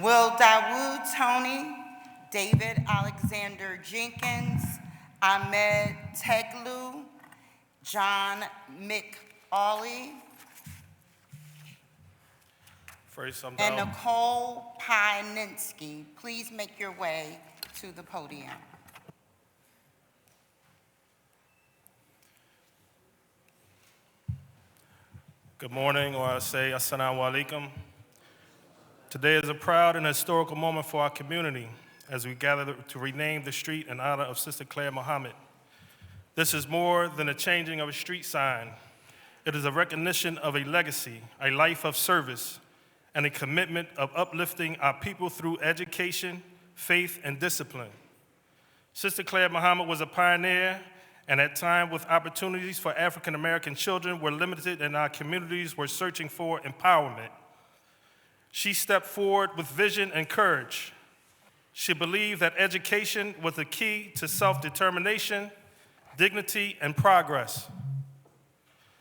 Will Dawood Tony, David Alexander Jenkins, Ahmed Teglu, John McAuley, and Nicole Pyninsky, please make your way to the podium. Good morning, or I say assalamu alaikum. Today is a proud and historical moment for our community as we gather to rename the street in honor of Sister Claire Muhammad. This is more than a changing of a street sign. It is a recognition of a legacy, a life of service, and a commitment of uplifting our people through education, faith, and discipline. Sister Claire Muhammad was a pioneer, and at times with opportunities for African American children were limited and our communities were searching for empowerment. She stepped forward with vision and courage. She believed that education was the key to self-determination, dignity, and progress.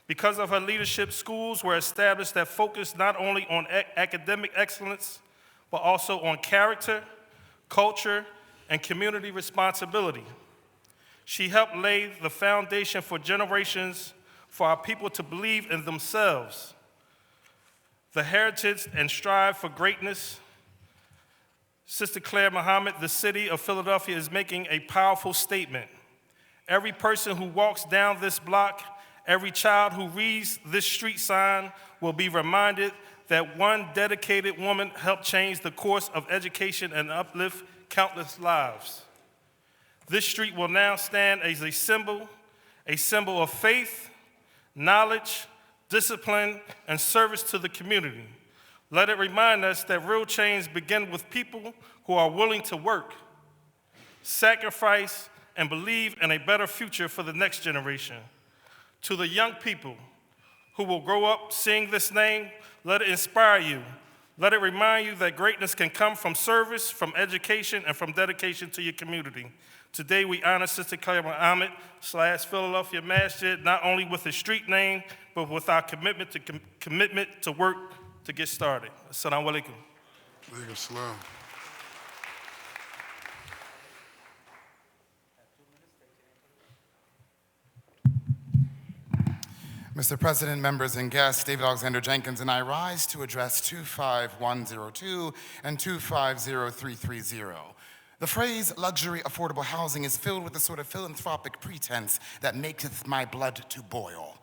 Because of her leadership, schools were established that focused not only on academic excellence, but also on character, culture, and community responsibility. She helped lay the foundation for generations for our people to believe in themselves, the heritage, and strive for greatness. Sister Claire Muhammad, the city of Philadelphia, is making a powerful statement. Every person who walks down this block, every child who reads this street sign will be reminded that one dedicated woman helped change the course of education and uplift countless lives. This street will now stand as a symbol of faith, knowledge, discipline, and service to the community. Let it remind us that real change begins with people who are willing to work, sacrifice, and believe in a better future for the next generation. To the young people who will grow up seeing this name, let it inspire you. Let it remind you that greatness can come from service, from education, and from dedication to your community. Today we honor Sister Claire Muhammad / Philadelphia Masjid, not only with the street name, but with our commitment to work to get started. Assalamu alaikum. Alaikum salam. Mr. President, members and guests, David Alexander Jenkins and I rise to address 25102 and 250330. The phrase luxury affordable housing is filled with a sort of philanthropic pretense that maketh my blood to boil.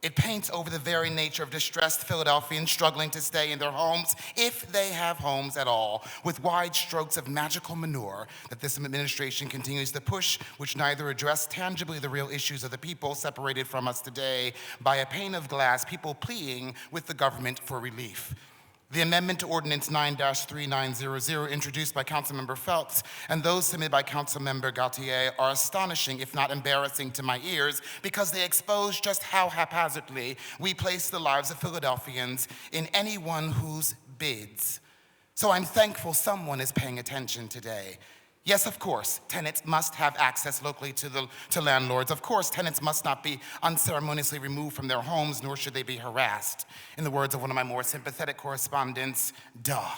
It paints over the very nature of distressed Philadelphians struggling to stay in their homes, if they have homes at all, with wide strokes of magical manure that this administration continues to push, which neither address tangibly the real issues of the people separated from us today by a pane of glass, people pleading with the government for relief. The amendment to Ordinance 9-3900 introduced by Councilmember Phelps and those submitted by Councilmember Gautier are astonishing, if not embarrassing to my ears, because they expose just how haphazardly we place the lives of Philadelphians in anyone whose bids. So I'm thankful someone is paying attention today. Yes, of course, tenants must have access locally to landlords. Of course, tenants must not be unceremoniously removed from their homes, nor should they be harassed. In the words of one of my more sympathetic correspondents, duh.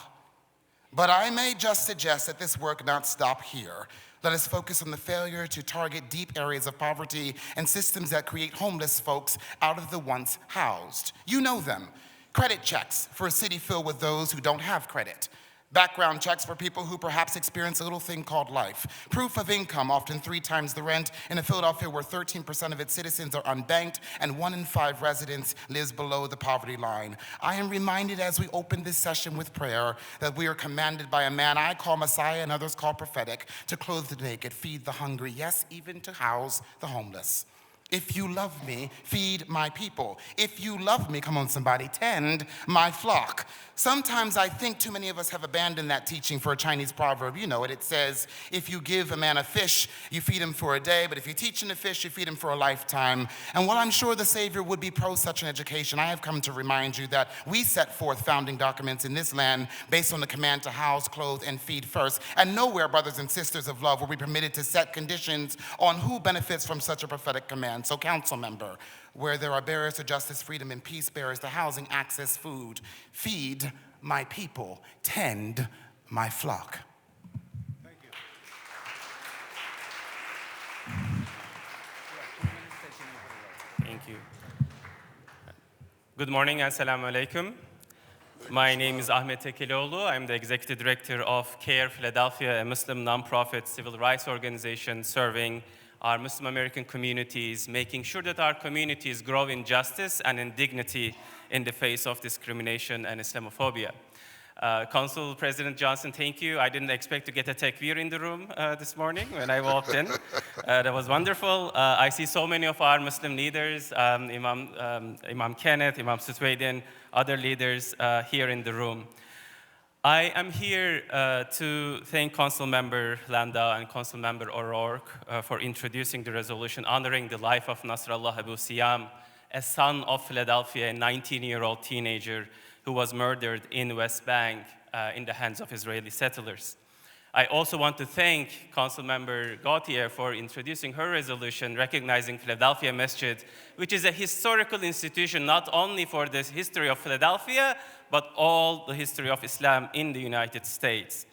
But I may just suggest that this work not stop here. Let us focus on the failure to target deep areas of poverty and systems that create homeless folks out of the once housed. You know them. Credit checks for a city filled with those who don't have credit. Background checks for people who perhaps experience a little thing called life. Proof of income, often 3 times the rent, in a Philadelphia where 13% of its citizens are unbanked and 1 in 5 residents lives below the poverty line. I am reminded as we open this session with prayer that we are commanded by a man I call Messiah and others call prophetic to clothe the naked, feed the hungry, yes, even to house the homeless. If you love me, feed my people. If you love me, come on somebody, tend my flock. Sometimes I think too many of us have abandoned that teaching for a Chinese proverb. You know it. It says, if you give a man a fish, you feed him for a day, but if you teach him to fish, you feed him for a lifetime. And while I'm sure the Savior would be pro such an education, I have come to remind you that we set forth founding documents in this land based on the command to house, clothe, and feed first. And nowhere, brothers and sisters of love, were we permitted to set conditions on who benefits from such a prophetic command. So, council member, where there are barriers to justice, freedom, and peace, barriers to housing, access, food, feed my people, tend my flock. Thank you. Thank you. Good morning, assalamu alaikum. My name is Ahmet Tekelioğlu. I'm the executive director of CARE Philadelphia, a Muslim nonprofit civil rights organization serving our Muslim American communities, making sure that our communities grow in justice and in dignity in the face of discrimination and Islamophobia. Council President Johnson, thank you. I didn't expect to get a takbir in the room this morning when I walked in. That was wonderful. I see so many of our Muslim leaders, Imam Kenneth, Imam Sutwaydin, other leaders here in the room. I am here to thank Council Member Landau and Council Member O'Rourke for introducing the resolution honoring the life of Nasrallah Abu Siyam, a son of Philadelphia, a 19-year-old teenager who was murdered in West Bank in the hands of Israeli settlers. I also want to thank Councilmember Gautier for introducing her resolution recognizing Philadelphia Masjid, which is a historical institution not only for the history of Philadelphia, but all the history of Islam in the United States.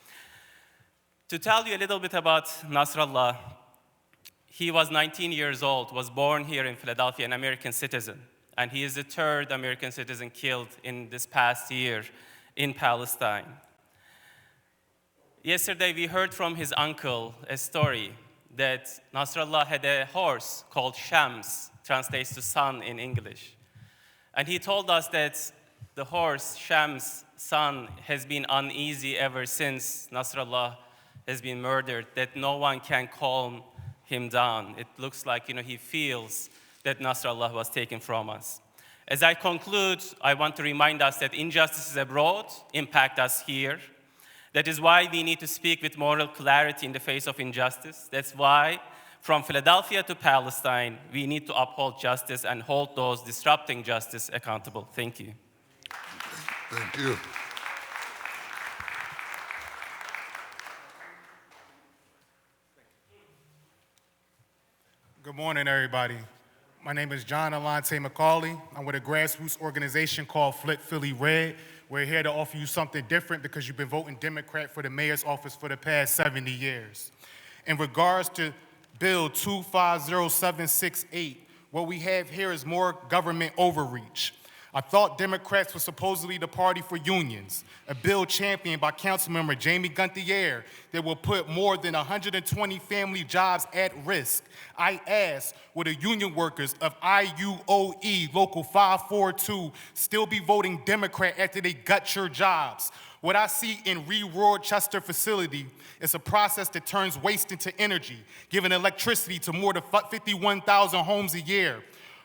To tell you a little bit about Nasrallah, he was 19 years old, was born here in Philadelphia, an American citizen, and he is the third American citizen killed in this past year in Palestine. Yesterday, we heard from his uncle a story that Nasrallah had a horse called Shams, translates to sun in English. And he told us that the horse, Shams' son, has been uneasy ever since Nasrallah has been murdered, that no one can calm him down. It looks like, he feels that Nasrallah was taken from us. As I conclude, I want to remind us that injustices abroad impact us here. That is why we need to speak with moral clarity in the face of injustice. That's why, from Philadelphia to Palestine, we need to uphold justice and hold those disrupting justice accountable. Thank you. Thank you. Good morning, everybody. My name is John Alante McCauley. I'm with a grassroots organization called Flip Philly Red. We're here to offer you something different because you've been voting Democrat for the mayor's office for the past 70 years. In regards to Bill 250768, what we have here is more government overreach. I thought Democrats were supposedly the party for unions, a bill championed by Councilmember Jamie Guntier that will put more than 120 family jobs at risk. I asked, will the union workers of IUOE Local 542 still be voting Democrat after they gut your jobs? What I see in Rochester facility is a process that turns waste into energy, giving electricity to more than 51,000 homes a year.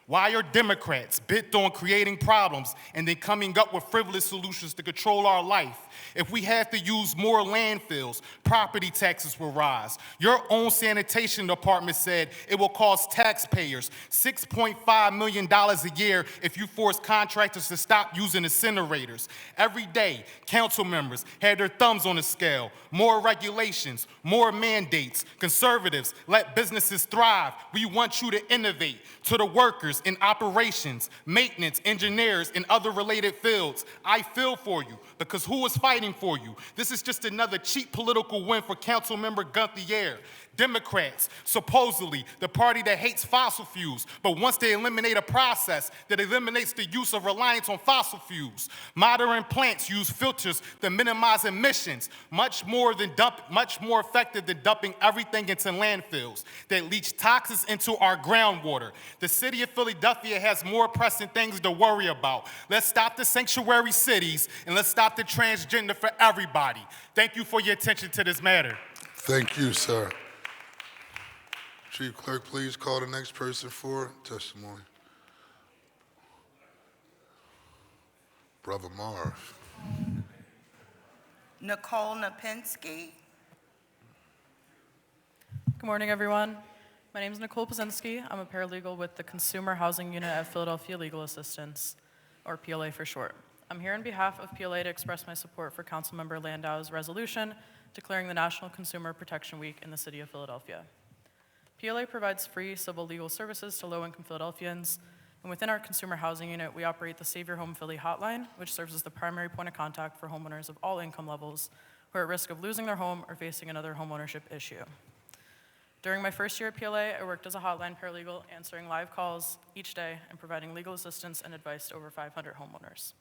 Why are Democrats bent on creating problems and then coming up with frivolous solutions to control our life? If we have to use more landfills, property taxes will rise. Your own sanitation department said it will cost taxpayers $6.5 million a year if you force contractors to stop using incinerators. Every day, council members had their thumbs on the scale. More regulations, more mandates. Conservatives, let businesses thrive. We want you to innovate. To the workers in operations, maintenance, engineers, and other related fields, I feel for you, because who is fighting for you? This is just another cheap political win for Councilmember Guntier. Democrats, supposedly the party that hates fossil fuels, but once they eliminate a process that eliminates the use of reliance on fossil fuels. Modern plants use filters to minimize emissions, much more effective than dumping everything into landfills that leach toxins into our groundwater. The city of Philadelphia has more pressing things to worry about. Let's stop the sanctuary cities and let's stop the transgender for everybody. Thank you for your attention to this matter. Thank you, sir. Chief Clerk, please call the next person for testimony. Brother Marv. Nicole Napinski. Good morning, everyone. My name is Nicole Pazinski. I'm a paralegal with the Consumer Housing Unit at Philadelphia Legal Assistance, or PLA for short. I'm here on behalf of PLA to express my support for Councilmember Landau's resolution declaring the National Consumer Protection Week in the city of Philadelphia. PLA provides free civil legal services to low-income Philadelphians, and within our consumer housing unit, we operate the Save Your Home Philly hotline, which serves as the primary point of contact for homeowners of all income levels who are at risk of losing their home or facing another homeownership issue. During my first year at PLA, I worked as a hotline paralegal, answering live calls each day and providing legal assistance and advice to over 500 homeowners.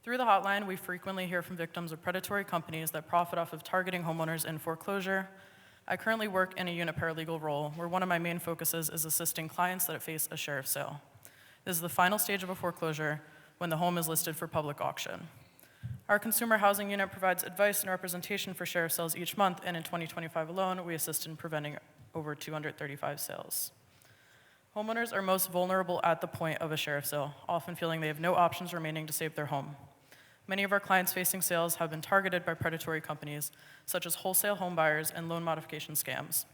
Through the hotline, we frequently hear from victims of predatory companies that profit off of targeting homeowners in foreclosure. I currently work in a unit paralegal role where one of my main focuses is assisting clients that face a sheriff's sale. This is the final stage of a foreclosure when the home is listed for public auction. Our consumer housing unit provides advice and representation for sheriff sales each month, and in 2025 alone, we assist in preventing over 235 sales. Homeowners are most vulnerable at the point of a sheriff sale, often feeling they have no options remaining to save their home. Many of our clients facing sales have been targeted by predatory companies, such as wholesale home buyers and loan modification scams.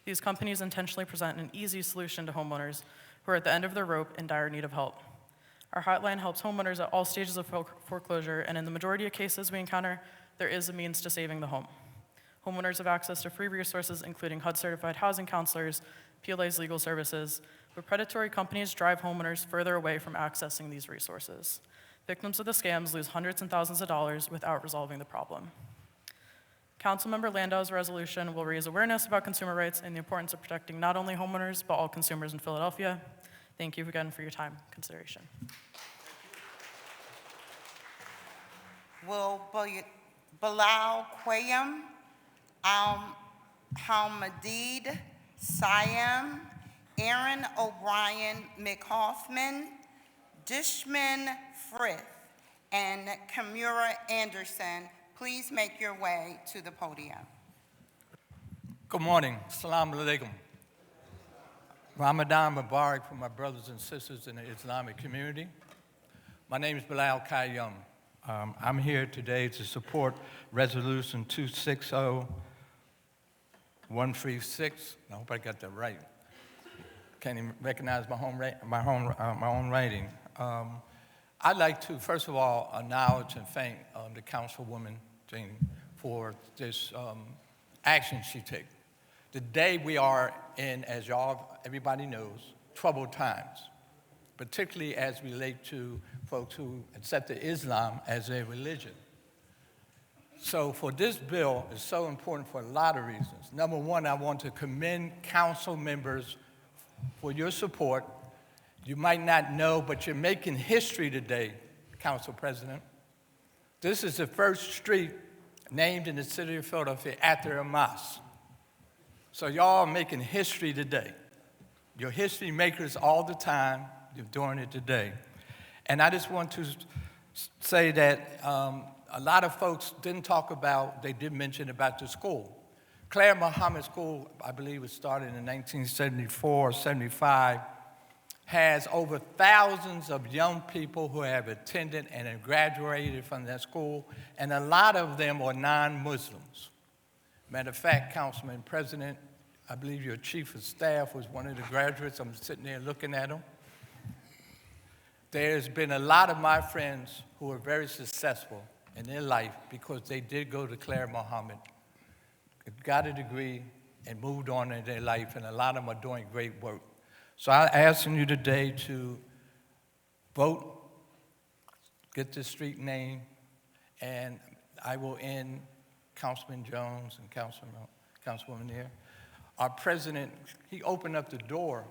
These companies intentionally present an easy solution to homeowners who are at the end of their rope in dire need of help. Our hotline helps homeowners at all stages of foreclosure, and in the majority of cases we encounter, there is a means to saving the home. Homeowners have access to free resources, including HUD-certified housing counselors, PLA's legal services, but predatory companies drive homeowners further away from accessing these resources. Victims of the scams lose hundreds and thousands of dollars without resolving the problem. Councilmember Landau's resolution will raise awareness about consumer rights and the importance of protecting not only homeowners, but all consumers in Philadelphia. Thank you again for your time and consideration. Will Bilal Quayum, Al-Hamadid Siam, Aaron O'Brien McHoffman, Dishman Frith, and Kamura Anderson please make your way to the podium? Good morning. Assalamu alaikum. Ramadan Mubarak for my brothers and sisters in the Islamic community. My name is Bilal Qayyum. I'm here today to support Resolution 260136. I hope I got that right. Can't even recognize my own writing. I'd like to, first of all, acknowledge and thank the Councilwoman Jane for this action she took. The day we are in, as everybody knows, troubled times, particularly as relate to folks who accept Islam as their religion. So for this bill, it's so important for a lot of reasons. Number one, I want to commend council members for your support. You might not know, but you're making history today, Council President. This is the first street named in the city of Philadelphia after a mosque. So y'all are making history today. You're history makers all the time. You're doing it today. And I just want to say that a lot of folks didn't talk about, they did mention about the school. Claire Muhammad School, I believe it started in 1974 or 75, has over thousands of young people who have attended and have graduated from that school, and a lot of them are non-Muslims. Matter of fact, Councilman President, I believe your chief of staff was one of the graduates. I'm sitting there looking at him. There's been a lot of my friends who are very successful in their life because they did go to Claire Muhammad, got a degree, and moved on in their life, and a lot of them are doing great work. So I'm asking you today to vote, get the street name, and I will end Councilman Jones and Councilwoman here. Our president, he opened up the door,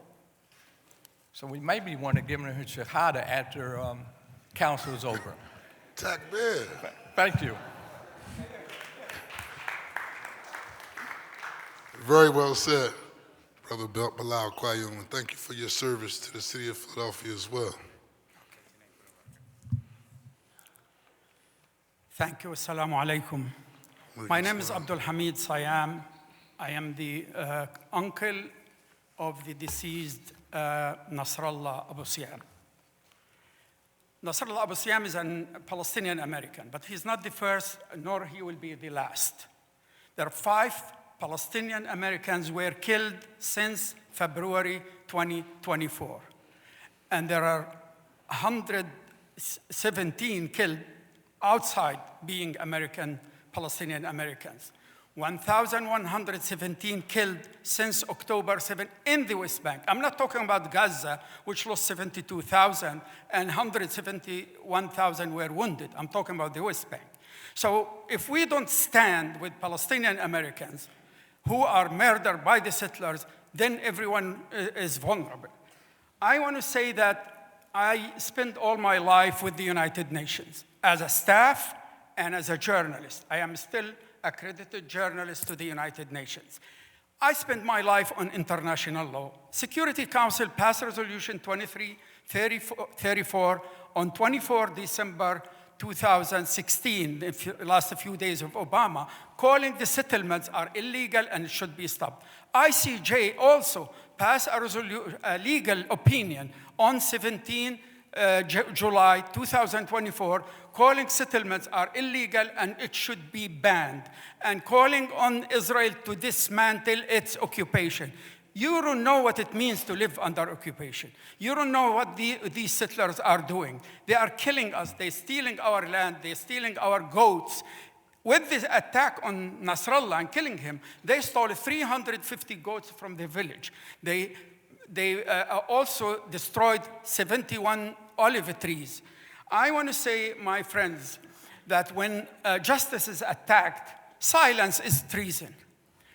so we maybe want to give him her shahada after council is over. Takbir. Thank you. Very well said, Brother Bilal Qayyum, and thank you for your service to the city of Philadelphia as well. Thank you. Assalamu alaikum. My name is Abdul Hamid Sayam. I am the uncle of the deceased Nasrallah Abu Siam. Nasrallah Abu Siam is a Palestinian American, but he's not the first, nor he will be the last. There are 5 Palestinian Americans were killed since February 2024. And there are 117 killed outside being Palestinian Americans. 1,117 killed since October 7 in the West Bank. I'm not talking about Gaza, which lost 72,000 and 171,000 were wounded. I'm talking about the West Bank. So if we don't stand with Palestinian Americans who are murdered by the settlers, then everyone is vulnerable. I want to say that I spent all my life with the United Nations as a staff and as a journalist. I am still accredited journalist to the United Nations. I spent my life on international law. Security Council passed Resolution 2334 on 24 December 2016, the last few days of Obama, calling the settlements are illegal and should be stopped. ICJ also passed a legal opinion on 17 July 2024, calling settlements are illegal and it should be banned, and calling on Israel to dismantle its occupation. You don't know what it means to live under occupation. You don't know what these settlers are doing. They are killing us. They're stealing our land. They're stealing our goats. With this attack on Nasrallah and killing him, they stole 350 goats from the village. They also destroyed 71 olive trees. I want to say, my friends, that when justice is attacked, silence is treason.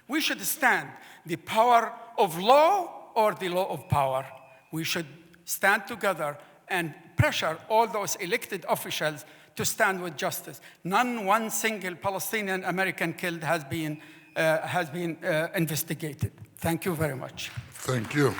We should stand the power of law or the law of power. We should stand together and pressure all those elected officials to stand with justice. One single Palestinian American killed has been investigated. Thank you very much. Thank you.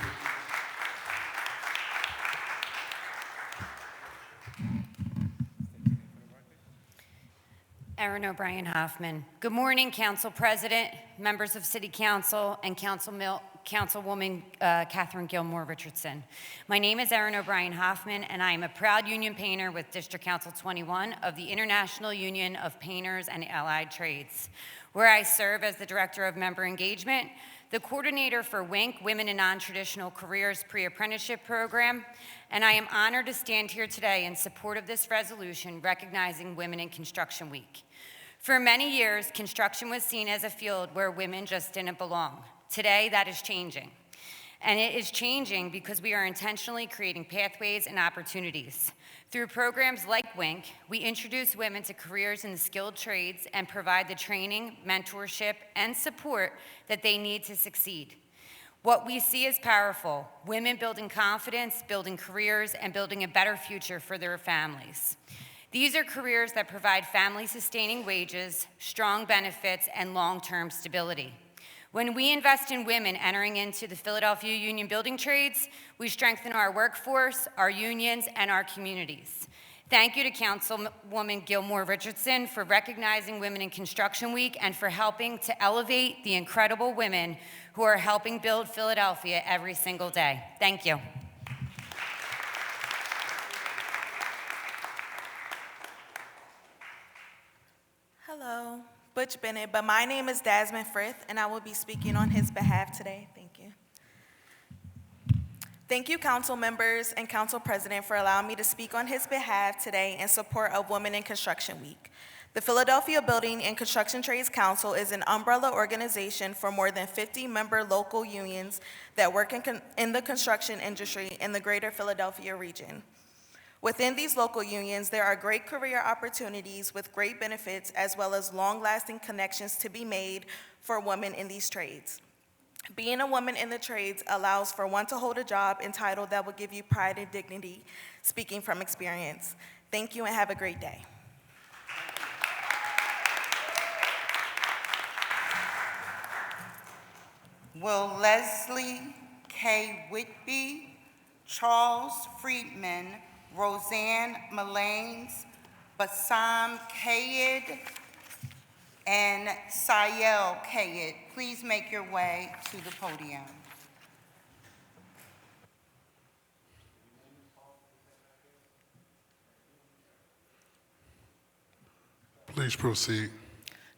Erin O'Brien Hoffman. Good morning, Council President, members of City Council, and Councilwoman Catherine Gilmore Richardson. My name is Erin O'Brien Hoffman, and I am a proud union painter with District Council 21 of the International Union of Painters and Allied Trades, where I serve as the Director of Member Engagement, the coordinator for WINC, Women in Non-Traditional Careers Pre-Apprenticeship Program, and I am honored to stand here today in support of this resolution recognizing Women in Construction Week. For many years, construction was seen as a field where women just didn't belong. Today, that is changing. And it is changing because we are intentionally creating pathways and opportunities. Through programs like WINC, we introduce women to careers in the skilled trades and provide the training, mentorship, and support that they need to succeed. What we see is powerful: women building confidence, building careers, and building a better future for their families. These are careers that provide family-sustaining wages, strong benefits, and long-term stability. When we invest in women entering into the Philadelphia Union building trades, we strengthen our workforce, our unions, and our communities. Thank you to Councilwoman Gilmore Richardson for recognizing Women in Construction Week and for helping to elevate the incredible women who are helping build Philadelphia every single day. Thank you. Hello, Butch Bennett, but my name is Desmond Frith, and I will be speaking on his behalf today. Thank you. Thank you, council members and council president, for allowing me to speak on his behalf today in support of Women in Construction Week. The Philadelphia Building and Construction Trades Council is an umbrella organization for more than 50 member local unions that work in the construction industry in the greater Philadelphia region. Within these local unions, there are great career opportunities with great benefits, as well as long-lasting connections to be made for women in these trades. Being a woman in the trades allows for one to hold a job and title that will give you pride and dignity, speaking from experience. Thank you and have a great day. Will Leslie K. Whitby, Charles Friedman, Roseanne Malanes, Bassam Kayed, and Sayel Kayed please make your way to the podium. Please proceed.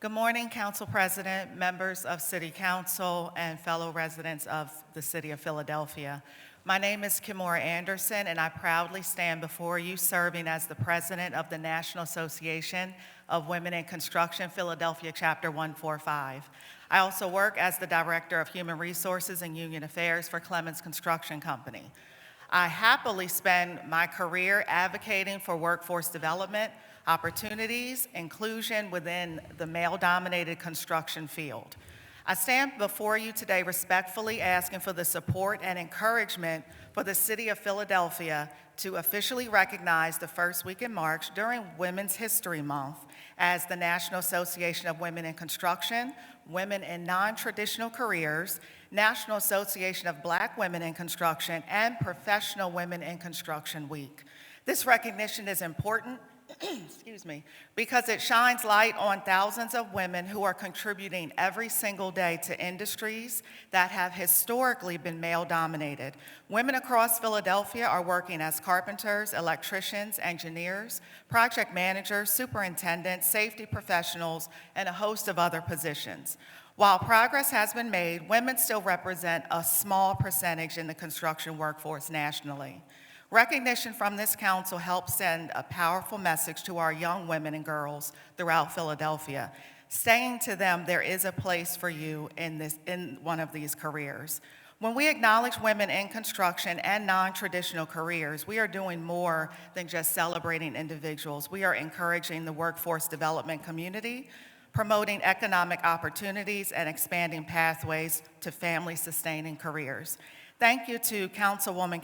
Good morning, Council President, members of City Council, and fellow residents of the City of Philadelphia. My name is Kimora Anderson, and I proudly stand before you serving as the President of the National Association of Women in Construction, Philadelphia Chapter 145. I also work as the Director of Human Resources and Union Affairs for Clemens Construction Company. I happily spend my career advocating for workforce development, opportunities, inclusion within the male-dominated construction field. I stand before you today respectfully asking for the support and encouragement for the City of Philadelphia to officially recognize the first week in March during Women's History Month as the National Association of Women in Construction, Women in Non-Traditional Careers, National Association of Black Women in Construction, and Professional Women in Construction Week. This recognition is important excuse me, because it shines light on thousands of women who are contributing every single day to industries that have historically been male-dominated. Women across Philadelphia are working as carpenters, electricians, engineers, project managers, superintendents, safety professionals, and a host of other positions. While progress has been made, women still represent a small percentage in the construction workforce nationally. Recognition from this council helps send a powerful message to our young women and girls throughout Philadelphia, saying to them there is a place for you in one of these careers. When we acknowledge women in construction and non-traditional careers, we are doing more than just celebrating individuals. We are encouraging the workforce development community, promoting economic opportunities, and expanding pathways to family-sustaining careers. Thank you to Councilwoman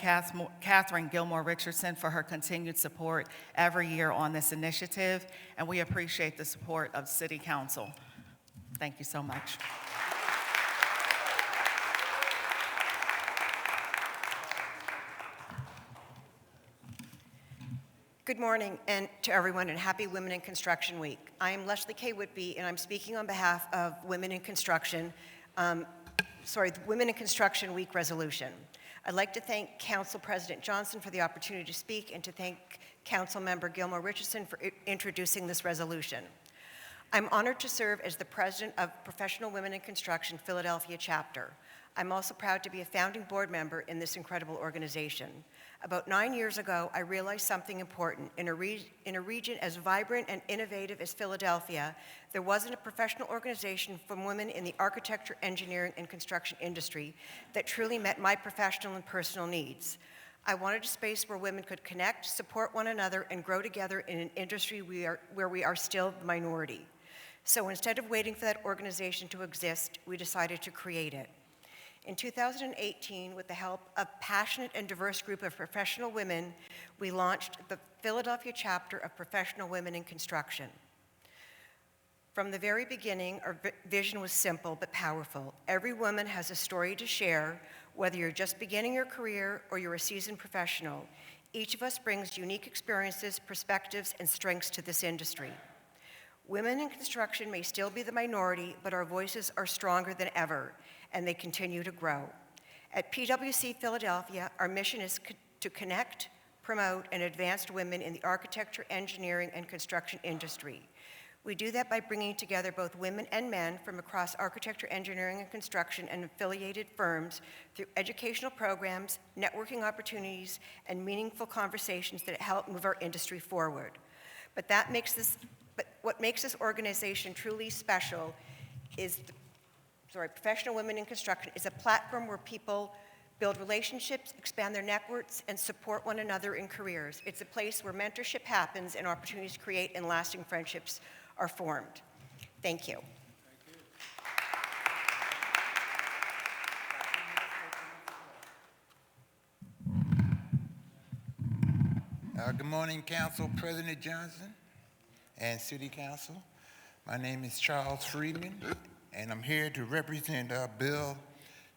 Catherine Gilmore Richardson for her continued support every year on this initiative, and we appreciate the support of City Council. Thank you so much. Good morning and to everyone, and happy Women in Construction Week. I am Leslie K. Whitby, and I'm speaking on behalf of Women in Construction, the Women in Construction Week resolution. I'd like to thank Council President Johnson for the opportunity to speak and to thank Council Member Gilmore Richardson for introducing this resolution. I'm honored to serve as the President of Professional Women in Construction Philadelphia chapter. I'm also proud to be a founding board member in this incredible organization. About 9 years ago, I realized something important. In a region as vibrant and innovative as Philadelphia, there wasn't a professional organization for women in the architecture, engineering, and construction industry that truly met my professional and personal needs. I wanted a space where women could connect, support one another, and grow together in an industry where we are still the minority. So instead of waiting for that organization to exist, we decided to create it. In 2018, with the help of a passionate and diverse group of professional women, we launched the Philadelphia chapter of Professional Women in Construction. From the very beginning, our vision was simple but powerful. Every woman has a story to share, whether you're just beginning your career or you're a seasoned professional. Each of us brings unique experiences, perspectives, and strengths to this industry. Women in construction may still be the minority, but our voices are stronger than ever, and they continue to grow. At PwC Philadelphia, our mission is to connect, promote, and advance women in the architecture, engineering, and construction industry. We do that by bringing together both women and men from across architecture, engineering, and construction and affiliated firms through educational programs, networking opportunities, and meaningful conversations that help move our industry forward. But what makes this organization truly special is Professional Women in Construction is a platform where people build relationships, expand their networks, and support one another in careers. It's a place where mentorship happens and opportunities to create and lasting friendships are formed. Thank you. Good morning, Council President Johnson and City Council. My name is Charles Freeman, and I'm here to represent Bill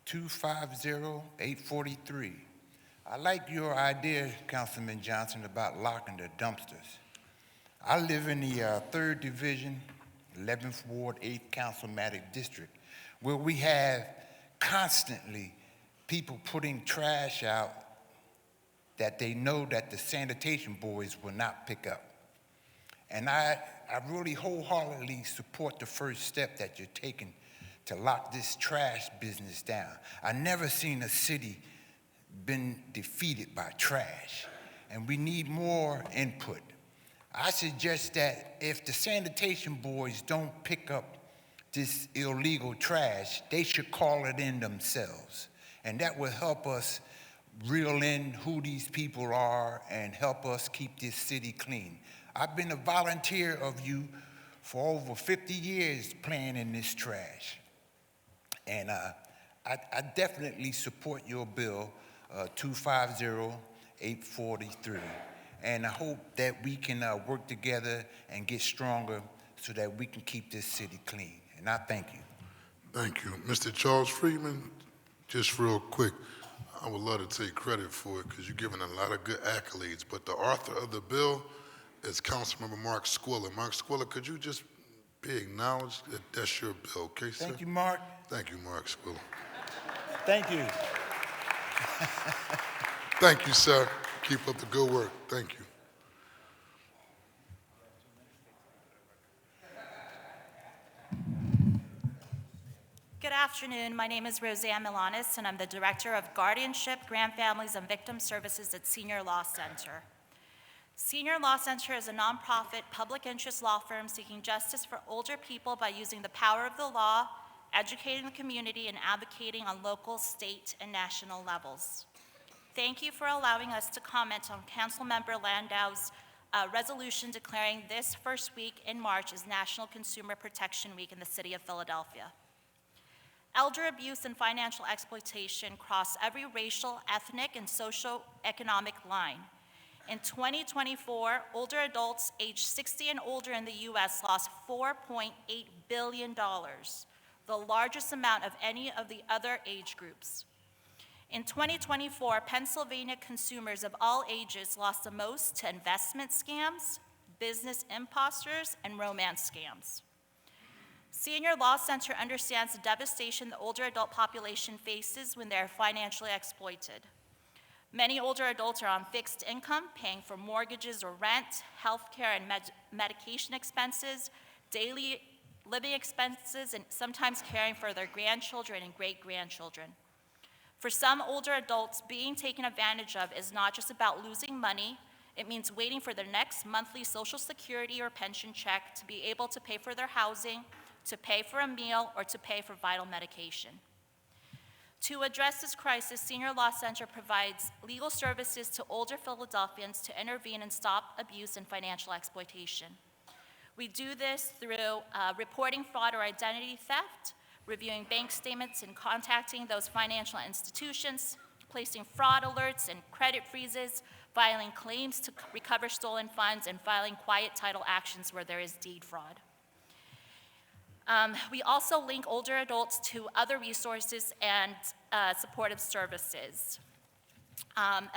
250843. I like your idea, Councilman Johnson, about locking the dumpsters. I live in the 3rd Division, 11th Ward, 8th Councilmatic District, where we have constantly people putting trash out that they know that the sanitation boys will not pick up. And I really wholeheartedly support the first step that you're taking to lock this trash business down. I've never seen a city been defeated by trash, and we need more input. I suggest that if the sanitation boys don't pick up this illegal trash, they should call it in themselves. And that will help us reel in who these people are and help us keep this city clean. I've been a volunteer of you for over 50 years playing in this trash. And I definitely support your bill, 250843. And I hope that we can work together and get stronger so that we can keep this city clean. And I thank you. Thank you. Mr. Charles Freeman, just real quick, I would love to take credit for it because you're giving a lot of good accolades, but the author of the bill is Councilmember Mark Squilla. Mark Squilla, could you just be acknowledged that that's your bill, okay, sir? Thank you, Mark. Thank you, Mark Squilla. Thank you. Thank you, sir. Keep up the good work. Thank you. Good afternoon. My name is Roseanne Milanis, and I'm the Director of Guardianship, Grand Families, and Victim Services at Senior Law Center. Senior Law Center is a nonprofit public interest law firm seeking justice for older people by using the power of the law, educating the community, and advocating on local, state, and national levels. Thank you for allowing us to comment on Councilmember Landau's resolution declaring this first week in March as National Consumer Protection Week in the city of Philadelphia. Elder abuse and financial exploitation cross every racial, ethnic, and socioeconomic line. In 2024, older adults aged 60 and older in the U.S. lost $4.8 billion, the largest amount of any of the other age groups. In 2024, Pennsylvania consumers of all ages lost the most to investment scams, business imposters, and romance scams. Senior Law Center understands the devastation the older adult population faces when they are financially exploited. Many older adults are on fixed income, paying for mortgages or rent, healthcare and medication expenses, daily living expenses, and sometimes caring for their grandchildren and great-grandchildren. For some older adults, being taken advantage of is not just about losing money. It means waiting for their next monthly Social Security or pension check to be able to pay for their housing, to pay for a meal, or to pay for vital medication. To address this crisis, Senior Law Center provides legal services to older Philadelphians to intervene and stop abuse and financial exploitation. We do this through reporting fraud or identity theft, reviewing bank statements and contacting those financial institutions, placing fraud alerts and credit freezes, filing claims to recover stolen funds, and filing quiet title actions where there is deed fraud. We also link older adults to other resources and supportive services.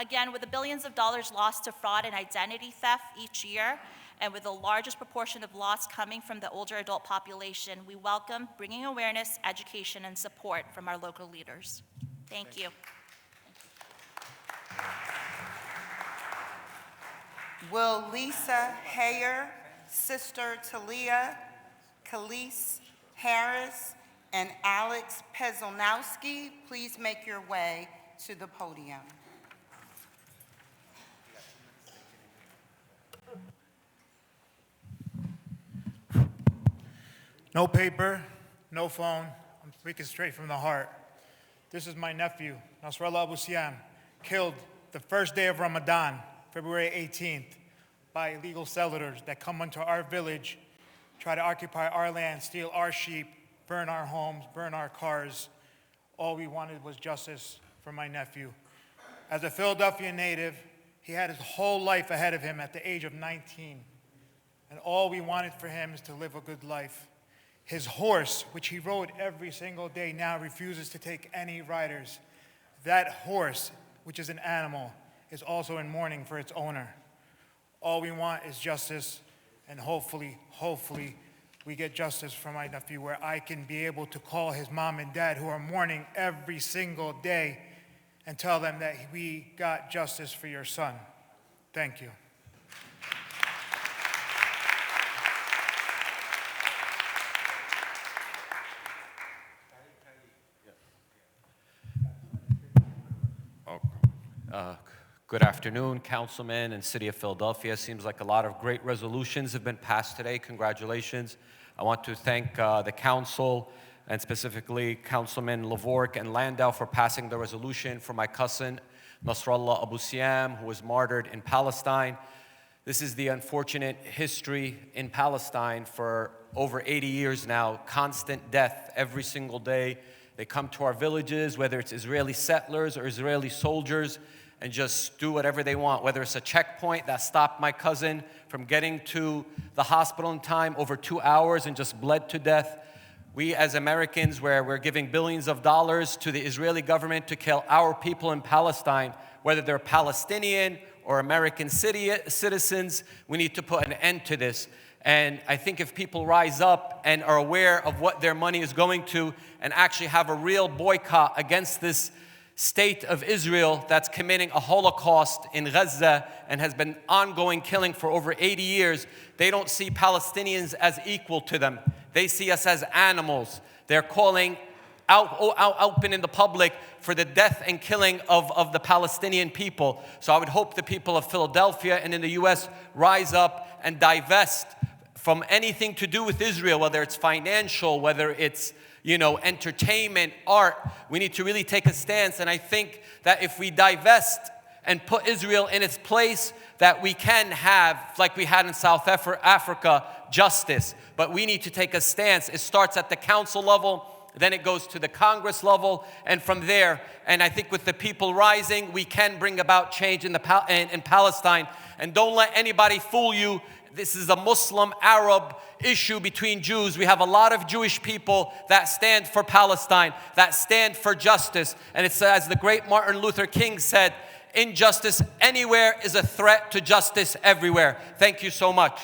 Again, with the billions of dollars lost to fraud and identity theft each year, and with the largest proportion of loss coming from the older adult population, we welcome bringing awareness, education, and support from our local leaders. Thank you. Will Lisa Hayer, Sister Talia, Khalees Harris, and Alex Pezonowski please make your way to the podium? No paper, no phone. I'm speaking straight from the heart. This is my nephew, Nasrallah Abu Siam, killed the first day of Ramadan, February 18th, by illegal settlers that come into our village, try to occupy our land, steal our sheep, burn our homes, burn our cars. All we wanted was justice for my nephew. As a Philadelphia native, he had his whole life ahead of him at the age of 19. And all we wanted for him is to live a good life. His horse, which he rode every single day, now refuses to take any riders. That horse, which is an animal, is also in mourning for its owner. All we want is justice, and hopefully, we get justice for my nephew where I can be able to call his mom and dad, who are mourning every single day, and tell them that we got justice for your son. Thank you. Good afternoon, councilmen and City of Philadelphia. Seems like a lot of great resolutions have been passed today. Congratulations. I want to thank the council and specifically Councilman Lavork and Landau for passing the resolution for my cousin, Nasrallah Abu Siam, who was martyred in Palestine. This is the unfortunate history in Palestine for over 80 years now, constant death every single day. They come to our villages, whether it's Israeli settlers or Israeli soldiers, and just do whatever they want, whether it's a checkpoint that stopped my cousin from getting to the hospital in time over 2 hours and just bled to death. We as Americans, where we're giving billions of dollars to the Israeli government to kill our people in Palestine, whether they're Palestinian or American citizens. We need to put an end to this. And I think if people rise up and are aware of what their money is going to and actually have a real boycott against this state of Israel that's committing a Holocaust in Gaza and has been ongoing killing for over 80 years, they don't see Palestinians as equal to them. They see us as animals. They're calling out open in the public for the death and killing of the Palestinian people. So I would hope the people of Philadelphia and in the U.S. rise up and divest from anything to do with Israel, whether it's financial, whether it's entertainment, art. We need to really take a stance. And I think that if we divest and put Israel in its place, that we can have, like we had in South Africa, justice. But we need to take a stance. It starts at the council level, then it goes to the Congress level, and from there. And I think with the people rising, we can bring about change in Palestine. And don't let anybody fool you. This is a Muslim-Arab issue between Jews. We have a lot of Jewish people that stand for Palestine, that stand for justice. And it's as the great Martin Luther King said, injustice anywhere is a threat to justice everywhere. Thank you so much.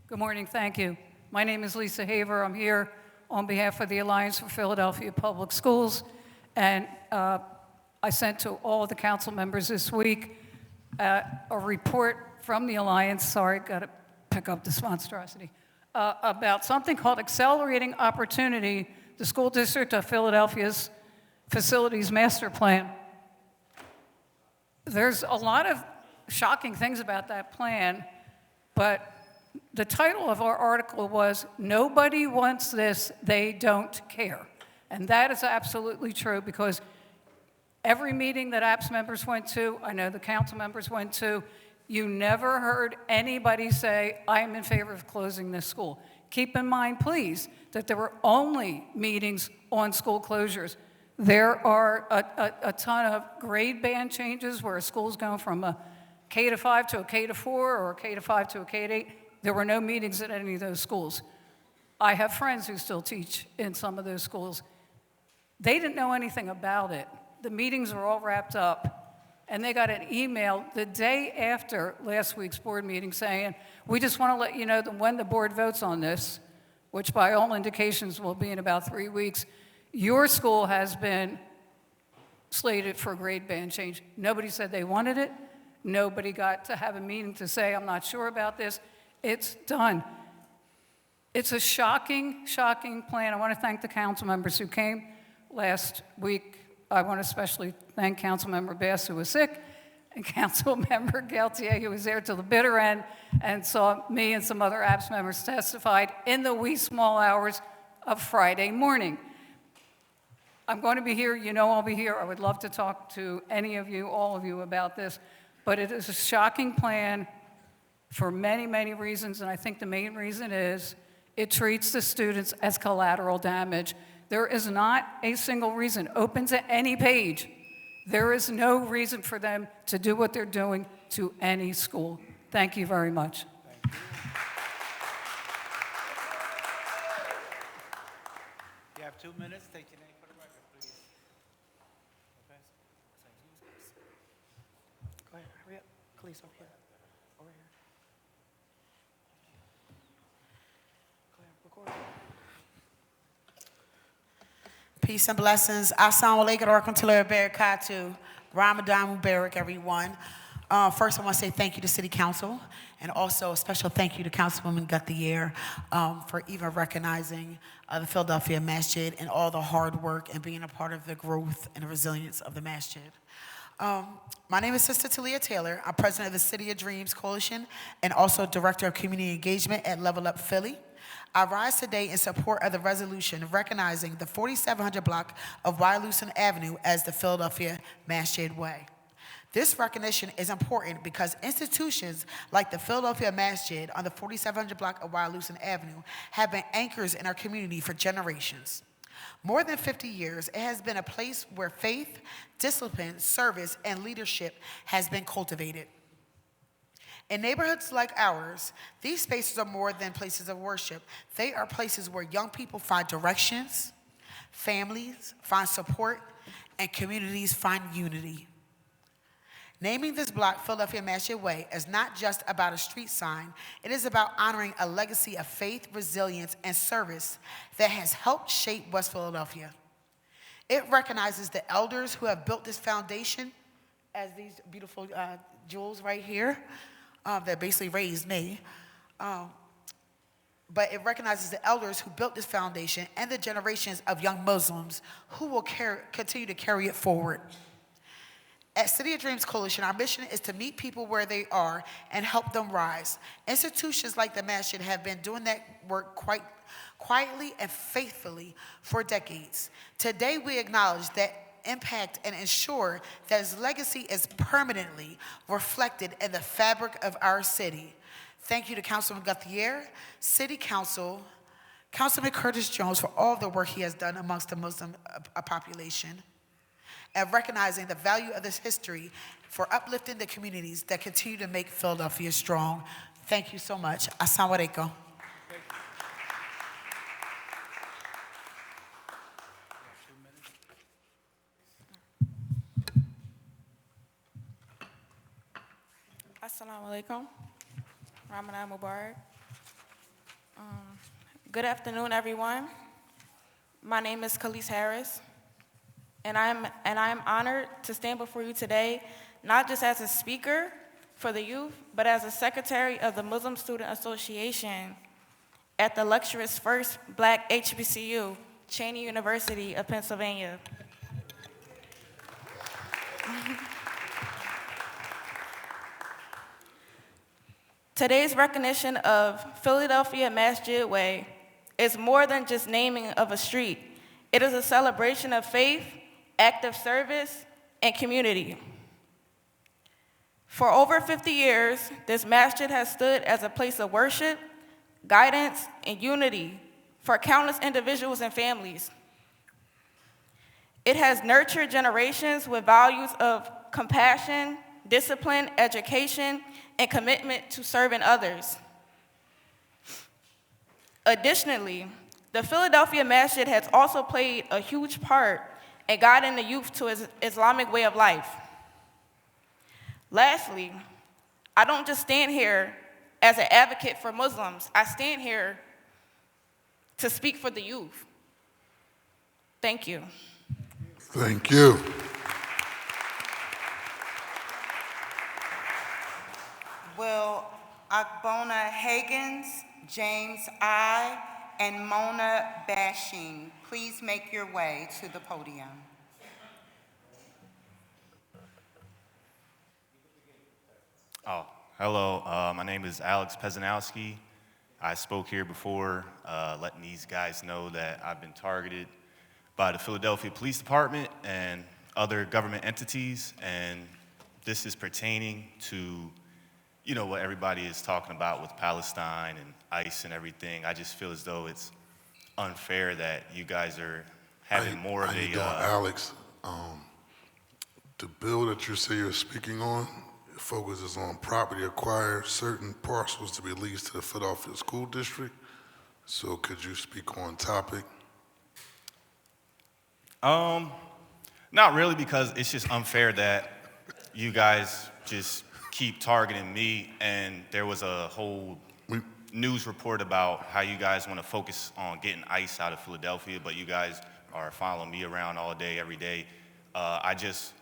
Good morning, thank you. My name is Lisa Haver. I'm here on behalf of the Alliance for Philadelphia Public Schools. And I sent to all the council members this week a report from the Alliance, sorry, got to pick up this monstrosity, about something called Accelerating Opportunity, the School District of Philadelphia's Facilities Master Plan. There's a lot of shocking things about that plan, but the title of our article was, Nobody Wants This, They Don't Care. And that is absolutely true, because every meeting that APS members went to, I know the council members went to, you never heard anybody say, I am in favor of closing this school. Keep in mind, please, that there were only meetings on school closures. There are a ton of grade band changes where a school's going from a K to 5 to a K to 4 or a K to 5 to a K to 8. There were no meetings at any of those schools. I have friends who still teach in some of those schools. They didn't know anything about it. The meetings were all wrapped up, and they got an email the day after last week's board meeting saying, we just want to let you know that when the board votes on this, which by all indications will be in about 3 weeks, your school has been slated for a grade band change. Nobody said they wanted it. Nobody got to have a meeting to say, I'm not sure about this. It's done. It's a shocking, shocking plan. I want to thank the council members who came last week. I want to especially thank Councilmember Bass, who was sick, and Councilmember Gaultier, who was there till the bitter end and saw me and some other APS members testified in the wee small hours of Friday morning. I'm going to be here. You know I'll be here. I would love to talk to any of you, all of you, about this. But it is a shocking plan for many, many reasons, and I think the main reason is it treats the students as collateral damage. There is not a single reason, open to any page, there is no reason for them to do what they're doing to any school. Thank you very much. You have 2 minutes. Take your name for the record, please. Go ahead, hurry up. Please, over here. Over here. Go ahead, record. Peace and blessings. Assalamu alaikum warahmatullahi wabarakatuh. Ramadan Mubarak, everyone. First, I want to say thank you to City Council, and also a special thank you to Councilwoman Gauthier for even recognizing the Philadelphia Masjid and all the hard work and being a part of the growth and the resilience of the Masjid. My name is Sister Talia Taylor. I'm president of the City of Dreams Coalition and also director of community engagement at Level Up Philly. I rise today in support of the resolution recognizing the 4700 block of Wyalusing Avenue as the Philadelphia Masjid Way. This recognition is important because institutions like the Philadelphia Masjid on the 4700 block of Wyalusing Avenue have been anchors in our community for generations. More than 50 years, it has been a place where faith, discipline, service, and leadership has been cultivated. In neighborhoods like ours, these spaces are more than places of worship. They are places where young people find directions, families find support, and communities find unity. Naming this block Philadelphia Market Way is not just about a street sign. It is about honoring a legacy of faith, resilience, and service that has helped shape West Philadelphia. It recognizes the elders who have built this foundation, as these beautiful jewels right here that basically raised me. But it recognizes the elders who built this foundation and the generations of young Muslims who will continue to carry it forward. At City of Dreams Coalition, our mission is to meet people where they are and help them rise. Institutions like the Masjid have been doing that work quite quietly and faithfully for decades. Today, we acknowledge that impact and ensure that its legacy is permanently reflected in the fabric of our city. Thank you to Councilman Guthier, City Council, Councilman Curtis Jones for all the work he has done amongst the Muslim population, and recognizing the value of this history for uplifting the communities that continue to make Philadelphia strong. Thank you so much. Assalamu alaikum. Assalamu alaikum. Ramadan Mubarak. Good afternoon, everyone. My name is Khalees Harris, and I'm honored to stand before you today, not just as a speaker for the youth, but as a secretary of the Muslim Student Association at the luxurious first Black HBCU, Cheyney University of Pennsylvania. Today's recognition of Philadelphia Masjid Way is more than just naming of a street. It is a celebration of faith, active service, and community. For over 50 years, this masjid has stood as a place of worship, guidance, and unity for countless individuals and families. It has nurtured generations with values of compassion, discipline, education, and commitment to serving others. Additionally, the Philadelphia Masjid has also played a huge part in guiding the youth to his Islamic way of life. Lastly, I don't just stand here as an advocate for Muslims. I stand here to speak for the youth. Thank you. Thank you. Will Akbona Hagins, James I, and Mona Bashing please make your way to the podium? Oh, hello. My name is Alex Pezanowski. I spoke here before, letting these guys know that I've been targeted by the Philadelphia Police Department and other government entities, and this is pertaining to, you know, what everybody is talking about with Palestine and ICE and everything. I just feel as though it's unfair that you guys are having more of How you a. doing, Alex? The bill that you say you're speaking on focuses on property acquired, certain parcels to be leased to the Philadelphia School District. So could you speak on topic? Not really, because it's just unfair that you guys just keep targeting me, and there was a whole news report about how you guys want to focus on getting ICE out of Philadelphia, but you guys are following me around all day, every day. I just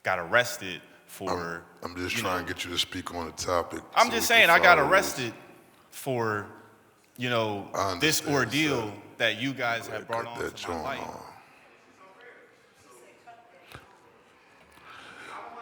got arrested for. I'm just trying to get you to speak on the topic. I'm just saying, I got arrested for, you know, this ordeal that you guys have brought on to my life.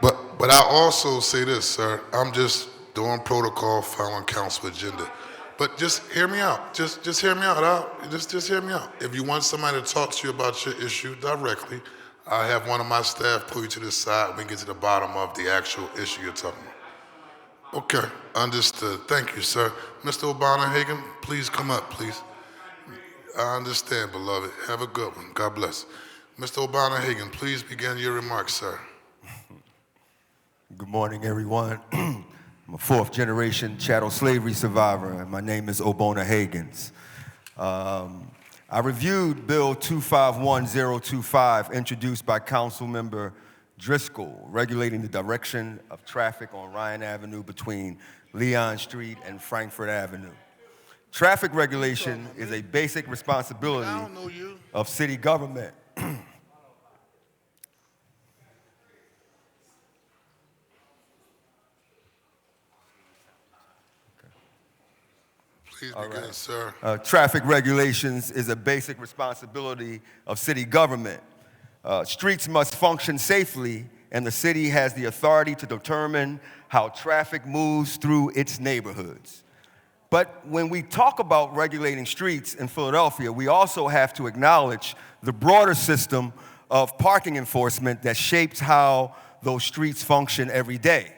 But I also say this, sir. I'm just doing protocol, following council agenda. But just hear me out. Just hear me out. Just hear me out. If you want somebody to talk to you about your issue directly, I have one of my staff pull you to the side. We can get to the bottom of the actual issue you're talking about. Okay, understood. Thank you, sir. Mr. O'Bonnor-Hagan, please come up, please. I understand, beloved. Have a good one. God bless. Mr. O'Bonnor-Hagan, please begin your remarks, sir. Good morning, everyone. I'm a fourth-generation chattel slavery survivor, and my name is Obona Higgins. I reviewed Bill 251025, introduced by Councilmember Driscoll, regulating the direction of traffic on Ryan Avenue between Leon Street and Frankfurt Avenue. Traffic regulation is a basic responsibility of city government. Please begin, sir. Traffic regulations is a basic responsibility of city government. Streets must function safely, and the city has the authority to determine how traffic moves through its neighborhoods. But when we talk about regulating streets in Philadelphia, we also have to acknowledge the broader system of parking enforcement that shapes how those streets function every day.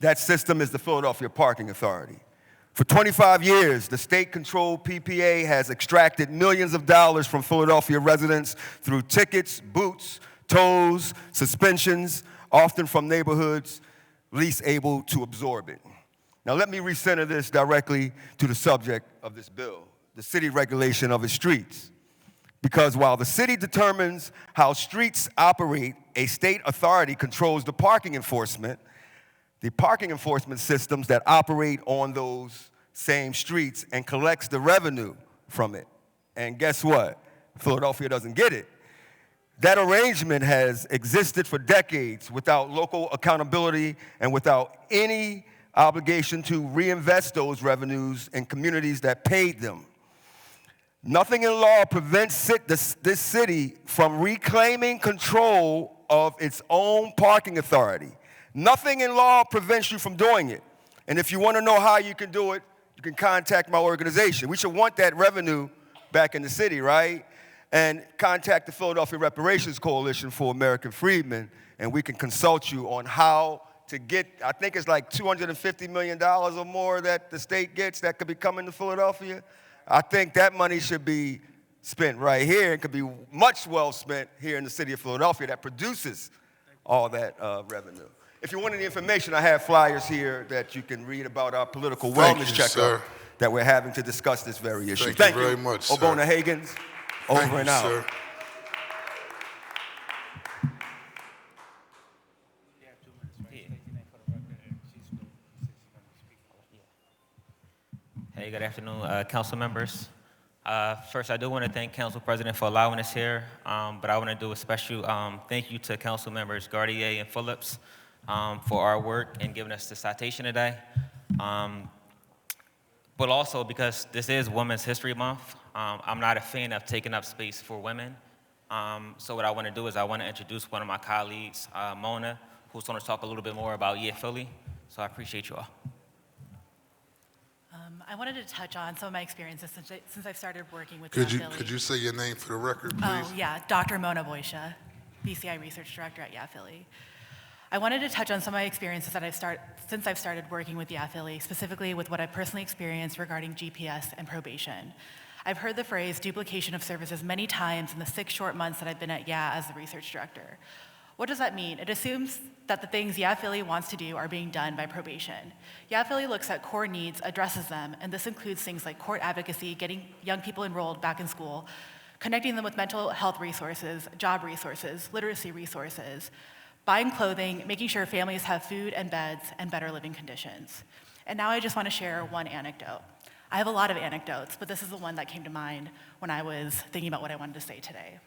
That system is the Philadelphia Parking Authority. For 25 years, the state-controlled PPA has extracted millions of dollars from Philadelphia residents through tickets, boots, tolls, suspensions, often from neighborhoods least able to absorb it. Now let me recenter this directly to the subject of this bill, the city regulation of its streets. Because while the city determines how streets operate, a state authority controls the parking enforcement systems that operate on those same streets and collects the revenue from it. And guess what? Philadelphia doesn't get it. That arrangement has existed for decades without local accountability and without any obligation to reinvest those revenues in communities that paid them. Nothing in law prevents this city from reclaiming control of its own parking authority. Nothing in law prevents you from doing it. And if you want to know how you can do it, you can contact my organization. We should want that revenue back in the city, right? And contact the Philadelphia Reparations Coalition for American Freedmen, and we can consult you on how to get, I think it's like $250 million or more that the state gets that could be coming to Philadelphia. I think that money should be spent right here. It could be much well spent here in the city of Philadelphia that produces all that revenue. If you want any information, I have flyers here that you can read about our political wellness checkup that we're having to discuss this very issue. Thank you very much, sir. Obona Higgins, over and out. Sir. Hey, good afternoon, council members. First, I do want to thank Council President for allowing us here, but I want to do a special thank you to council members Gardier and Phillips for our work and giving us the citation today. But also because this is Women's History Month, I'm not a fan of taking up space for women. So what I want to do is I want to introduce one of my colleagues, Mona, who's going to talk a little bit more about Philly. So I appreciate you all. I wanted to touch on some of my experiences since I've started working with Could Philly. you say your name for the record, please? Oh, yeah, Dr. Mona Boisha, BCI Research Director at Philly. I wanted to touch on some of my experiences that since I've started working with Philly, specifically with what I've personally experienced regarding GPS and probation. I've heard the phrase duplication of services many times in the 6 short months that I've been at as the research director. What does that mean? It assumes that the things Philly wants to do are being done by probation. Philly looks at core needs, addresses them, and this includes things like court advocacy, getting young people enrolled back in school, connecting them with mental health resources, job resources, literacy resources, buying clothing, making sure families have food and beds and better living conditions. And now I just want to share one anecdote. I have a lot of anecdotes, but this is the one that came to mind when I was thinking about what I wanted to say today.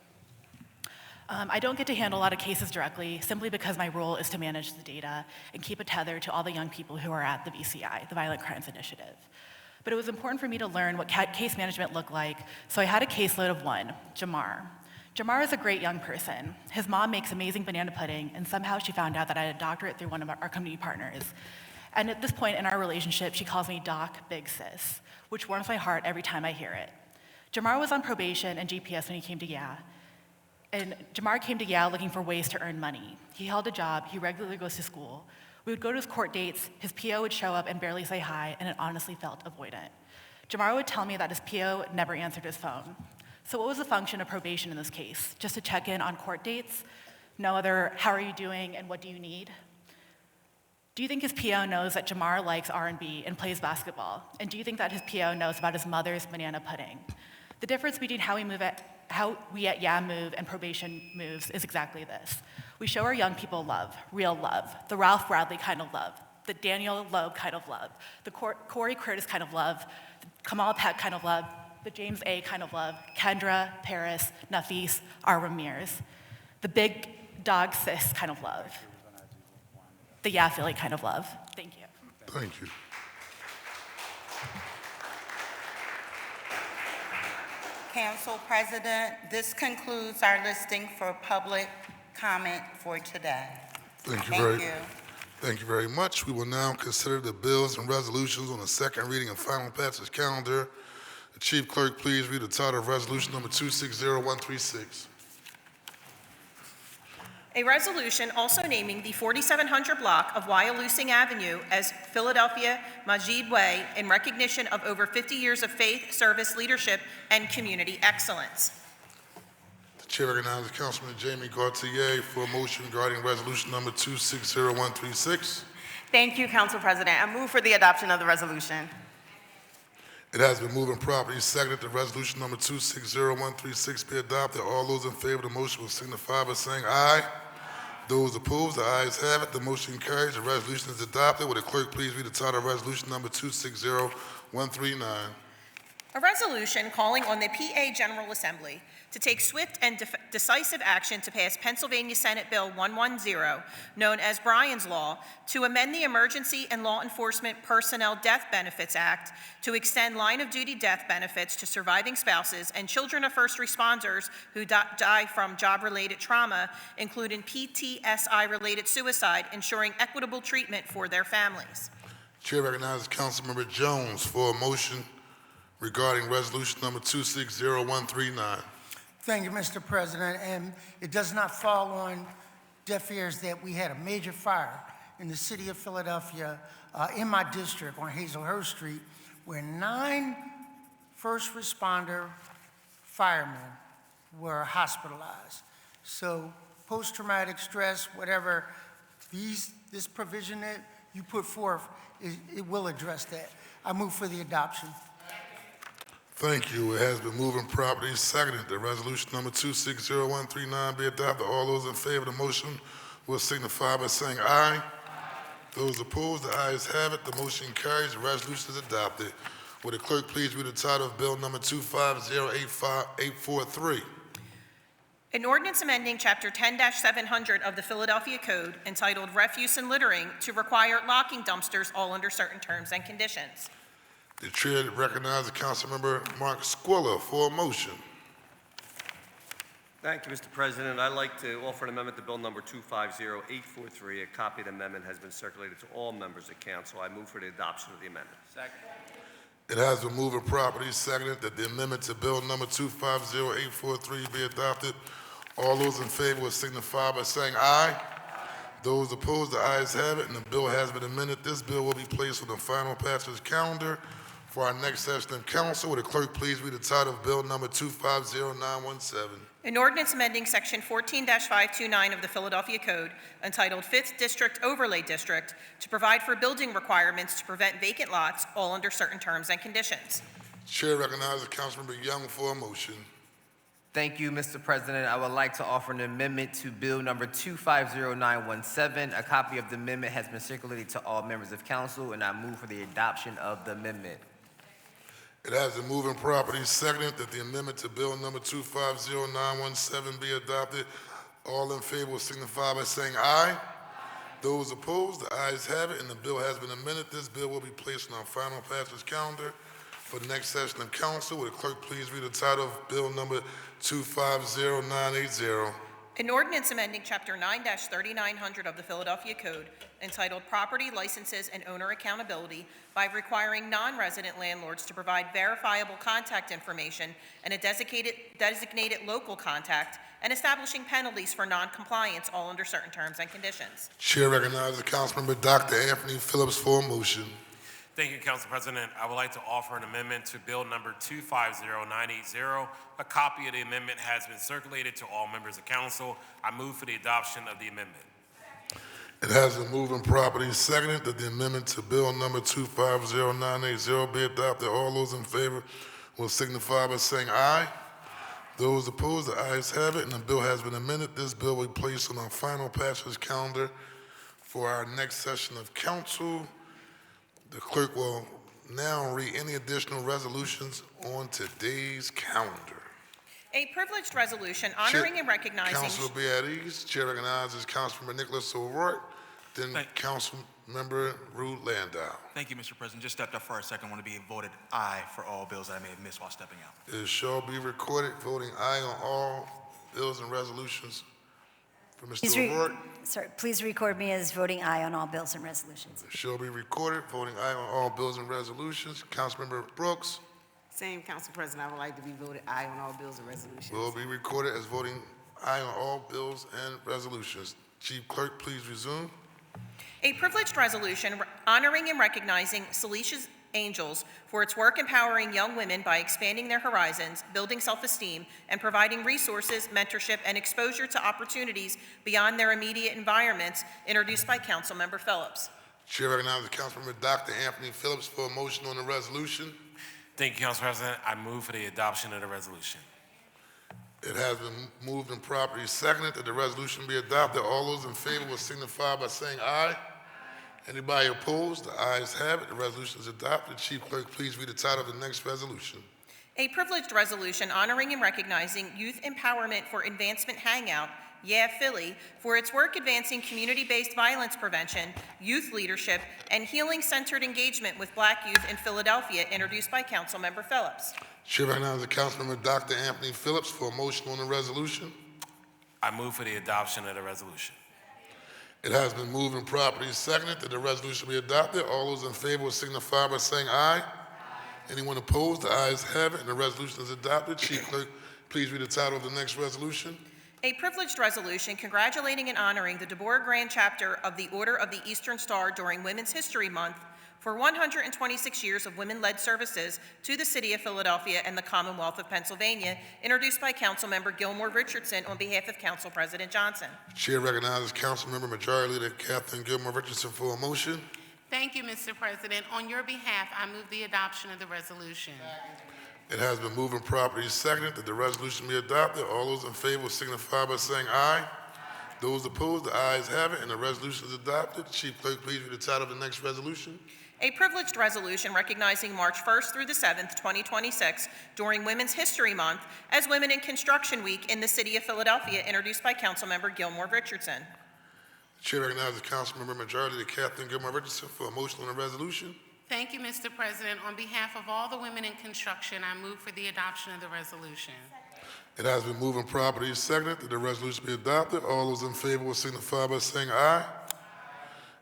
I don't get to handle a lot of cases directly simply because my role is to manage the data and keep a tether to all the young people who are at the VCI, the Violent Crimes Initiative. But it was important for me to learn what case management looked like, so I had a caseload of one, Jamar. Jamar is a great young person. His mom makes amazing banana pudding, and somehow she found out that I had a doctorate through one of our community partners. And at this point in our relationship, she calls me Doc Big Sis, which warms my heart every time I hear it. Jamar was on probation and GPS when he came to And Jamar came to Yale looking for ways to earn money. He held a job, he regularly goes to school. We would go to his court dates, his PO would show up and barely say hi, and it honestly felt avoidant. Jamar would tell me that his PO never answered his phone. So what was the function of probation in this case? Just to check in on court dates? No other, how are you doing and what do you need? Do you think his PO knows that Jamar likes R&B and plays basketball? And do you think that his PO knows about his mother's banana pudding? The difference between how we at Yeah move and probation moves is exactly this. We show our young people love, real love, the Ralph Bradley kind of love, the Daniel Loeb kind of love, the Corey Curtis kind of love, the Kamal Peck kind of love, the James A. kind of love, Kendra, Paris, Nafis, R. Ramirez, the big dog sis kind of love, the Yeah Philly kind of love. Thank you. Thank you. Council President, this concludes our listing for public comment for today. Thank you very much. We will now consider the bills and resolutions on the second reading and final passage calendar. The Chief Clerk, please read the title of resolution number 260136. A resolution also naming the 4700 block of Wyalusing Avenue as Philadelphia Majid Way in recognition of over 50 years of faith, service, leadership, and community excellence. The Chair recognizes Councilman Jamie Gaultier for a motion regarding resolution number 260136. Thank you, Council President. I move for the adoption of the resolution. It has been moved and properly seconded that resolution number 260136 be adopted. All those in favor of the motion will signify by saying aye. Those opposed, the ayes have it. The motion carries. The resolution is adopted. Will the clerk please read the title of resolution number 260139? A resolution calling on the PA General Assembly to take swift and decisive action to pass Pennsylvania Senate Bill 110, known as Bryan's Law, to amend the Emergency and Law Enforcement Personnel Death Benefits Act to extend line-of-duty death benefits to surviving spouses and children of first responders who die from job-related trauma, including PTSI-related suicide, ensuring equitable treatment for their families. Chair recognizes Councilmember Jones for a motion regarding resolution number 260139. Thank you, Mr. President. And it does not fall on deaf ears that we had a major fire in the city of Philadelphia, in my district on Hazelhurst Street, where 9 first responder firemen were hospitalized. So post-traumatic stress, whatever this provision that you put forth, it will address that. I move for the adoption. Thank you. It has been moved and properly seconded that resolution number 260139 be adopted. All those in favor of the motion will signify by saying aye. Those opposed, the ayes have it. The motion carries. The resolution is adopted. Will the clerk please read the title of bill number 250843? An ordinance amending Chapter 10-700 of the Philadelphia Code entitled Refuse and Littering to require locking dumpsters all under certain terms and conditions. The chair recognizes Councilmember Mark Squilla for a motion. Thank you, Mr. President. I'd like to offer an amendment to bill number 250843. A copy of the amendment has been circulated to all members of council. I move for the adoption of the amendment. Second. It has been moved and properly seconded that the amendment to bill number 250843 be adopted. All those in favor will signify by saying aye. Those opposed, the ayes have it, and the bill has been amended. This bill will be placed on the final passage calendar for our next session of council. Will the clerk please read the title of bill number 250917? An ordinance amending section 14-529 of the Philadelphia Code entitled 5th District Overlay District to provide for building requirements to prevent vacant lots, all under certain terms and conditions. Chair recognizes Councilmember Young for a motion. Thank you, Mr. President. I would like to offer an amendment to bill number 250917. A copy of the amendment has been circulated to all members of council, and I move for the adoption of the amendment. It has been moved and properly seconded that the amendment to bill number 250917 be adopted. All in favor will signify by saying aye. Those opposed, the ayes have it, and the bill has been amended. This bill will be placed on our final passage calendar for the next session of council. Will the clerk please read the title of bill number 250980? An ordinance amending Chapter 9-3900 of the Philadelphia Code entitled Property Licenses and Owner Accountability by requiring non-resident landlords to provide verifiable contact information and a designated local contact and establishing penalties for non-compliance, all under certain terms and conditions. Chair recognizes Councilmember Dr. Anthony Phillips for a motion. Thank you, Council President. I would like to offer an amendment to bill number 250980. A copy of the amendment has been circulated to all members of council. I move for the adoption of the amendment. It has been moved and properly seconded that the amendment to Bill number 250980 be adopted. All those in favor will signify by saying aye. Those opposed, the ayes have it, and the bill has been amended. This bill will be placed on our final passage calendar for our next session of council. The clerk will now read any additional resolutions on today's calendar. A privileged resolution honoring and recognizing... Council will be at ease. Chair recognizes Councilmember Nicholas O'Rourke, then Councilmember Ruth Landau. Thank you, Mr. President. Just stepped up for a second. I want to be voted aye for all bills that I may have missed while stepping out. It shall be recorded voting aye on all bills and resolutions. For Mr. O'Rourke. Please record me as voting aye on all bills and resolutions. It shall be recorded voting aye on all bills and resolutions. Councilmember Brooks. Same, Council President. I would like to be voted aye on all bills and resolutions. Will be recorded as voting aye on all bills and resolutions. Chief Clerk, please resume. A privileged resolution honoring and recognizing Salicia's Angels for its work empowering young women by expanding their horizons, building self-esteem, and providing resources, mentorship, and exposure to opportunities beyond their immediate environments, introduced by Councilmember Phillips. Chair recognizes Councilmember Dr. Anthony Phillips for a motion on the resolution. Thank you, Council President. I move for the adoption of the resolution. It has been moved and properly seconded that the resolution be adopted. All those in favor will signify by saying aye. Anybody opposed? The ayes have it. The resolution is adopted. Chief Clerk, please read the title of the next resolution. A privileged resolution honoring and recognizing Youth Empowerment for Advancement Hangout, Yeah Philly, for its work advancing community-based violence prevention, youth leadership, and healing-centered engagement with Black youth in Philadelphia, introduced by Councilmember Phillips. Chair recognizes Councilmember Dr. Anthony Phillips for a motion on the resolution. I move for the adoption of the resolution. It has been moved and properly seconded that the resolution be adopted. All those in favor will signify by saying aye. Anyone opposed? The ayes have it, and the resolution is adopted. Chief Clerk, please read the title of the next resolution. A privileged resolution congratulating and honoring the Deborah Grand Chapter of the Order of the Eastern Star during Women's History Month for 126 years of women-led services to the City of Philadelphia and the Commonwealth of Pennsylvania, introduced by Councilmember Gilmore Richardson on behalf of Council President Johnson. Chair recognizes Councilmember Majority Leader Catherine Gilmore Richardson for a motion. Thank you, Mr. President. On your behalf, I move the adoption of the resolution. It has been moved and properly seconded that the resolution be adopted. All those in favor will signify by saying aye. Those opposed, the ayes have it, and the resolution is adopted. Chief Clerk, please read the title of the next resolution. A privileged resolution recognizing March 1st through the 7th, 2026, during Women's History Month as Women in Construction Week in the City of Philadelphia, introduced by Councilmember Gilmore Richardson. The Chair recognizes Councilmember Majority Leader Catherine Gilmore Richardson for a motion on the resolution. Thank you, Mr. President. On behalf of all the women in construction, I move for the adoption of the resolution. It has been moved and properly seconded that the resolution be adopted. All those in favor will signify by saying aye.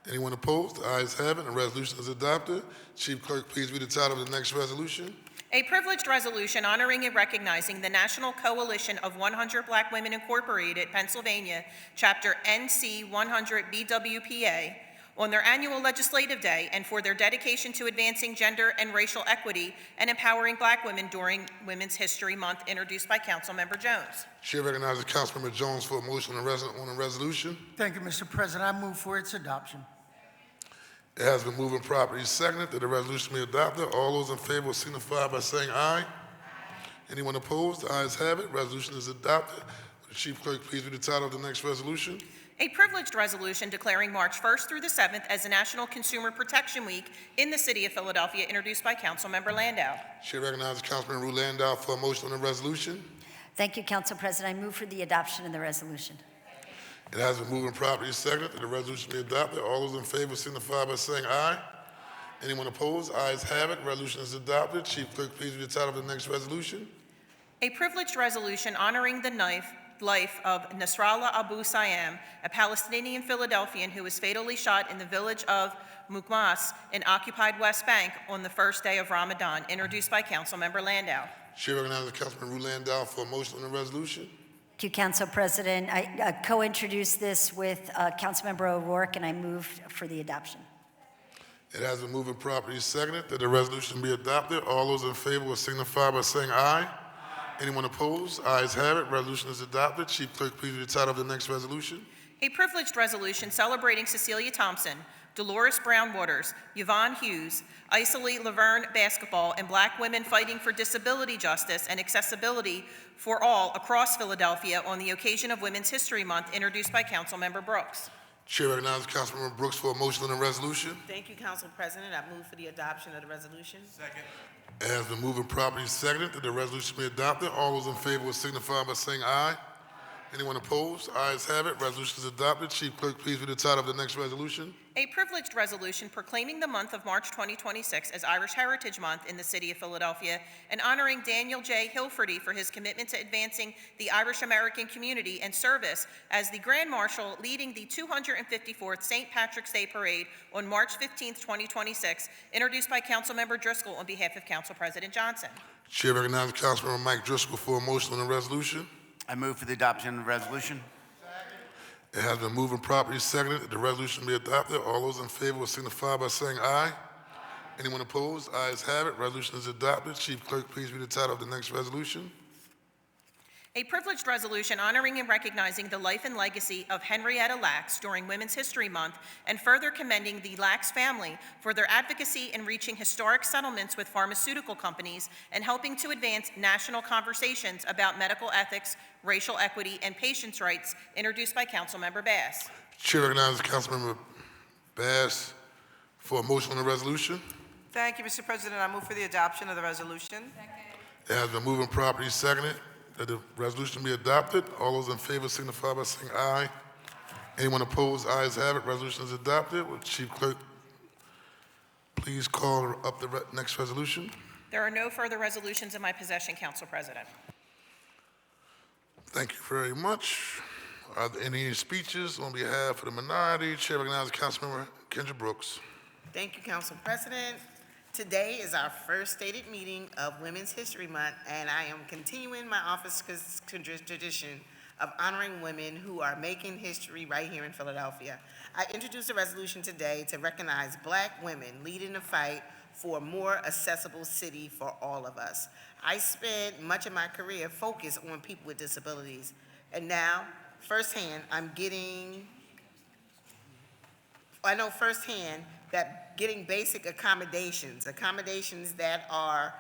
Anyone opposed? The ayes have it, and the resolution is adopted. Chief Clerk, please read the title of the next resolution. A privileged resolution honoring and recognizing the National Coalition of 100 Black Women Incorporated, Pennsylvania, Chapter NC 100 BWPA, on their annual legislative day and for their dedication to advancing gender and racial equity and empowering Black women during Women's History Month, introduced by Councilmember Jones. Chair recognizes Councilmember Jones for a motion on the resolution. Thank you, Mr. President. I move for its adoption. It has been moved and properly seconded that the resolution be adopted. All those in favor will signify by saying aye. Anyone opposed? The ayes have it. Resolution is adopted. The Chief Clerk, please read the title of the next resolution. A privileged resolution declaring March 1st through the 7th as the National Consumer Protection Week in the City of Philadelphia, introduced by Councilmember Landau. Chair recognizes Councilmember Ruth Landau for a motion on the resolution. Thank you, Council President. I move for the adoption of the resolution. It has been moved and properly seconded that the resolution be adopted. All those in favor signify by saying aye. Anyone opposed? Ayes have it. Resolution is adopted. Chief Clerk, please read the title of the next resolution. A privileged resolution honoring the life of Nasrallah Abu Sayyam, a Palestinian Philadelphian who was fatally shot in the village of Muqmas in occupied West Bank on the first day of Ramadan, introduced by Councilmember Landau. Chair recognizes Councilman Ruth Landau for a motion on the resolution. Thank you, Council President. I co-introduced this with Councilmember O'Rourke, and I move for the adoption. It has been moved and properly seconded that the resolution be adopted. All those in favor will signify by saying aye. Anyone opposed? Ayes have it. Resolution is adopted. Chief Clerk, please read the title of the next resolution. A privileged resolution celebrating Cecilia Thompson, Dolores Brown Waters, Yvonne Hughes, Isaly Laverne Basketball, and Black women fighting for disability justice and accessibility for all across Philadelphia on the occasion of Women's History Month, introduced by Councilmember Brooks. Chair recognizes Councilmember Brooks for a motion on the resolution. Thank you, Council President. I move for the adoption of the resolution. Second. It has been moved and properly seconded that the resolution be adopted. All those in favor will signify by saying aye. Anyone opposed? Ayes have it. Resolution is adopted. Chief Clerk, please read the title of the next resolution. A privileged resolution proclaiming the month of March 2026 as Irish Heritage Month in the city of Philadelphia and honoring Daniel J. Hilferty for his commitment to advancing the Irish American community and service as the Grand Marshal leading the 254th St. Patrick's Day Parade on March 15, 2026, introduced by Councilmember Driscoll on behalf of Council President Johnson. Chair recognizes Councilmember Mike Driscoll for a motion on the resolution. I move for the adoption of the resolution. It has been moved and properly seconded that the resolution be adopted. All those in favor will signify by saying aye. Anyone opposed? Ayes have it. Resolution is adopted. Chief Clerk, please read the title of the next resolution. A privileged resolution honoring and recognizing the life and legacy of Henrietta Lacks during Women's History Month and further commending the Lacks family for their advocacy in reaching historic settlements with pharmaceutical companies and helping to advance national conversations about medical ethics, racial equity, and patients' rights, introduced by Councilmember Bass. Chair recognizes Councilmember Bass for a motion on the resolution. Thank you, Mr. President. I move for the adoption of the resolution. It has been moved and properly seconded that the resolution be adopted. All those in favor signify by saying aye. Anyone opposed? Ayes have it. Resolution is adopted. Will Chief Clerk please call up the next resolution? There are no further resolutions in my possession, Council President. Thank you very much. Are there any speeches on behalf of the minority? Chair recognizes Councilmember Kendra Brooks. Thank you, Council President. Today is our first stated meeting of Women's History Month, and I am continuing my office's tradition of honoring women who are making history right here in Philadelphia. I introduced a resolution today to recognize Black women leading the fight for a more accessible city for all of us. I spent much of my career focused on people with disabilities, and now, firsthand, I know firsthand that getting basic accommodations that are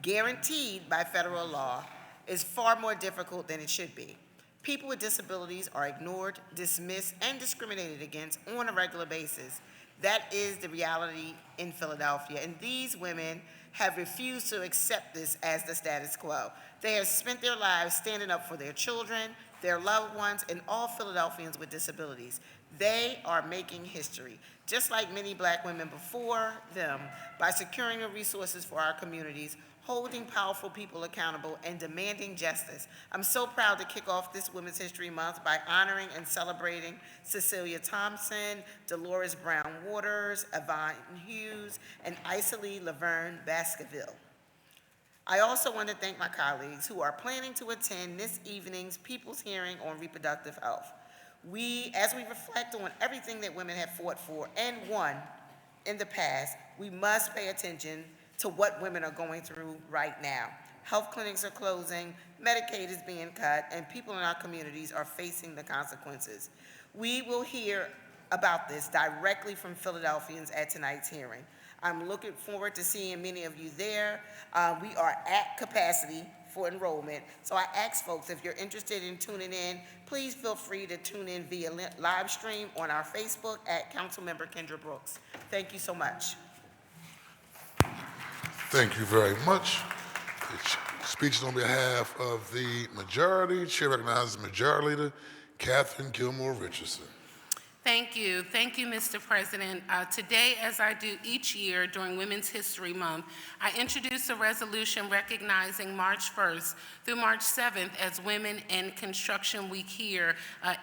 guaranteed by federal law, is far more difficult than it should be. People with disabilities are ignored, dismissed, and discriminated against on a regular basis. That is the reality in Philadelphia, and these women have refused to accept this as the status quo. They have spent their lives standing up for their children, their loved ones, and all Philadelphians with disabilities. They are making history, just like many Black women before them, by securing the resources for our communities, holding powerful people accountable, and demanding justice. I'm so proud to kick off this Women's History Month by honoring and celebrating Cecilia Thompson, Dolores Brown Waters, Yvonne Hughes, and Isaly Laverne Basketball. I also want to thank my colleagues who are planning to attend this evening's People's Hearing on Reproductive Health. As we reflect on everything that women have fought for and won in the past, we must pay attention to what women are going through right now. Health clinics are closing, Medicaid is being cut, and people in our communities are facing the consequences. We will hear about this directly from Philadelphians at tonight's hearing. I'm looking forward to seeing many of you there. We are at capacity for enrollment, so I ask folks, if you're interested in tuning in, please feel free to tune in via live stream on our Facebook at Councilmember Kendra Brooks. Thank you so much. Thank you very much. Speeches on behalf of the majority. Chair recognizes Majority Leader Catherine Gilmore Richardson. Thank you, Mr. President. Today, as I do each year during Women's History Month, I introduce a resolution recognizing March 1st through March 7th as Women in Construction Week here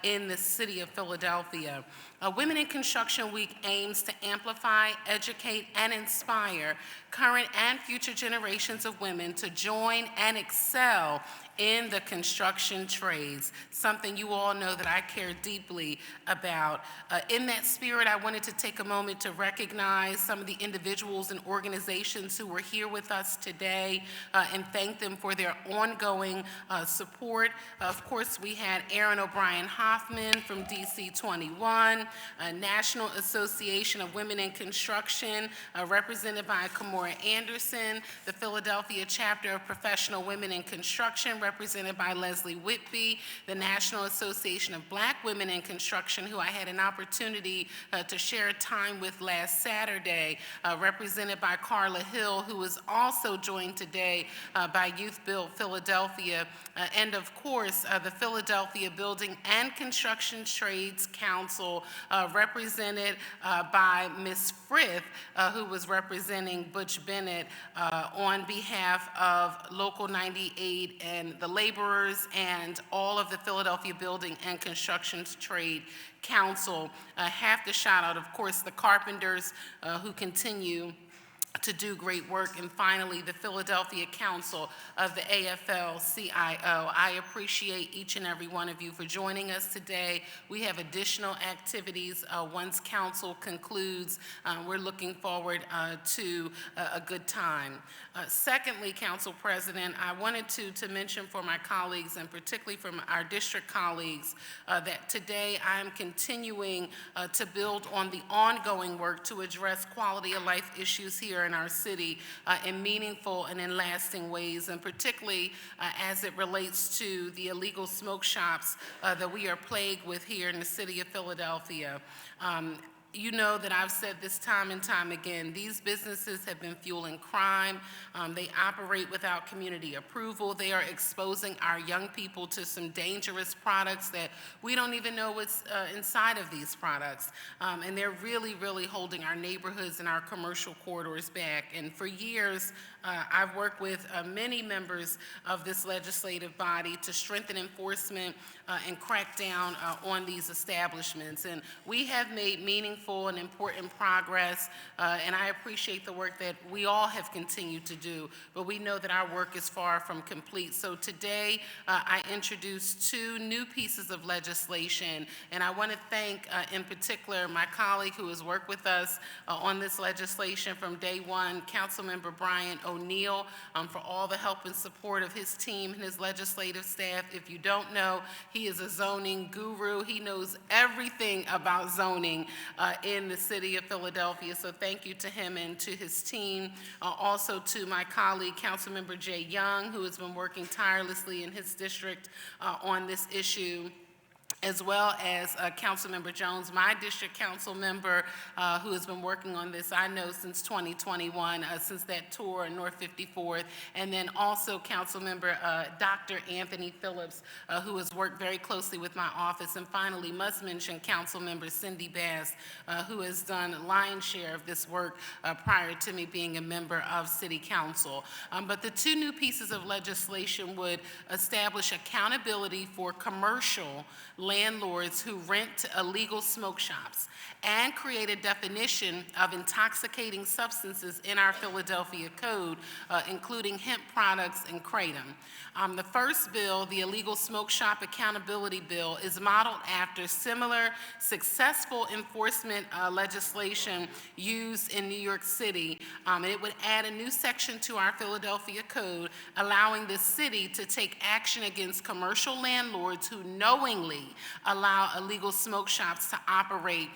in the city of Philadelphia. Women in Construction Week aims to amplify, educate, and inspire current and future generations of women to join and excel in the construction trades, something you all know that I care deeply about. In that spirit, I wanted to take a moment to recognize some of the individuals and organizations who were here with us today and thank them for their ongoing support. Of course, we had Aaron O'Brien Hoffman from DC 21, National Association of Women in Construction, represented by Kimora Anderson, the Philadelphia Chapter of Professional Women in Construction, represented by Leslie Whitby, the National Association of Black Women in Construction, who I had an opportunity to share time with last Saturday, represented by Carla Hill, who was also joined today by Youth Build Philadelphia, and of course, the Philadelphia Building and Construction Trades Council, represented by Ms. Frith, who was representing Butch Bennett on behalf of Local 98 and the laborers and all of the Philadelphia Building and Construction Trade Council. I have to shout out, of course, the carpenters who continue to do great work, and finally, the Philadelphia Council of the AFL-CIO. I appreciate each and every one of you for joining us today. We have additional activities once council concludes. We're looking forward to a good time. Secondly, Council President, I wanted to mention for my colleagues, and particularly from our district colleagues, that today I am continuing to build on the ongoing work to address quality of life issues here in our city in meaningful and in lasting ways, and particularly as it relates to the illegal smoke shops that we are plagued with here in the city of Philadelphia. You know that I've said this time and time again, these businesses have been fueling crime. They operate without community approval. They are exposing our young people to some dangerous products that we don't even know what's inside of these products. And they're really, really holding our neighborhoods and our commercial corridors back. And for years, I've worked with many members of this legislative body to strengthen enforcement and crack down on these establishments. And we have made meaningful and important progress, and I appreciate the work that we all have continued to do, but we know that our work is far from complete. So today, I introduced two new pieces of legislation, and I want to thank, in particular, my colleague who has worked with us on this legislation from day one, Councilmember Brian O'Neill, for all the help and support of his team and his legislative staff. If you don't know, he is a zoning guru. He knows everything about zoning in the city of Philadelphia, so thank you to him and to his team. Also to my colleague, Councilmember Jay Young, who has been working tirelessly in his district on this issue, as well as Councilmember Jones, my district council member, who has been working on this, I know, since 2021, since that tour in North 54th, and then also Councilmember Dr. Anthony Phillips, who has worked very closely with my office, and finally must mention Councilmember Cindy Bass, who has done a lion's share of this work prior to me being a member of City Council. But the two new pieces of legislation would establish accountability for commercial landlords who rent illegal smoke shops and create a definition of intoxicating substances in our Philadelphia Code, including hemp products and kratom. The first bill, the Illegal Smoke Shop Accountability Bill, is modeled after similar successful enforcement legislation used in New York City, and it would add a new section to our Philadelphia Code, allowing the city to take action against commercial landlords who knowingly allow illegal smoke shops to operate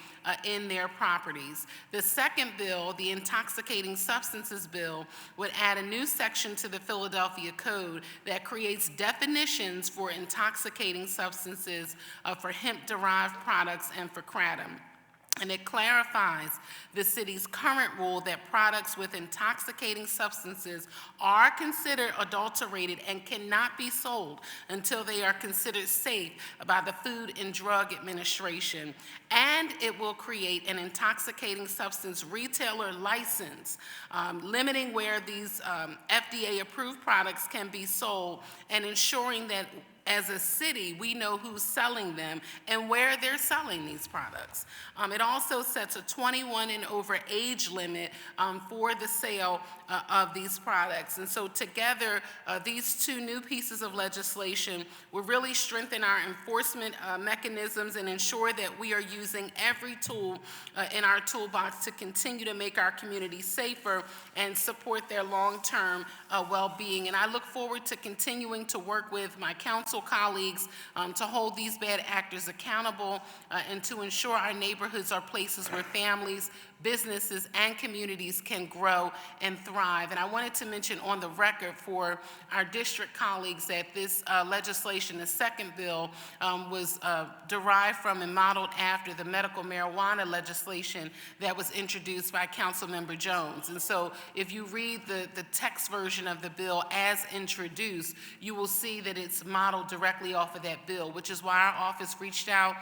in their properties. The second bill, the Intoxicating Substances Bill, would add a new section to the Philadelphia Code that creates definitions for intoxicating substances for hemp-derived products and for kratom. And it clarifies the city's current rule that products with intoxicating substances are considered adulterated and cannot be sold until they are considered safe by the Food and Drug Administration. And it will create an intoxicating substance retailer license, limiting where these FDA-approved products can be sold and ensuring that as a city, we know who's selling them and where they're selling these products. It also sets a 21 and over age limit for the sale of these products. And so together, these two new pieces of legislation will really strengthen our enforcement mechanisms and ensure that we are using every tool in our toolbox to continue to make our communities safer and support their long-term well-being. And I look forward to continuing to work with my council colleagues to hold these bad actors accountable and to ensure our neighborhoods are places where families, businesses, and communities can grow and thrive. And I wanted to mention on the record for our district colleagues that this legislation, the second bill, was derived from and modeled after the medical marijuana legislation that was introduced by Councilmember Jones. And so if you read the text version of the bill as introduced, you will see that it's modeled directly off of that bill, which is why our office reached out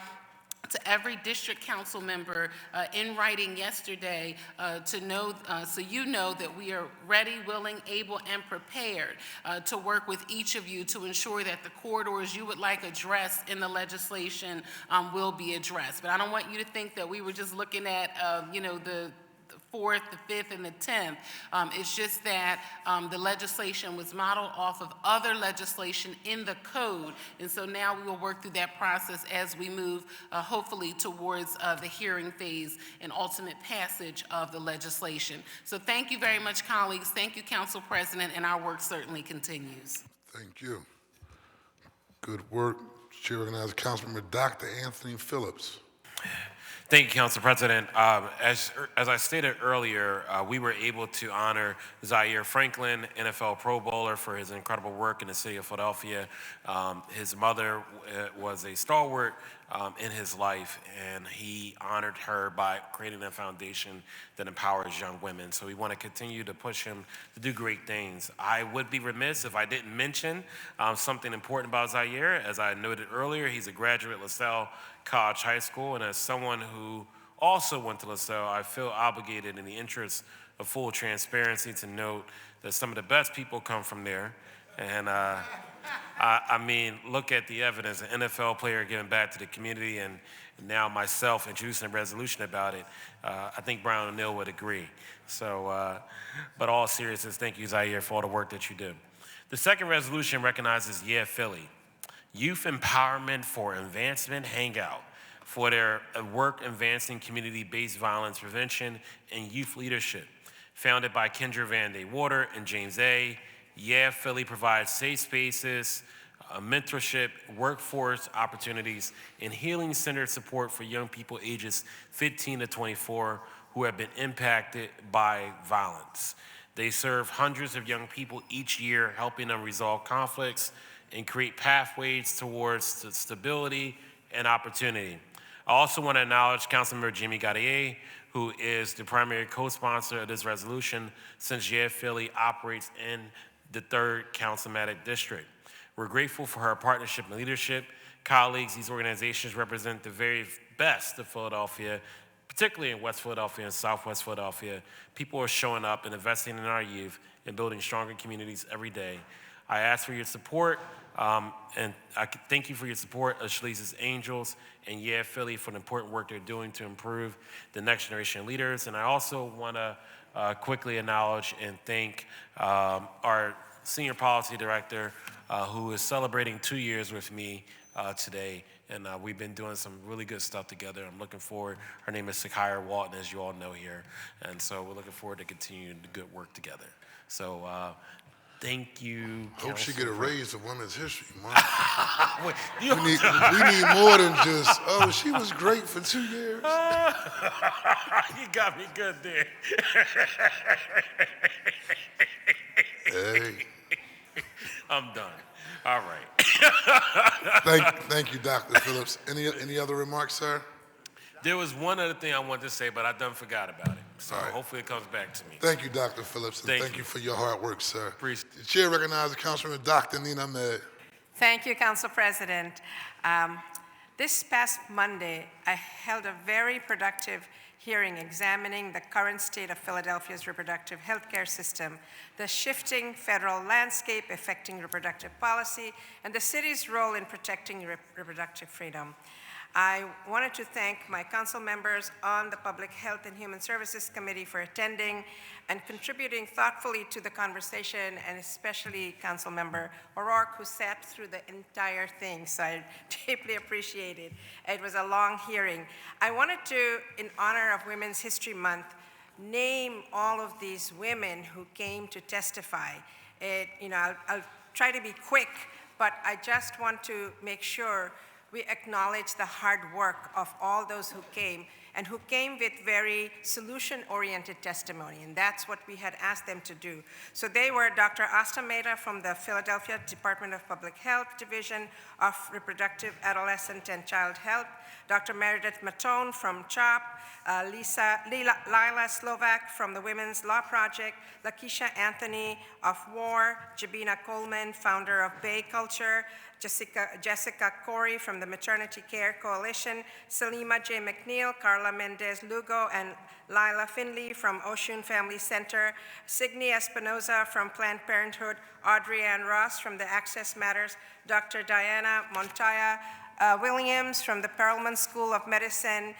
to every district council member in writing yesterday to know, so you know that we are ready, willing, able, and prepared to work with each of you to ensure that the corridors you would like addressed in the legislation will be addressed. But I don't want you to think that we were just looking at, the 4th, the 5th, and the 10th. It's just that the legislation was modeled off of other legislation in the code. And so now we will work through that process as we move, hopefully, towards the hearing phase and ultimate passage of the legislation. So thank you very much, colleagues. Thank you, Council President, and our work certainly continues. Thank you. Good work. Chair recognizes Councilmember Dr. Anthony Phillips. Thank you, Council President. As I stated earlier, we were able to honor Zaire Franklin, NFL Pro Bowler, for his incredible work in the city of Philadelphia. His mother was a stalwart in his life, and he honored her by creating a foundation that empowers young women. So we want to continue to push him to do great things. I would be remiss if I didn't mention something important about Zaire. As I noted earlier, he's a graduate of LaSalle College High School, and as someone who also went to LaSalle, I feel obligated in the interest of full transparency to note that some of the best people come from there. And I mean, look at the evidence, an NFL player giving back to the community, and now myself introducing a resolution about it. I think Brian O'Neill would agree. So, but all seriousness, thank you, Zaire, for all the work that you do. The second resolution recognizes Yeah Philly, Youth Empowerment for Advancement Hangout, for their work advancing community-based violence prevention and youth leadership. Founded by Kendra Van De Water and James A., Yeah Philly provides safe spaces, mentorship, workforce opportunities, and healing-centered support for young people ages 15 to 24 who have been impacted by violence. They serve hundreds of young people each year, helping them resolve conflicts and create pathways towards stability and opportunity. I also want to acknowledge Councilmember Jimmy Gaudier, who is the primary co-sponsor of this resolution since Yeah Philly operates in the 3rd Councilmatic District. We're grateful for her partnership and leadership. Colleagues, these organizations represent the very best of Philadelphia, particularly in West Philadelphia and Southwest Philadelphia. People are showing up and investing in our youth and building stronger communities every day. I ask for your support, and I thank you for your support of Shalice's Angels and Yeah Philly for the important work they're doing to improve the next generation of leaders. And I also want to quickly acknowledge and thank our Senior Policy Director, who is celebrating 2 years with me today. And we've been doing some really good stuff together. I'm looking forward. Her name is Sakira Walton, as you all know here. And so we're looking forward to continuing the good work together. So thank you. Hope she get a raise of Women's History Month. Wait, we need more than just, oh, she was great for 2 years. You got me good there. Hey. I'm done. All right. Thank you, Dr. Phillips. Any other remarks, sir? There was one other thing I wanted to say, but I done forgot about it. So hopefully it comes back to me. Thank you, Dr. Phillips, and thank you for your hard work, sir. Appreciate it. The chair recognizes Councilman Dr. Nina Ahmed. Thank you, Council President. This past Monday, I held a very productive hearing examining the current state of Philadelphia's reproductive health care system, the shifting federal landscape affecting reproductive policy, and the city's role in protecting reproductive freedom. I wanted to thank my council members on the Public Health and Human Services Committee for attending and contributing thoughtfully to the conversation, and especially Council Member O'Rourke, who sat through the entire thing, so I deeply appreciate it. It was a long hearing. I wanted to, in honor of Women's History Month, name all of these women who came to testify. I'll try to be quick, but I just want to make sure we acknowledge the hard work of all those who came, and who came with very solution-oriented testimony, and that's what we had asked them to do. So they were Dr. Asta Mehta from the Philadelphia Department of Public Health Division of Reproductive, Adolescent, and Child Health, Dr. Meredith Matone from CHOP, Lila Slovak from the Women's Law Project, Lakeisha Anthony of WAR, Jabina Coleman, founder of Bay Culture, Jessica Corey from the Maternity Care Coalition, Salima J. McNeil, Carla Mendez Lugo, and Lila Finley from Oshun Family Center, Signy Espinoza from Planned Parenthood, Audrey Ann Ross from the Access Matters, Dr. Diana Montoya Williams from the Perelman School of Medicine,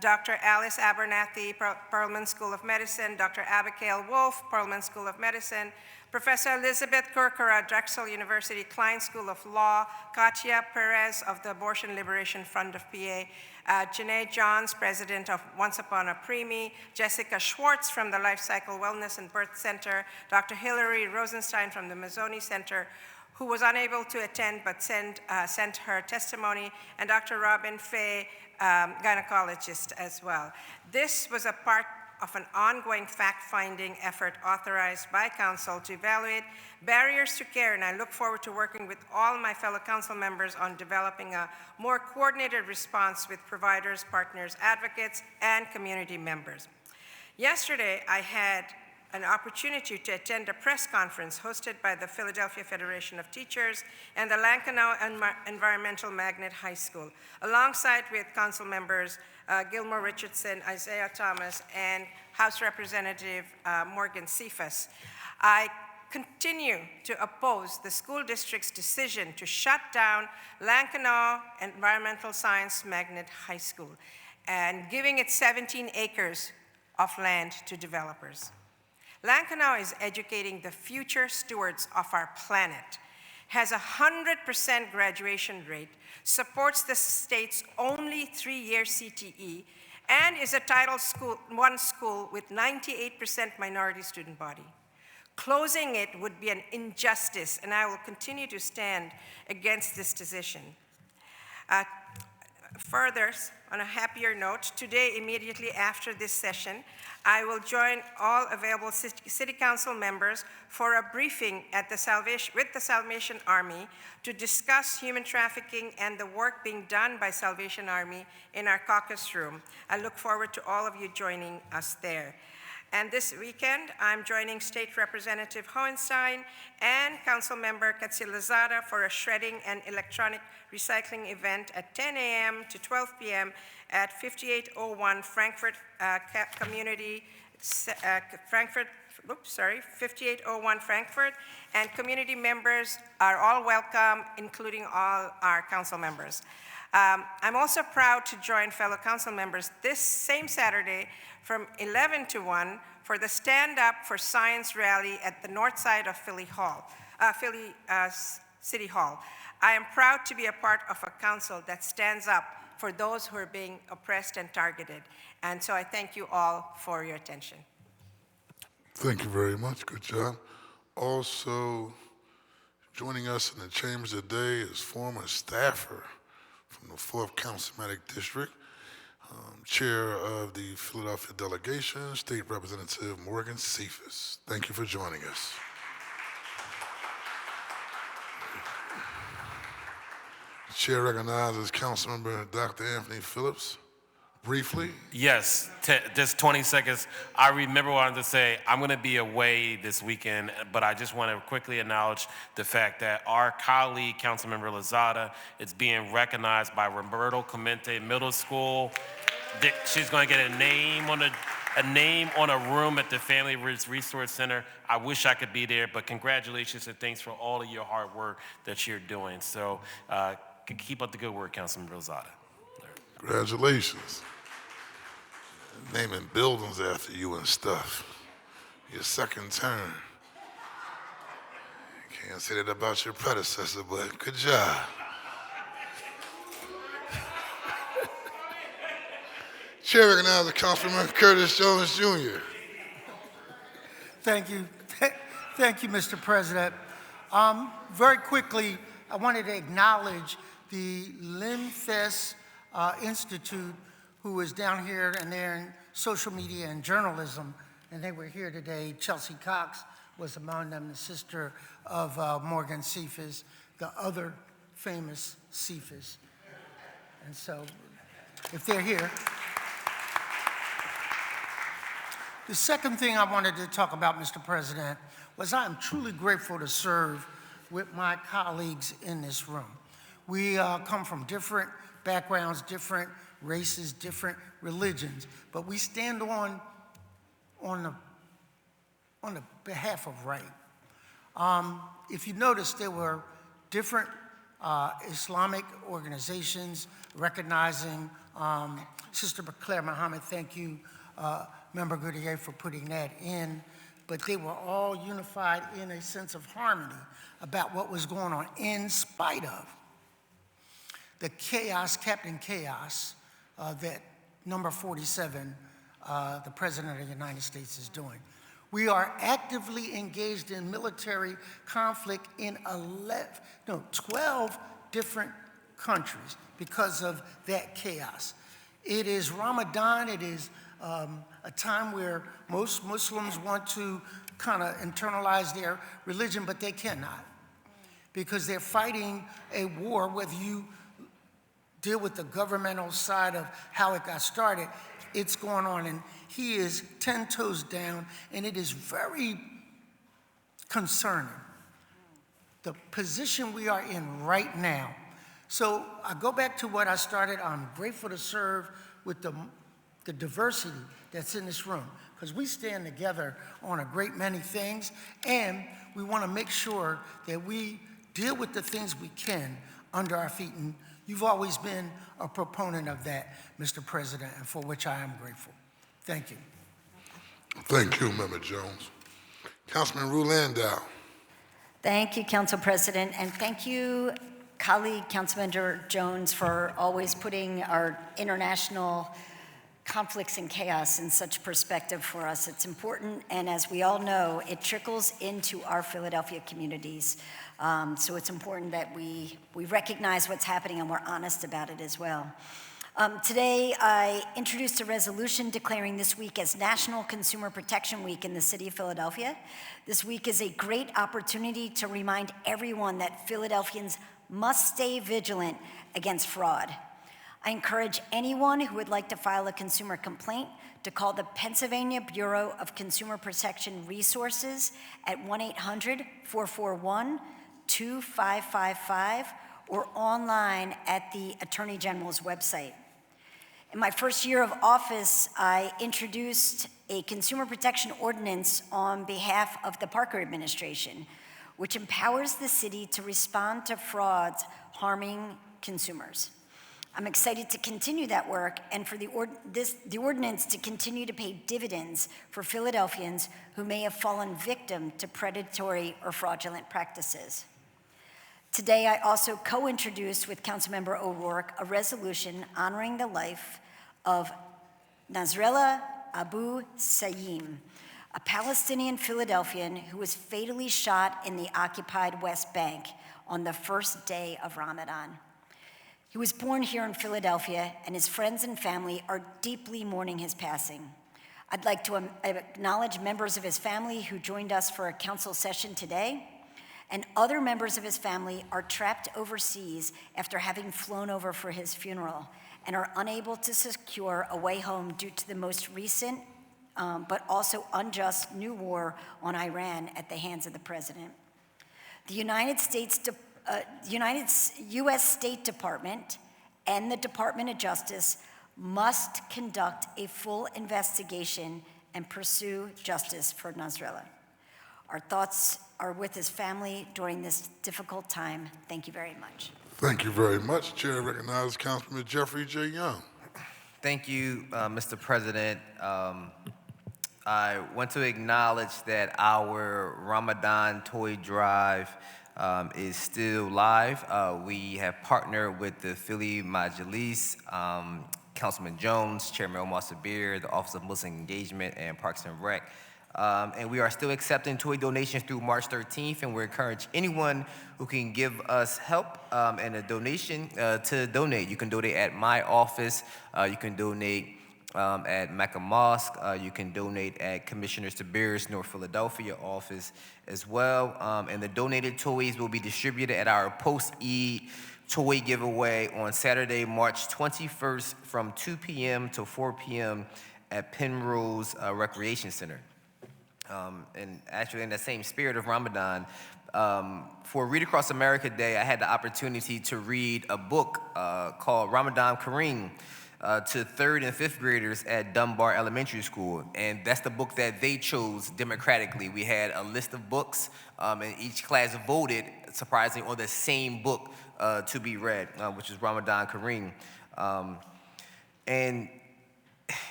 Dr. Alice Abernathy, Perelman School of Medicine, Dr. Abigail Wolf, Perelman School of Medicine, Professor Elizabeth Kurkara, Drexel University Klein School of Law, Katia Perez of the Abortion Liberation Fund of PA, Janae Johns, president of Once Upon a Preemie, Jessica Schwartz from the Life Cycle Wellness and Birth Center, Dr. Hillary Rosenstein from the Mazzoni Center, who was unable to attend but sent her testimony, and Dr. Robin Fay, gynecologist as well. This was a part of an ongoing fact-finding effort authorized by Council to evaluate barriers to care, and I look forward to working with all my fellow Council members on developing a more coordinated response with providers, partners, advocates, and community members. Yesterday, I had an opportunity to attend a press conference hosted by the Philadelphia Federation of Teachers and the Lankanow Environmental Magnet High School, alongside with Council members Gilmore Richardson, Isaiah Thomas, and House Representative Morgan Cephas. I continue to oppose the school district's decision to shut down Lankanow Environmental Science Magnet High School and giving it 17 acres of land to developers. Lankanow is educating the future stewards of our planet, has a 100% graduation rate, supports the state's only 3-year CTE, and is a Title I school with 98% minority student body. Closing it would be an injustice, and I will continue to stand against this decision. Further, on a happier note, today, immediately after this session, I will join all available City Council members for a briefing with the Salvation Army to discuss human trafficking and the work being done by Salvation Army in our caucus room. I look forward to all of you joining us there. And this weekend, I'm joining State Representative Hohenstein and Council Member Katsilazada for a shredding and electronic recycling event at 10 a.m. to 12 p.m. at 5801 Frankfurt 5801 Frankfurt, and community members are all welcome, including all our council members. I'm also proud to join fellow council members this same Saturday from 11 to 1 for the Stand Up for Science rally at the north side of Philly City Hall. I am proud to be a part of a council that stands up for those who are being oppressed and targeted. And so I thank you all for your attention. Thank you very much. Good job. Also, joining us in the chambers today is former staffer from the 4th Councilmanic District, Chair of the Philadelphia Delegation, State Representative Morgan Cephas. Thank you for joining us. The Chair recognizes Councilmember Dr. Anthony Phillips, Briefly? Yes, just 20 seconds. I remember what I wanted to say. I'm going to be away this weekend, but I just want to quickly acknowledge the fact that our colleague, Councilmember Lozada, is being recognized by Roberto Clemente Middle School. She's going to get a name on a room at the Family Resource Center. I wish I could be there, but congratulations and thanks for all of your hard work that you're doing. So keep up the good work, Councilmember Lozada. Congratulations. Naming buildings after you and stuff. Your second term. Can't say that about your predecessor, but good job. Chair recognizes Councilman Curtis Jones Jr. Thank you. Thank you, Mr. President. Very quickly, I wanted to acknowledge the Limfest Institute, who is down here, and they're in social media and journalism, and they were here today. Chelsea Cox was among them, the sister of Morgan Cephas, the other famous Cephas. And so, if they're here. The second thing I wanted to talk about, Mr. President, was I am truly grateful to serve with my colleagues in this room. We come from different backgrounds, different races, different religions, but we stand on the behalf of right. If you notice, there were different Islamic organizations recognizing Sister Claire Muhammad. Thank you, Member Goodyear, for putting that in. But they were all unified in a sense of harmony about what was going on, in spite of the chaos, Captain Chaos, that number 47, the President of the United States, is doing. We are actively engaged in military conflict in 12 different countries because of that chaos. It is Ramadan. It is a time where most Muslims want to kind of internalize their religion, but they cannot, because they're fighting a war. Whether you deal with the governmental side of how it got started, it's going on, and he is 10 toes down, and it is very concerning, the position we are in right now. So I go back to what I started. I'm grateful to serve with the diversity that's in this room, because we stand together on a great many things, and we want to make sure that we deal with the things we can under our feet. And you've always been a proponent of that, Mr. President, and for which I am grateful. Thank you. Thank you, Member Jones. Councilman Rulandow. Thank you, Council President, and thank you, colleague Councilmember Jones, for always putting our international conflicts and chaos in such perspective for us. It's important, and as we all know, it trickles into our Philadelphia communities. So it's important that we recognize what's happening and we're honest about it as well. Today, I introduced a resolution declaring this week as National Consumer Protection Week in the city of Philadelphia. This week is a great opportunity to remind everyone that Philadelphians must stay vigilant against fraud. I encourage anyone who would like to file a consumer complaint to call the Pennsylvania Bureau of Consumer Protection Resources at 1-800-441-2555 or online at the Attorney General's website. In my first year of office, I introduced a consumer protection ordinance on behalf of the Parker administration, which empowers the city to respond to frauds harming consumers. I'm excited to continue that work and for the ordinance to continue to pay dividends for Philadelphians who may have fallen victim to predatory or fraudulent practices. Today, I also co-introduced with Councilmember O'Rourke a resolution honoring the life of Nasrallah Abu Sayyim, a Palestinian Philadelphian who was fatally shot in the occupied West Bank on the first day of Ramadan. He was born here in Philadelphia, and his friends and family are deeply mourning his passing. I'd like to acknowledge members of his family who joined us for a council session today, and other members of his family are trapped overseas after having flown over for his funeral, and are unable to secure a way home due to the most recent but also unjust new war on Iran at the hands of the president. The U.S. State Department and the Department of Justice must conduct a full investigation and pursue justice for Nasrallah. Our thoughts are with his family during this difficult time. Thank you very much. Thank you very much. Chair recognizes Councilman Jeffrey J. Young. Thank you, Mr. President. I want to acknowledge that our Ramadan toy drive is still live. We have partnered with the Philly Majlis, Councilman Jones, Chairman Omar Sabir, the Office of Muslim Engagement, and Parks and Rec. And we are still accepting toy donations through March 13th, and we encourage anyone who can give us help and a donation to donate. You can donate at my office, you can donate at Mecca Mosque, you can donate at Commissioner Sabir's North Philadelphia office as well. And the donated toys will be distributed at our post-Eid toy giveaway on Saturday, March 21st from 2 p.m. to 4 p.m. at Penrose Recreation Center. And actually in the same spirit of Ramadan, for Read Across America Day, I had the opportunity to read a book called Ramadan Kareem to 3rd and 5th graders at Dunbar Elementary School. And that's the book that they chose democratically. We had a list of books, and each class voted, surprisingly, on the same book to be read, which is Ramadan Kareem. And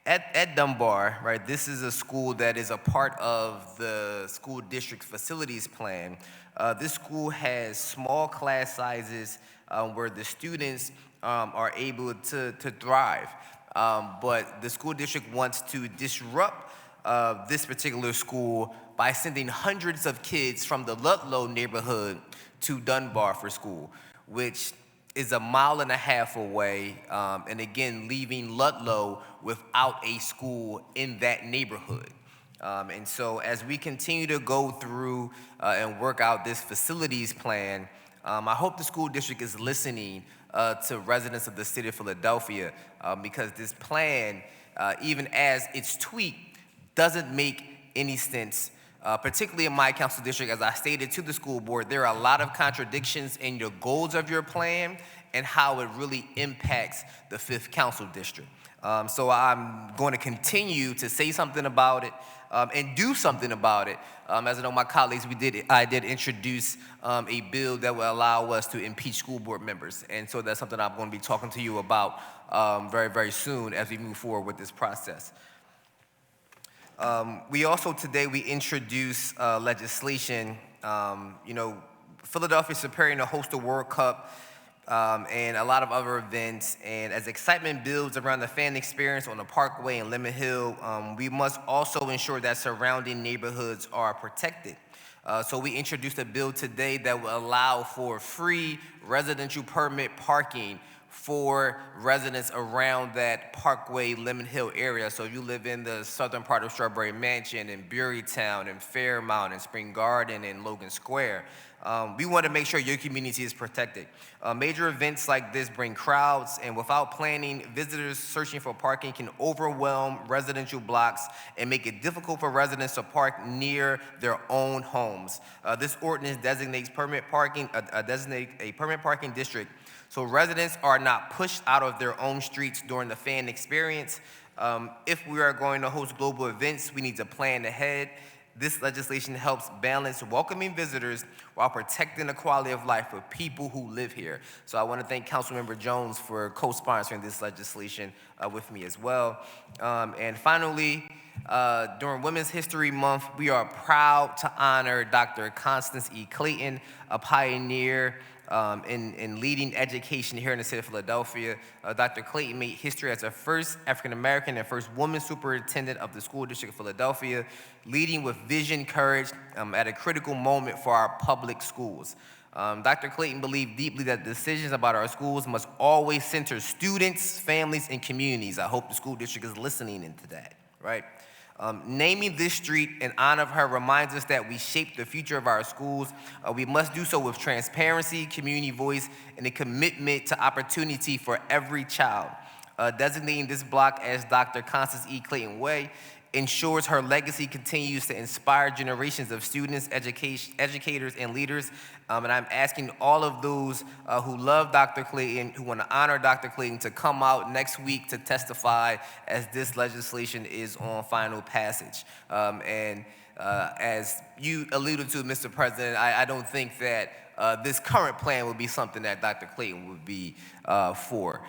at Dunbar, right, this is a school that is a part of the school district facilities plan. This school has small class sizes where the students are able to thrive. But the school district wants to disrupt this particular school by sending hundreds of kids from the Ludlow neighborhood to Dunbar for school, which is a mile and a half away, and again, leaving Ludlow without a school in that neighborhood. And so as we continue to go through and work out this facilities plan, I hope the school district is listening to residents of the city of Philadelphia, because this plan, even as it's tweaked, doesn't make any sense. Particularly in my council district, as I stated to the school board, there are a lot of contradictions in your goals of your plan and how it really impacts the 5th council district. So I'm going to continue to say something about it and do something about it. As I know my colleagues, I did introduce a bill that will allow us to impeach school board members. And so that's something I'm going to be talking to you about very, very soon as we move forward with this process. We also today, we introduced legislation. Philadelphia is preparing to host the World Cup and a lot of other events. And as excitement builds around the fan experience on the Parkway and Lemon Hill, we must also ensure that surrounding neighborhoods are protected. So we introduced a bill today that will allow for free residential permit parking for residents around that Parkway, Lemon Hill area. So if you live in the southern part of Strawberry Mansion, in Burytown, in Fairmount, in Spring Garden, and Logan Square, we want to make sure your community is protected. Major events like this bring crowds, and without planning, visitors searching for parking can overwhelm residential blocks and make it difficult for residents to park near their own homes. This ordinance designates a permit parking district, so residents are not pushed out of their own streets during the fan experience. If we are going to host global events, we need to plan ahead. This legislation helps balance welcoming visitors while protecting the quality of life for people who live here. So I want to thank Councilmember Jones for co-sponsoring this legislation with me as well. And finally, during Women's History Month, we are proud to honor Dr. Constance E. Clayton, a pioneer in leading education here in the city of Philadelphia. Dr. Clayton made history as the first African-American and first woman superintendent of the school district of Philadelphia, leading with vision, courage at a critical moment for our public schools. Dr. Clayton believed deeply that decisions about our schools must always center students, families, and communities. I hope the school district is listening into that, right? Naming this street in honor of her reminds us that we shape the future of our schools. We must do so with transparency, community voice, and a commitment to opportunity for every child. Designating this block as Dr. Constance E. Clayton Way ensures her legacy continues to inspire generations of students, educators, and leaders. And I'm asking all of those who love Dr. Clayton, who want to honor Dr. Clayton, to come out next week to testify as this legislation is on final passage. As you alluded to, Mr. President, I don't think that this current plan would be something that Dr. Clayton would be for.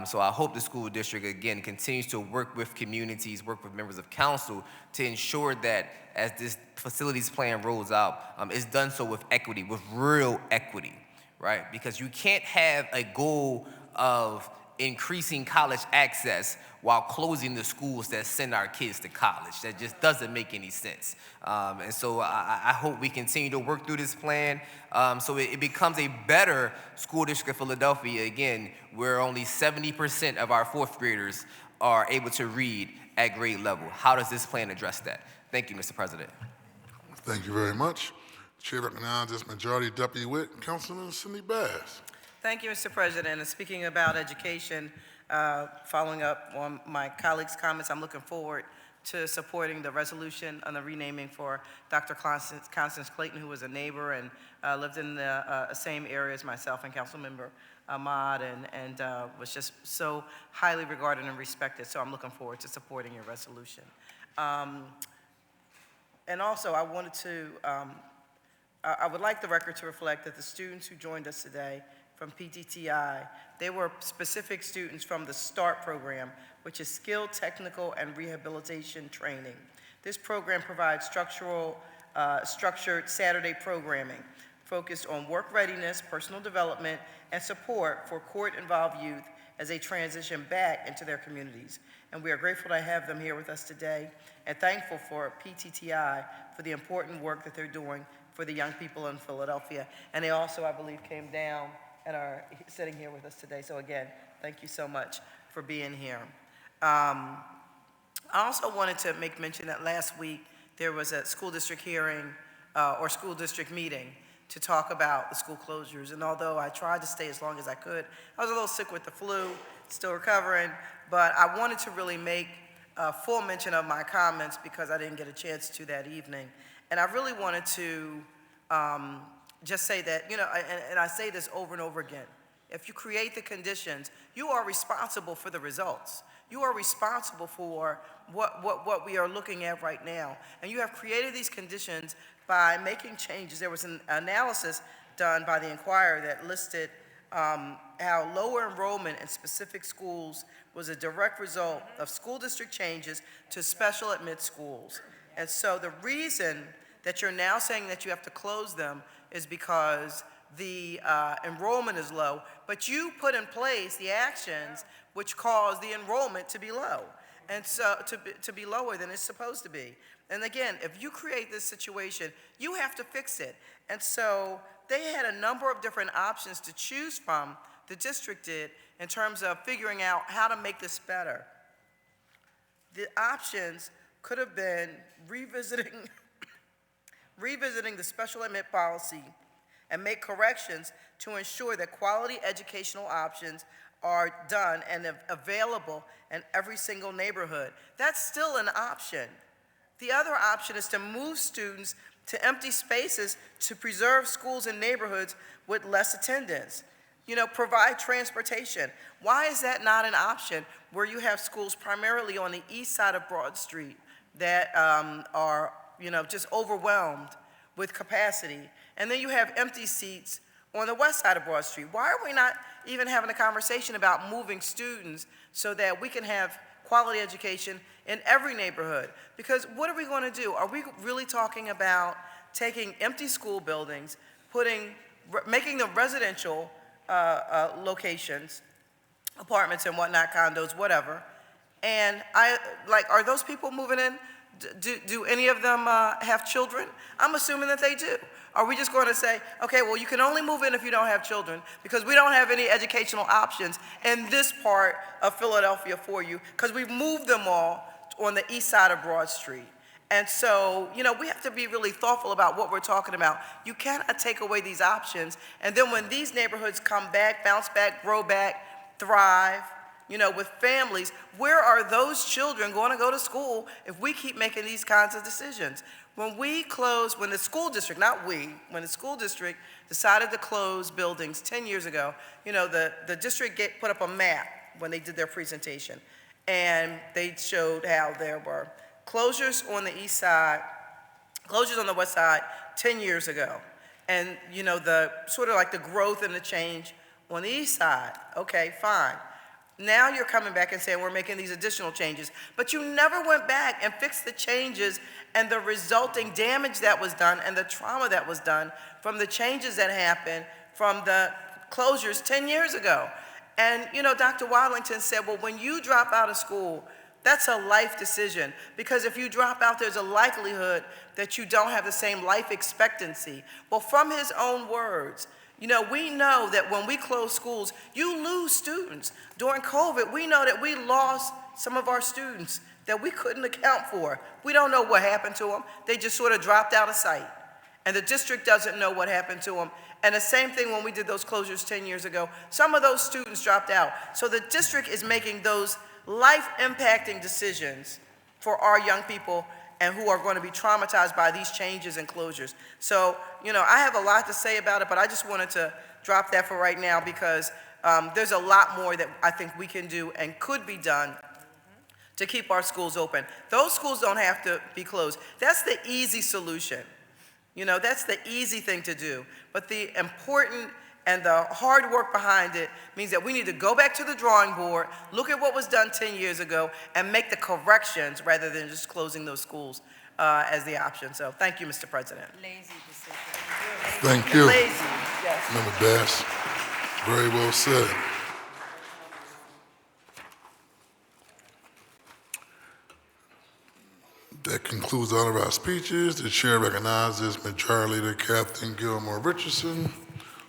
So I hope the school district, again, continues to work with communities, work with members of council to ensure that as this facilities plan rolls out, it's done so with equity, with real equity, right? Because you can't have a goal of increasing college access while closing the schools that send our kids to college. That just doesn't make any sense. And so I hope we continue to work through this plan so it becomes a better school district of Philadelphia, again, where only 70% of our fourth graders are able to read at grade level. How does this plan address that? Thank you, Mr. President. Thank you very much. Chair recognizes Majority Deputy Whip, Councilman Cindy Bass. Thank you, Mr. President. And speaking about education, following up on my colleagues' comments, I'm looking forward to supporting the resolution on the renaming for Dr. Constance Clayton, who was a neighbor and lived in the same area as myself and Councilmember Ahmad, and was just so highly regarded and respected. So I'm looking forward to supporting your resolution. And also, I wanted to, I would like the record to reflect that the students who joined us today from PTTI, they were specific students from the START program, which is Skilled Technical and Rehabilitation Training. This program provides structured Saturday programming focused on work readiness, personal development, and support for court-involved youth as they transition back into their communities. And we are grateful to have them here with us today and thankful for PTTI for the important work that they're doing for the young people in Philadelphia. And they also, I believe, came down and are sitting here with us today. So again, thank you so much for being here. I also wanted to make mention that last week there was a school district hearing or school district meeting to talk about the school closures. And although I tried to stay as long as I could, I was a little sick with the flu, still recovering, but I wanted to really make full mention of my comments because I didn't get a chance to that evening. And I really wanted to just say that, you know, and I say this over and over again, if you create the conditions, you are responsible for the results. You are responsible for what we are looking at right now. And you have created these conditions by making changes. There was an analysis done by the Inquirer that listed how lower enrollment in specific schools was a direct result of school district changes to special admit schools. And so the reason that you're now saying that you have to close them is because the enrollment is low, but you put in place the actions which cause the enrollment to be low, and so to be lower than it's supposed to be. And again, if you create this situation, you have to fix it. And so they had a number of different options to choose from, the district did, in terms of figuring out how to make this better. The options could have been revisiting the special admit policy and make corrections to ensure that quality educational options are done and available in every single neighborhood. That's still an option. The other option is to move students to empty spaces to preserve schools and neighborhoods with less attendance. You know, provide transportation. Why is that not an option where you have schools primarily on the east side of Broad Street that are, you know, just overwhelmed with capacity? And then you have empty seats on the west side of Broad Street. Why are we not even having a conversation about moving students so that we can have quality education in every neighborhood? Because what are we going to do? Are we really talking about taking empty school buildings, making them residential locations, apartments and whatnot, condos, whatever, and are those people moving in? Do any of them have children? I'm assuming that they do. Are we just going to say, okay, well, you can only move in if you don't have children because we don't have any educational options in this part of Philadelphia for you because we've moved them all on the east side of Broad Street. And so, you know, we have to be really thoughtful about what we're talking about. You cannot take away these options. And then when these neighborhoods come back, bounce back, grow back, thrive, you know, with families, where are those children going to go to school if we keep making these kinds of decisions? When the school district, not we, when the school district decided to close buildings 10 years ago, you know, the district put up a map when they did their presentation. And they showed how there were closures on the east side, closures on the west side 10 years ago. And, you know, the sort of like the growth and the change on the east side. Okay, fine. Now you're coming back and saying we're making these additional changes, but you never went back and fixed the changes and the resulting damage that was done and the trauma that was done from the changes that happened from the closures 10 years ago. And, you know, Dr. Wadlington said, well, when you drop out of school, that's a life decision, because if you drop out, there's a likelihood that you don't have the same life expectancy. Well, from his own words, you know, we know that when we close schools, you lose students. During COVID, we know that we lost some of our students that we couldn't account for. We don't know what happened to them. They just sort of dropped out of sight. And the district doesn't know what happened to them. And the same thing when we did those closures 10 years ago. Some of those students dropped out. So the district is making those life-impacting decisions for our young people and who are going to be traumatized by these changes and closures. So, you know, I have a lot to say about it, but I just wanted to drop that for right now because there's a lot more that I think we can do and could be done to keep our schools open. Those schools don't have to be closed. That's the easy solution. You know, that's the easy thing to do. But the important and the hard work behind it means that we need to go back to the drawing board, look at what was done 10 years ago, and make the corrections rather than just closing those schools as the option. So thank you, Mr. President. Lazy decision. Thank you. Lazy, yes. Member Bass, very well said. That concludes all of our speeches. The chair recognizes Majority Leader Kathleen Gilmore Richardson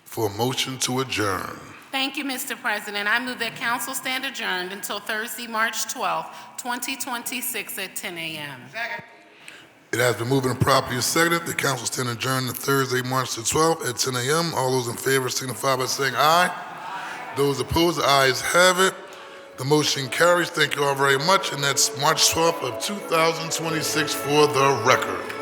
for a motion to adjourn. Thank you, Mr. President. I move that council stand adjourned until Thursday, March 12th, 2026 at 10 a.m. It has been moved and properly seconded. The council stand adjourned to Thursday, March the 12th at 10 a.m. All those in favor signify by saying aye. Those opposed, the ayes have it. The motion carries. Thank you all very much. And that's March 12th of 2026 for the record.